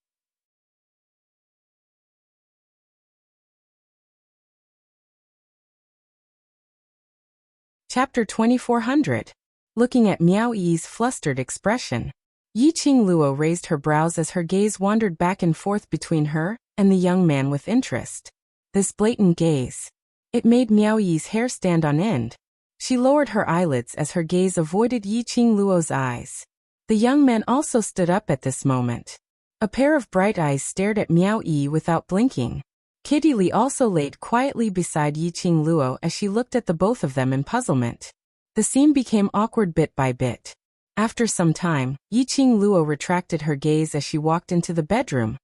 Chapter 2400. Looking at Miao Yi's flustered expression, Yiqing Luo raised her brows as her gaze wandered back and forth between her and the young man with interest. This blatant gaze. It made Miao Yi's hair stand on end. She lowered her eyelids as her gaze avoided Yiqing Luo's eyes. The young man also stood up at this moment. A pair of bright eyes stared at Miao Yi without blinking. Kitty Li also laid quietly beside Yiqing Luo as she looked at the both of them in puzzlement. The scene became awkward bit by bit. After some time, Yiqing Luo retracted her gaze as she walked into the bedroom.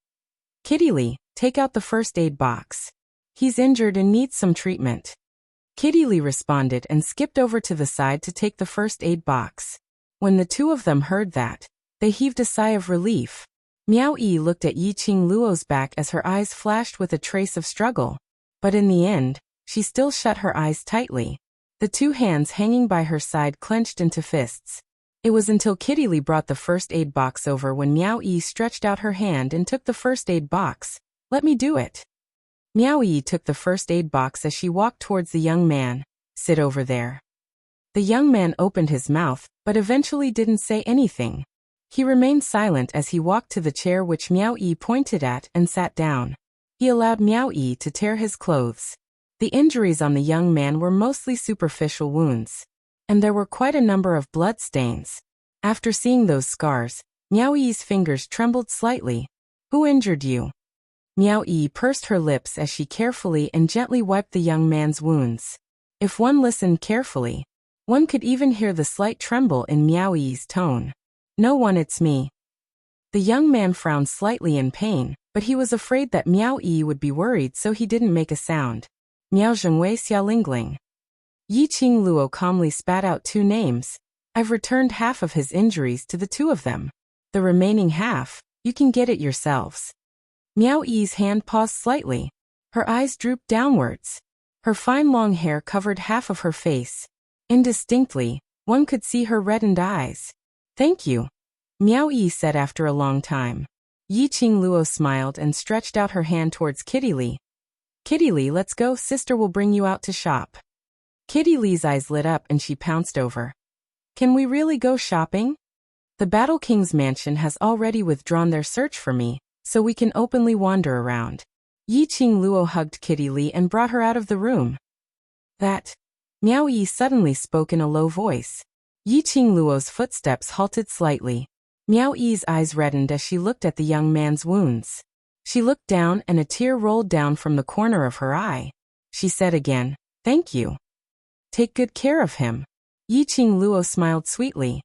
"Kitty Li, take out the first aid box. He's injured and needs some treatment." Kitty Li responded and skipped over to the side to take the first aid box. When the two of them heard that, they heaved a sigh of relief. Miao Yi looked at Yiqing Luo's back as her eyes flashed with a trace of struggle. But in the end, she still shut her eyes tightly. The two hands hanging by her side clenched into fists. It was until Kitty Li brought the first aid box over when Miao Yi stretched out her hand and took the first aid box. "Let me do it." Miao Yi took the first aid box as she walked towards the young man. "Sit over there." The young man opened his mouth, but eventually didn't say anything. He remained silent as he walked to the chair which Miao Yi pointed at and sat down. He allowed Miao Yi to tear his clothes. The injuries on the young man were mostly superficial wounds, and there were quite a number of blood stains. After seeing those scars, Miao Yi's fingers trembled slightly. "Who injured you?" Miao Yi pursed her lips as she carefully and gently wiped the young man's wounds. If one listened carefully, one could even hear the slight tremble in Miao Yi's tone. "No one, it's me." The young man frowned slightly in pain, but he was afraid that Miao Yi would be worried, so he didn't make a sound. "Miao Zhengwei Xiaolingling." Yiqing Luo calmly spat out two names. "I've returned half of his injuries to the two of them. The remaining half, you can get it yourselves." Miao Yi's hand paused slightly. Her eyes drooped downwards. Her fine long hair covered half of her face. Indistinctly, one could see her reddened eyes. "Thank you," Miao Yi said after a long time. Yiqing Luo smiled and stretched out her hand towards Kitty Li. "Kitty Li, let's go, sister will bring you out to shop." Kitty Li's eyes lit up and she pounced over. "Can we really go shopping? The Battle King's mansion has already withdrawn their search for me, so we can openly wander around." Yiqing Luo hugged Kitty Li and brought her out of the room. "That," Miao Yi suddenly spoke in a low voice. Yiqing Luo's footsteps halted slightly. Miao Yi's eyes reddened as she looked at the young man's wounds. She looked down and a tear rolled down from the corner of her eye. She said again, "Thank you. Take good care of him." Yiqing Luo smiled sweetly.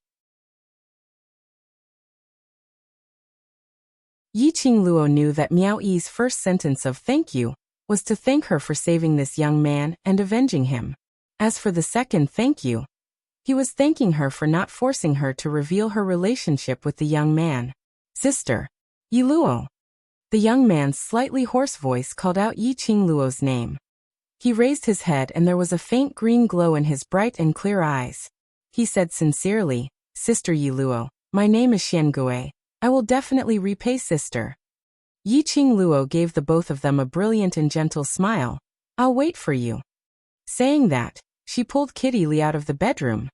Yiqing Luo knew that Miao Yi's first sentence of "thank you" was to thank her for saving this young man and avenging him. As for the second "thank you," he was thanking her for not forcing her to reveal her relationship with the young man. "Sister, Yi Luo." The young man's slightly hoarse voice called out Yiqing Luo's name. He raised his head and there was a faint green glow in his bright and clear eyes. He said sincerely, "Sister Yi Luo, my name is Xiangui. I will definitely repay sister." Yiqing Luo gave the both of them a brilliant and gentle smile. "I'll wait for you." Saying that, she pulled Kitty Li out of the bedroom.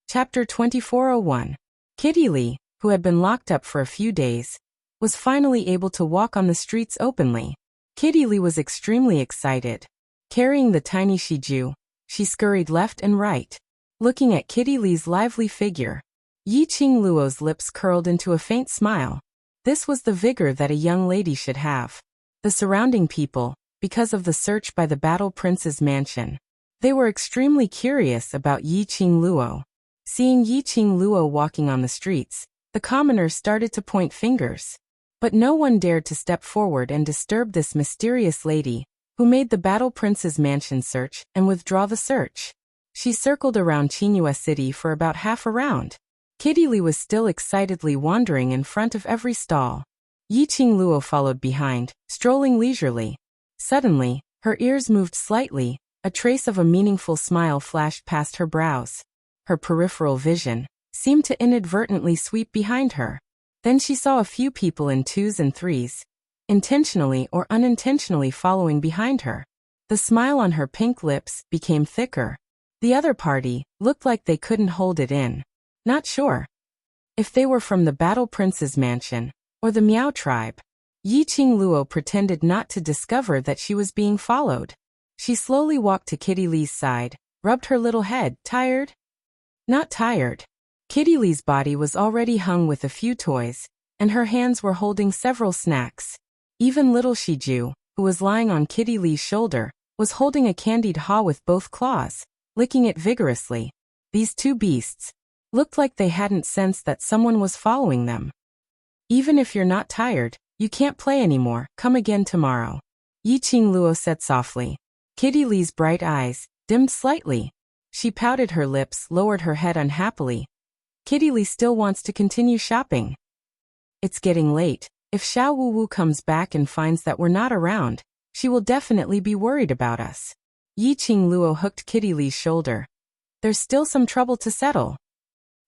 Chapter 2401. Kitty Li, who had been locked up for a few days, was finally able to walk on the streets openly. Kitty Li was extremely excited. Carrying the tiny Shiju, she scurried left and right. Looking at Kitty Li's lively figure, Yiqing Luo's lips curled into a faint smile. This was the vigor that a young lady should have. The surrounding people, because of the search by the Battle Prince's mansion, They were extremely curious about Yiqing Luo. Seeing Yiqing Luo walking on the streets, the commoners started to point fingers. But no one dared to step forward and disturb this mysterious lady, who made the Battle Prince's mansion search and withdraw the search. She circled around Qinghua City for about half a round. Kitty Lee was still excitedly wandering in front of every stall. Yiqing Luo followed behind, strolling leisurely. Suddenly, her ears moved slightly, a trace of a meaningful smile flashed past her brows. Her peripheral vision seemed to inadvertently sweep behind her. Then she saw a few people in twos and threes, intentionally or unintentionally following behind her. The smile on her pink lips became thicker. The other party looked like they couldn't hold it in. Not sure if they were from the Battle Prince's mansion or the Miao tribe. Yiqing Luo pretended not to discover that she was being followed. She slowly walked to Kitty Lee's side, rubbed her little head. Tired? Not tired. Kitty Lee's body was already hung with a few toys, and her hands were holding several snacks. Even little Shiju, who was lying on Kitty Lee's shoulder, was holding a candied haw with both claws, licking it vigorously. These two beasts looked like they hadn't sensed that someone was following them. Even if you're not tired, you can't play anymore. Come again tomorrow, Yiqing Luo said softly. Kitty Lee's bright eyes dimmed slightly. She pouted her lips, lowered her head unhappily. Kitty Lee still wants to continue shopping. It's getting late. If Xiao Wuwu comes back and finds that we're not around, she will definitely be worried about us. Yiqing Luo hooked Kitty Lee's shoulder. There's still some trouble to settle.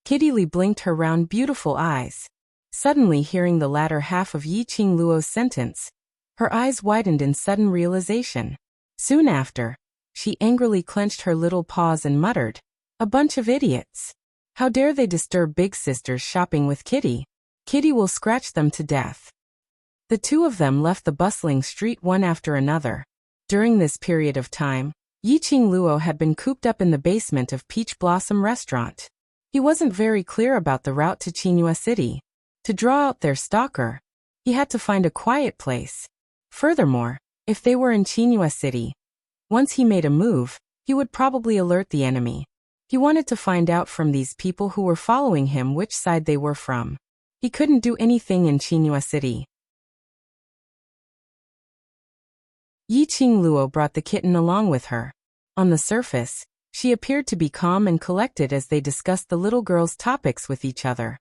Kitty Lee blinked her round beautiful eyes. Suddenly hearing the latter half of Yiqing Luo's sentence, her eyes widened in sudden realization. Soon after, she angrily clenched her little paws and muttered, "A bunch of idiots. How dare they disturb big sister's shopping with Kitty? Kitty will scratch them to death." The two of them left the bustling street one after another. During this period of time, Yiqing Luo had been cooped up in the basement of Peach Blossom Restaurant. He wasn't very clear about the route to Qinghua City. To draw out their stalker, he had to find a quiet place. Furthermore, if they were in Qinghua City, once he made a move, he would probably alert the enemy. He wanted to find out from these people who were following him which side they were from. He couldn't do anything in Qinghua City. Yiqing Luo brought the kitten along with her. On the surface, she appeared to be calm and collected as they discussed the little girl's topics with each other.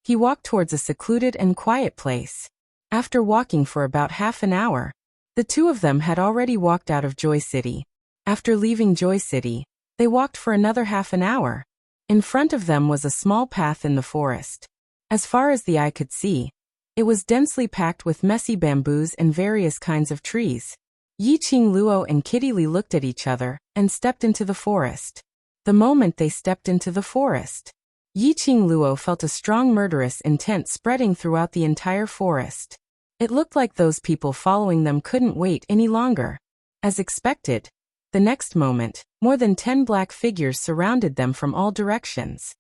He walked towards a secluded and quiet place. After walking for about half an hour, the two of them had already walked out of Joy City. After leaving Joy City, they walked for another half an hour. In front of them was a small path in the forest. As far as the eye could see, it was densely packed with messy bamboos and various kinds of trees. Yiqing Luo and Kitty Lee looked at each other and stepped into the forest. The moment they stepped into the forest, Yiqing Luo felt a strong murderous intent spreading throughout the entire forest. It looked like those people following them couldn't wait any longer. As expected, the next moment, more than 10 black figures surrounded them from all directions.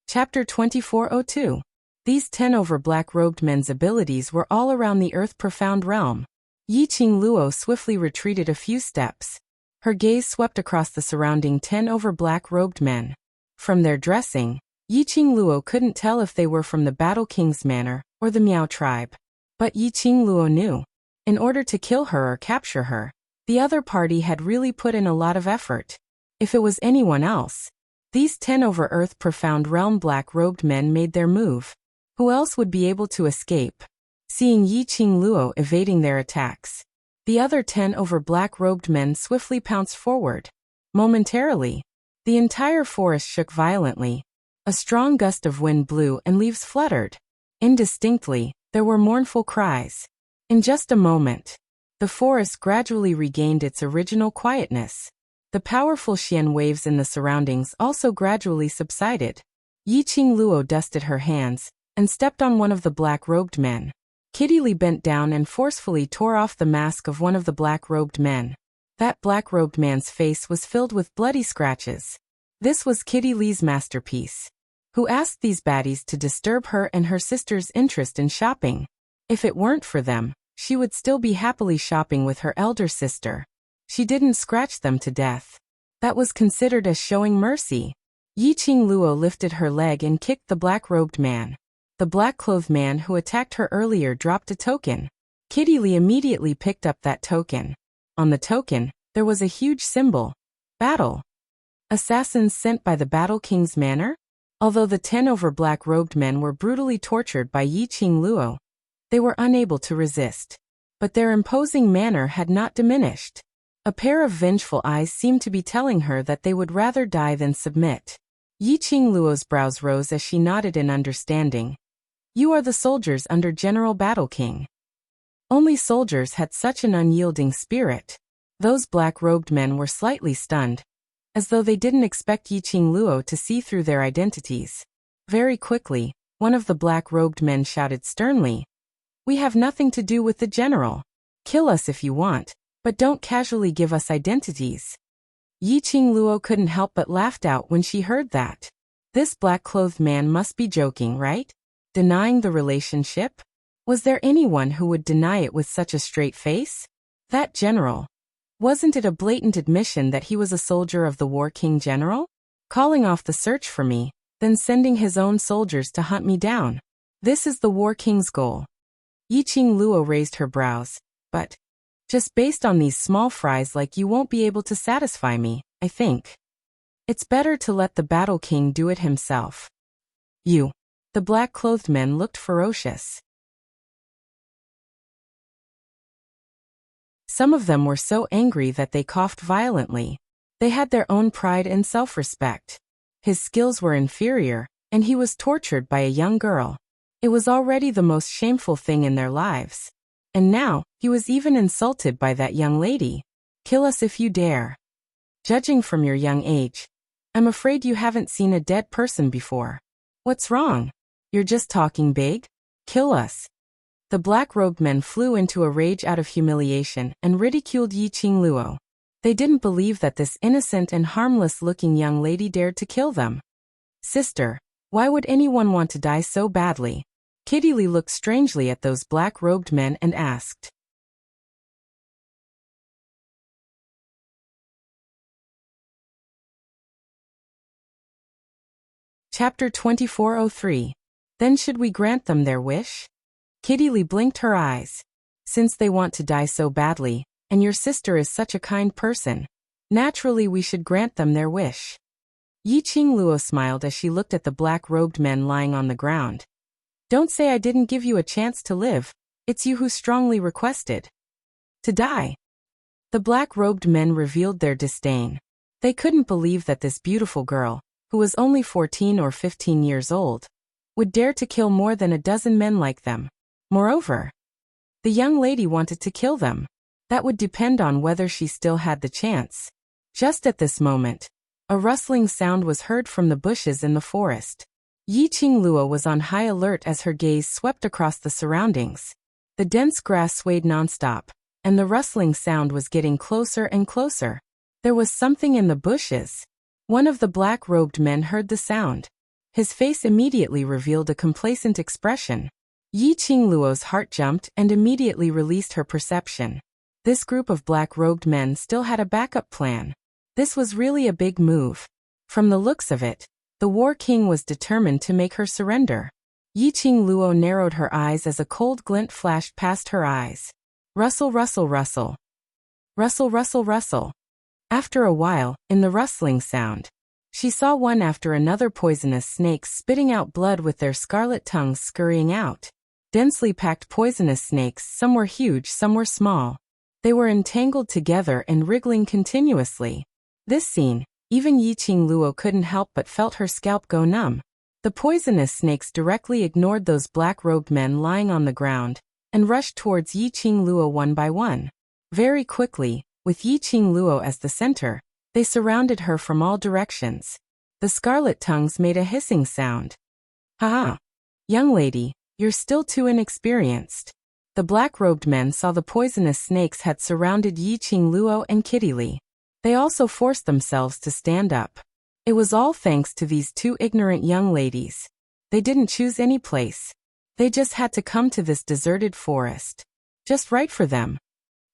Chapter 2402. These 10 over black-robed men's abilities were all around the earth-profound realm. Yiqing Luo swiftly retreated a few steps. Her gaze swept across the surrounding 10 over black-robed men. From their dressing, Yiqing Luo couldn't tell if they were from the Battle King's manor or the Miao tribe. But Yiqing Luo knew. In order to kill her or capture her, the other party had really put in a lot of effort. If it was anyone else, these 10 over earth profound realm black-robed men made their move. Who else would be able to escape? Seeing Yiqing Luo evading their attacks, the other 10 over black-robed men swiftly pounced forward. Momentarily, the entire forest shook violently. A strong gust of wind blew and leaves fluttered. Indistinctly, there were mournful cries. In just a moment, the forest gradually regained its original quietness. The powerful xian waves in the surroundings also gradually subsided. Yiqing Luo dusted her hands and stepped on one of the black-robed men. Kitty Lee bent down and forcefully tore off the mask of one of the black-robed men. That black-robed man's face was filled with bloody scratches. This was Kitty Lee's masterpiece. Who asked these baddies to disturb her and her sister's interest in shopping? If it weren't for them, she would still be happily shopping with her elder sister. She didn't scratch them to death. That was considered as showing mercy. Yiqing Luo lifted her leg and kicked the black-robed man. The black-clothed man who attacked her earlier dropped a token. Kitty Lee immediately picked up that token. On the token, there was a huge symbol. Battle. Assassins sent by the Battle King's manor? Although the 10 over black-robed men were brutally tortured by Yiqing Luo, they were unable to resist. But their imposing manner had not diminished. A pair of vengeful eyes seemed to be telling her that they would rather die than submit. Yiqing Luo's brows rose as she nodded in understanding. You are the soldiers under General Battle King. Only soldiers had such an unyielding spirit. Those black-robed men were slightly stunned, as though they didn't expect Yiqing Luo to see through their identities. Very quickly, one of the black-robed men shouted sternly, "We have nothing to do with the general. Kill us if you want, but don't casually give us identities." Yiqing Luo couldn't help but laughed out when she heard that. This black-clothed man must be joking, right? Denying the relationship? Was there anyone who would deny it with such a straight face? That general. Wasn't it a blatant admission that he was a soldier of the War King General? Calling off the search for me, then sending his own soldiers to hunt me down. This is the War King's goal. Yiqing Luo raised her brows. But just based on these small fries like you won't be able to satisfy me, I think. It's better to let the Battle King do it himself. You. The black-clothed men looked ferocious. Some of them were so angry that they coughed violently. They had their own pride and self-respect. His skills were inferior, and he was tortured by a young girl. It was already the most shameful thing in their lives. And now, he was even insulted by that young lady. Kill us if you dare. Judging from your young age, I'm afraid you haven't seen a dead person before. What's wrong? You're just talking big? Kill us. The black-robed men flew into a rage out of humiliation and ridiculed Yiqing Luo. They didn't believe that this innocent and harmless-looking young lady dared to kill them. Sister, why would anyone want to die so badly? Kitty Lee looked strangely at those black-robed men and asked. Chapter 2403. Then should we grant them their wish? Kitty Lee blinked her eyes. Since they want to die so badly, and your sister is such a kind person, naturally we should grant them their wish. Yiqing Luo smiled as she looked at the black-robed men lying on the ground. Don't say I didn't give you a chance to live. It's you who strongly requested to die. The black-robed men revealed their disdain. They couldn't believe that this beautiful girl, who was only 14 or 15 years old, would dare to kill more than a dozen men like them. Moreover, the young lady wanted to kill them. That would depend on whether she still had the chance. Just at this moment, a rustling sound was heard from the bushes in the forest. Yiqing Luo was on high alert as her gaze swept across the surroundings. The dense grass swayed nonstop, and the rustling sound was getting closer and closer. There was something in the bushes. One of the black-robed men heard the sound. His face immediately revealed a complacent expression. Yiqing Luo's heart jumped and immediately released her perception. This group of black-robed men still had a backup plan. This was really a big move. From the looks of it, the War King was determined to make her surrender. Yiqing Luo narrowed her eyes as a cold glint flashed past her eyes. Rustle, rustle, rustle. Rustle, rustle, rustle. After a while, in the rustling sound, she saw one after another poisonous snakes spitting out blood with their scarlet tongues scurrying out. Densely packed poisonous snakes, some were huge, some were small. They were entangled together and wriggling continuously. This scene, even Yiqing Luo couldn't help but felt her scalp go numb. The poisonous snakes directly ignored those black-robed men lying on the ground and rushed towards Yiqing Luo one by one. Very quickly, with Yiqing Luo as the center, they surrounded her from all directions. The scarlet tongues made a hissing sound. Ha! Young lady, you're still too inexperienced. The black-robed men saw the poisonous snakes had surrounded Yiqing Luo and Kitty Lee. They also forced themselves to stand up. It was all thanks to these two ignorant young ladies. They didn't choose any place. They just had to come to this deserted forest. Just right for them.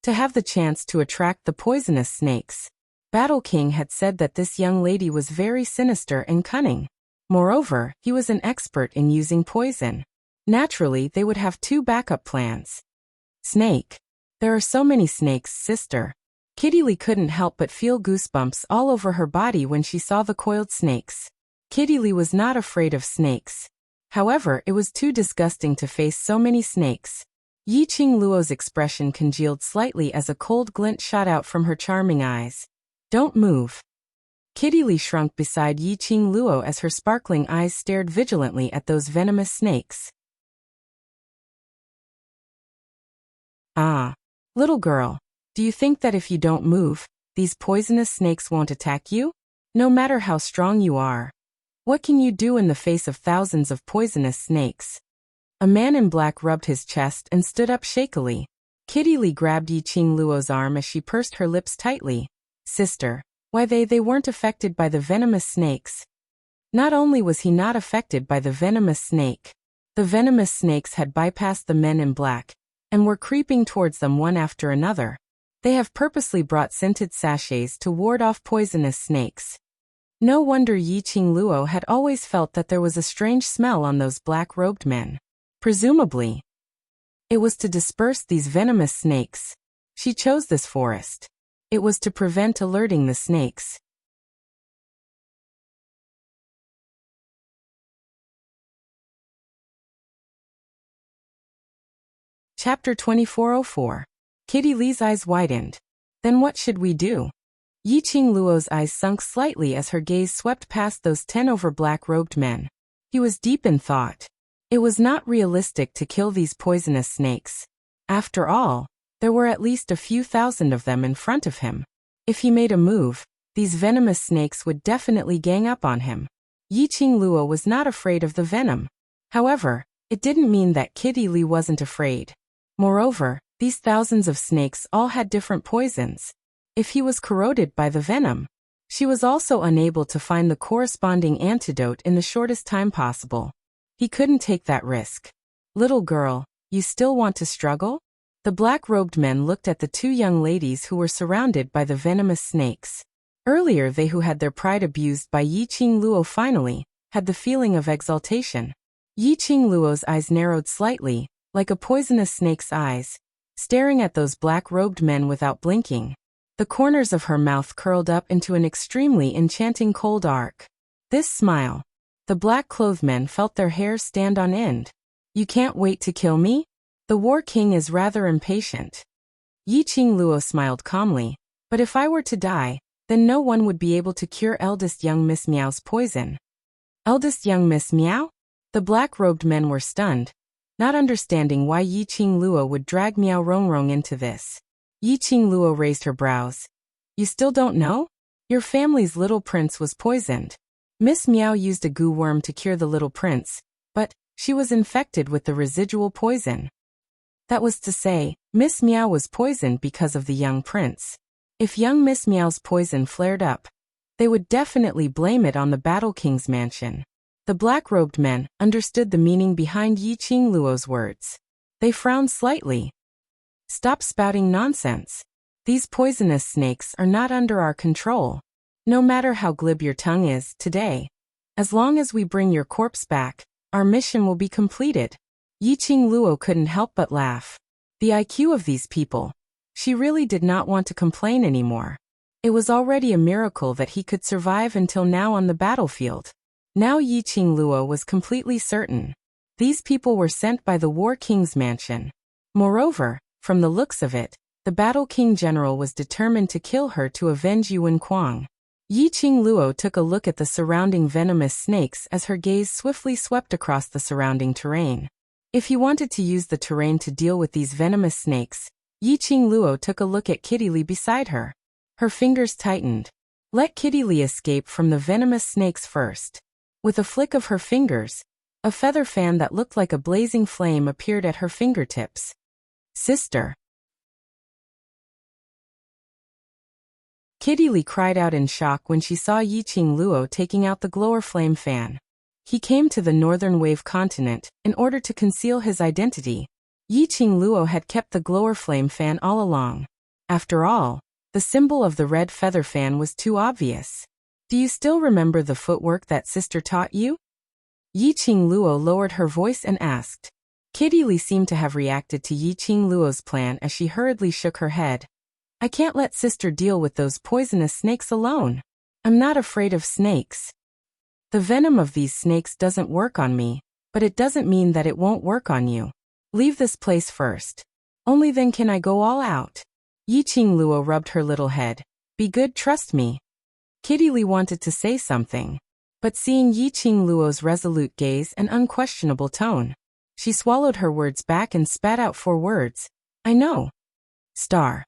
To have the chance to attract the poisonous snakes. Battle King had said that this young lady was very sinister and cunning. Moreover, he was an expert in using poison. Naturally, they would have two backup plans. Snake. There are so many snakes, sister. Kitty Lee couldn't help but feel goosebumps all over her body when she saw the coiled snakes. Kitty Lee was not afraid of snakes. However, it was too disgusting to face so many snakes. Yiqing Luo's expression congealed slightly as a cold glint shot out from her charming eyes. Don't move. Kitty Lee shrunk beside Yiqing Luo as her sparkling eyes stared vigilantly at those venomous snakes. Ah. Little girl, do you think that if you don't move, these poisonous snakes won't attack you? No matter how strong you are. What can you do in the face of thousands of poisonous snakes? A man in black rubbed his chest and stood up shakily. Kitty Lee grabbed Yiqing Luo's arm as she pursed her lips tightly. Sister, why they weren't affected by the venomous snakes. Not only was he not affected by the venomous snake, the venomous snakes had bypassed the men in black and were creeping towards them one after another. They have purposely brought scented sachets to ward off poisonous snakes. No wonder Yiqing Luo had always felt that there was a strange smell on those black-robed men. Presumably, it was to disperse these venomous snakes. She chose this forest. It was to prevent alerting the snakes. Chapter 2404. Kitty Lee's eyes widened. Then what should we do? Yiqing Luo's eyes sunk slightly as her gaze swept past those 10 black-robed men. He was deep in thought. It was not realistic to kill these poisonous snakes. After all, there were at least a few thousand of them in front of him. If he made a move, these venomous snakes would definitely gang up on him. Yiqing Luo was not afraid of the venom. However, it didn't mean that Kitty Lee wasn't afraid. Moreover, these thousands of snakes all had different poisons. If he was corroded by the venom, she was also unable to find the corresponding antidote in the shortest time possible. He couldn't take that risk. Little girl, you still want to struggle? The black-robed men looked at the two young ladies who were surrounded by the venomous snakes. Earlier they who had their pride abused by Yiqing Luo finally had the feeling of exaltation. Yiqing Luo's eyes narrowed slightly, like a poisonous snake's eyes, staring at those black-robed men without blinking. The corners of her mouth curled up into an extremely enchanting cold arc. This smile. The black-clothed men felt their hair stand on end. You can't wait to kill me? The War King is rather impatient. Yiqing Luo smiled calmly. But if I were to die, then no one would be able to cure eldest young Miss Meow's poison. Eldest young Miss Meow? The black-robed men were stunned, not understanding why Yiqing Luo would drag Miao Rongrong into this. Yiqing Luo raised her brows. You still don't know? Your family's little prince was poisoned. Miss Meow used a goo worm to cure the little prince, but she was infected with the residual poison. That was to say, Miss Meow was poisoned because of the young prince. If young Miss Meow's poison flared up, they would definitely blame it on the Battle King's mansion. The black-robed men understood the meaning behind Yiqing Luo's words. They frowned slightly. Stop spouting nonsense. These poisonous snakes are not under our control. No matter how glib your tongue is today, as long as we bring your corpse back, our mission will be completed. Yiqing Luo couldn't help but laugh. The IQ of these people. She really did not want to complain anymore. It was already a miracle that he could survive until now on the battlefield. Now Yiqing Luo was completely certain. These people were sent by the War King's mansion. Moreover, from the looks of it, the Battle King General was determined to kill her to avenge Yuan Kuang. Yiqing Luo took a look at the surrounding venomous snakes as her gaze swiftly swept across the surrounding terrain. If he wanted to use the terrain to deal with these venomous snakes, Yiqing Luo took a look at Kitty Lee beside her. Her fingers tightened. Let Kitty Lee escape from the venomous snakes first. With a flick of her fingers, a feather fan that looked like a blazing flame appeared at her fingertips. Sister. Kitty Lee cried out in shock when she saw Yiqing Luo taking out the glower flame fan. He came to the northern wave continent in order to conceal his identity. Yiqing Luo had kept the glower flame fan all along. After all, the symbol of the red feather fan was too obvious. Do you still remember the footwork that sister taught you? Yiqing Luo lowered her voice and asked. Kitty Lee seemed to have reacted to Yiqing Luo's plan as she hurriedly shook her head. I can't let sister deal with those poisonous snakes alone. I'm not afraid of snakes. The venom of these snakes doesn't work on me, but it doesn't mean that it won't work on you. Leave this place first. Only then can I go all out. Yiqing Luo rubbed her little head. Be good, trust me. Kitty Lee wanted to say something, but seeing Yiqing Luo's resolute gaze and unquestionable tone, she swallowed her words back and spat out 4 words. I know. Star.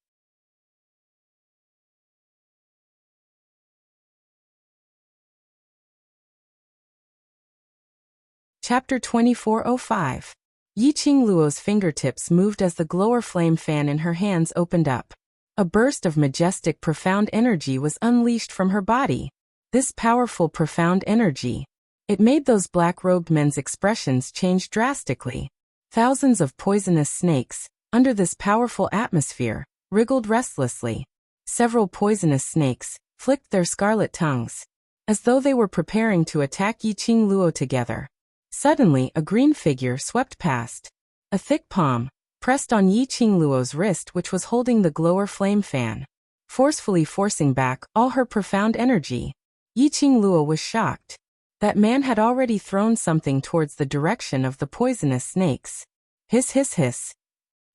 Chapter 2405. Yiqing Luo's fingertips moved as the glower flame fan in her hands opened up. A burst of majestic, profound energy was unleashed from her body. This powerful, profound energy. It made those black-robed men's expressions change drastically. Thousands of poisonous snakes, under this powerful atmosphere, wriggled restlessly. Several poisonous snakes flicked their scarlet tongues, as though they were preparing to attack Yiqing Luo together. Suddenly, a green figure swept past. A thick palm pressed on Yiqing Luo's wrist, which was holding the glower flame fan, forcefully forcing back all her profound energy. Yiqing Luo was shocked. That man had already thrown something towards the direction of the poisonous snakes. Hiss, hiss, hiss.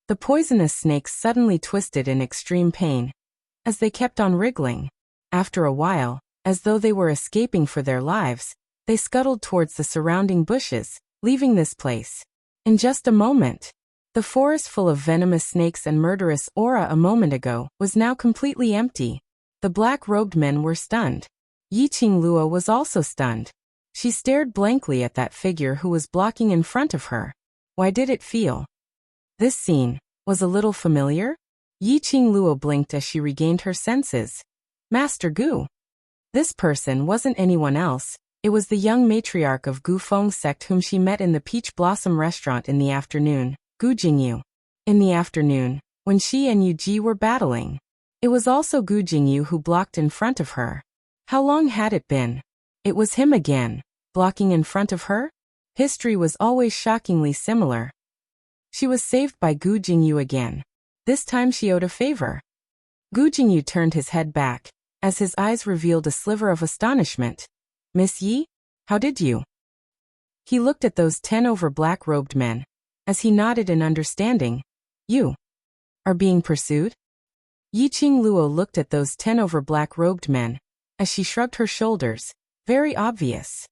The poisonous snakes suddenly twisted in extreme pain, as they kept on wriggling. After a while, as though they were escaping for their lives, they scuttled towards the surrounding bushes, leaving this place. In just a moment, the forest full of venomous snakes and murderous aura a moment ago was now completely empty. The black-robed men were stunned. Yiqing Luo was also stunned. She stared blankly at that figure who was blocking in front of her. Why did it feel? This scene was a little familiar? Yiqing Luo blinked as she regained her senses. Master Gu. This person wasn't anyone else. It was the young matriarch of Gu Feng's sect whom she met in the Peach Blossom restaurant in the afternoon, Gu Jingyu. In the afternoon, when she and Yu Ji were battling. It was also Gu Jingyu who blocked in front of her. How long had it been? It was him again, blocking in front of her? History was always shockingly similar. She was saved by Gu Jingyu again. This time she owed a favor. Gu Jingyu turned his head back, as his eyes revealed a sliver of astonishment. Miss Yi? How did you? He looked at those 10 over black-robed men. As he nodded in understanding. You are being pursued? Yiqing Luo looked at those 10 over black-robed men, as she shrugged her shoulders. Very obvious.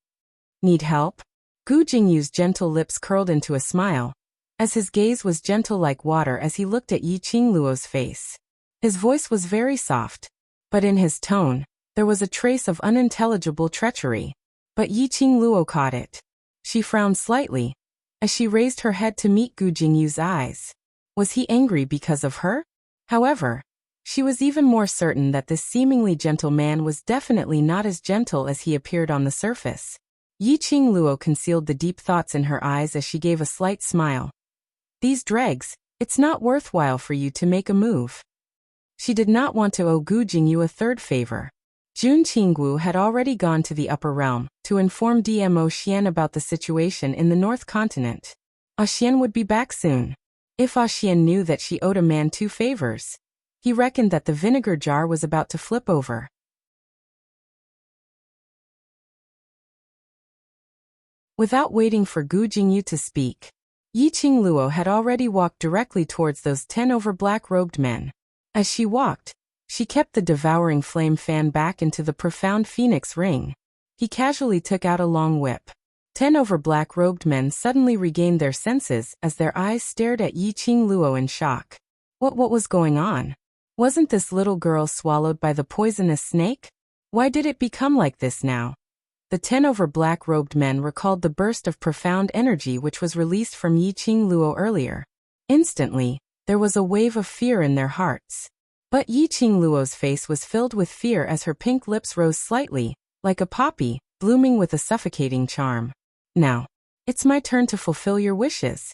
Need help? Gu Jingyu's gentle lips curled into a smile, as his gaze was gentle like water as he looked at Yiqing Luo's face. His voice was very soft, but in his tone, there was a trace of unintelligible treachery. But Yiqing Luo caught it. She frowned slightly, as she raised her head to meet Gu Jingyu's eyes. Was he angry because of her? However, she was even more certain that this seemingly gentle man was definitely not as gentle as he appeared on the surface. Yiqing Luo concealed the deep thoughts in her eyes as she gave a slight smile. These dregs, it's not worthwhile for you to make a move. She did not want to owe Gu Jingyu a third favor. Jun Qinggu had already gone to the upper realm to inform DMO Xian about the situation in the North Continent. Xian would be back soon. If Xian knew that she owed a man 2 favors, he reckoned that the vinegar jar was about to flip over. Without waiting for Gu Jingyu to speak, Yiqing Luo had already walked directly towards those 10 over black-robed men. As she walked, she kept the devouring flame fan back into the profound phoenix ring. He casually took out a long whip. 10 over black-robed men suddenly regained their senses as their eyes stared at Yiqing Luo in shock. What was going on? Wasn't this little girl swallowed by the poisonous snake? Why did it become like this now? The 10 over black-robed men recalled the burst of profound energy which was released from Yiqing Luo earlier. Instantly, there was a wave of fear in their hearts. But Yi Qingluo's face was filled with fear as her pink lips rose slightly, like a poppy, blooming with a suffocating charm. Now, it's my turn to fulfill your wishes.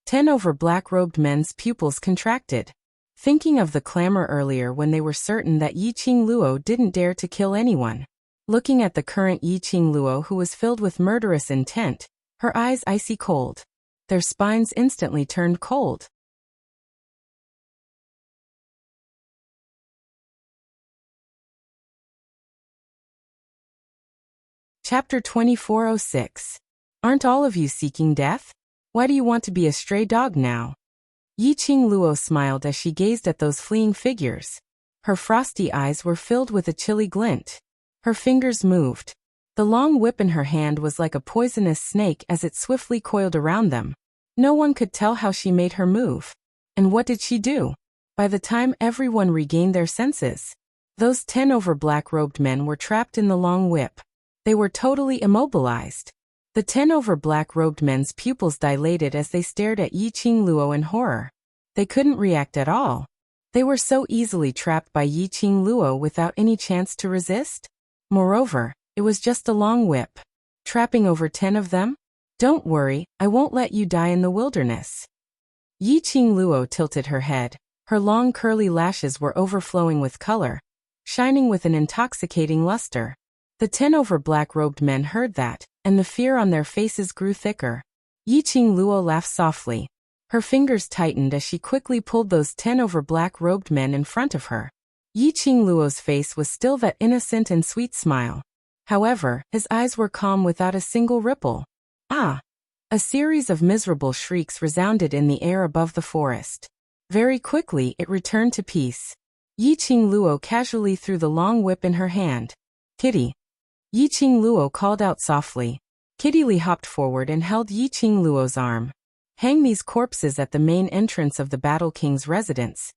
10 over black-robed men's pupils contracted, thinking of the clamor earlier when they were certain that Yi Qingluo didn't dare to kill anyone. Looking at the current Yi Qingluo who was filled with murderous intent, her eyes icy cold. Their spines instantly turned cold. Chapter 2406. Aren't all of you seeking death? Why do you want to be a stray dog now? Yi Qingluo smiled as she gazed at those fleeing figures. Her frosty eyes were filled with a chilly glint. Her fingers moved. The long whip in her hand was like a poisonous snake as it swiftly coiled around them. No one could tell how she made her move. And what did she do? By the time everyone regained their senses, those 10 over black-robed men were trapped in the long whip. They were totally immobilized. The 10 over black-robed men's pupils dilated as they stared at Yi Qingluo in horror. They couldn't react at all. They were so easily trapped by Yi Qingluo without any chance to resist. Moreover, it was just a long whip. Trapping over 10 of them? Don't worry, I won't let you die in the wilderness. Yi Qingluo tilted her head. Her long curly lashes were overflowing with color, shining with an intoxicating luster. The 10 over black-robed men heard that, and the fear on their faces grew thicker. Yi Qingluo laughed softly. Her fingers tightened as she quickly pulled those 10 over black-robed men in front of her. Yi Qingluo's face was still that innocent and sweet smile. However, his eyes were calm without a single ripple. Ah! A series of miserable shrieks resounded in the air above the forest. Very quickly it returned to peace. Yi Qingluo casually threw the long whip in her hand. Kitty! Yi Qingluo called out softly. Kitty Li hopped forward and held Yi Qingluo's arm. Hang these corpses at the main entrance of the Battle King's residence.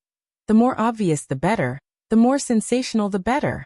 The more obvious the better, the more sensational the better.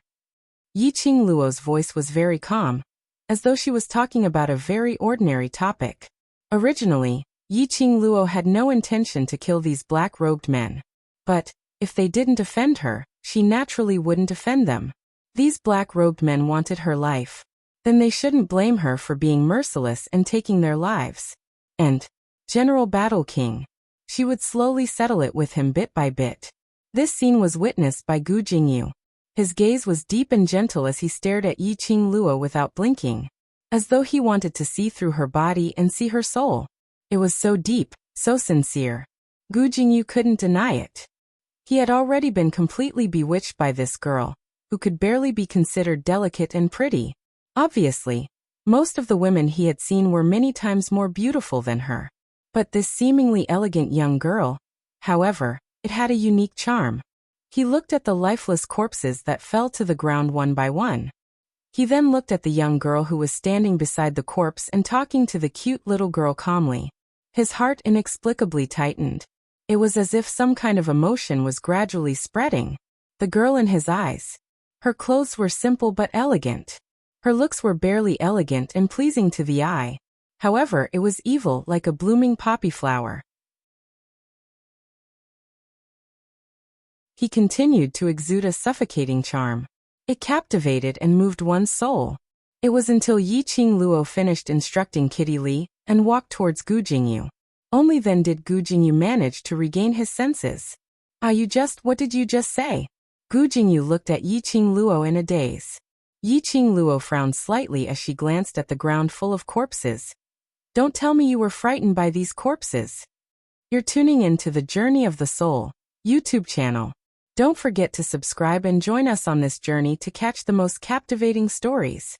Yi Qingluo's voice was very calm, as though she was talking about a very ordinary topic. Originally, Yi Qingluo had no intention to kill these black-robed men. But, if they didn't offend her, she naturally wouldn't offend them. These black-robed men wanted her life. Then they shouldn't blame her for being merciless and taking their lives. And, General Battle King. She would slowly settle it with him bit by bit. This scene was witnessed by Gu Jingyu. His gaze was deep and gentle as he stared at Yi Qingluo without blinking, as though he wanted to see through her body and see her soul. It was so deep, so sincere. Gu Jingyu couldn't deny it. He had already been completely bewitched by this girl, who could barely be considered delicate and pretty. Obviously, most of the women he had seen were many times more beautiful than her. But this seemingly elegant young girl, however, it had a unique charm. He looked at the lifeless corpses that fell to the ground one by one. He then looked at the young girl who was standing beside the corpse and talking to the cute little girl calmly. His heart inexplicably tightened. It was as if some kind of emotion was gradually spreading. The girl in his eyes. Her clothes were simple but elegant. Her looks were barely elegant and pleasing to the eye. However, it was evil like a blooming poppy flower. He continued to exude a suffocating charm. It captivated and moved one's soul. It was until Yi Qingluo finished instructing Kitty Li and walked towards Gu Jingyu. Only then did Gu Jingyu manage to regain his senses. What did you just say? Gu Jingyu looked at Yi Qingluo in a daze. Yi Qingluo frowned slightly as she glanced at the ground full of corpses. Don't tell me you were frightened by these corpses. You're tuning in to the Journey of the Soul YouTube channel. Don't forget to subscribe and join us on this journey to catch the most captivating stories.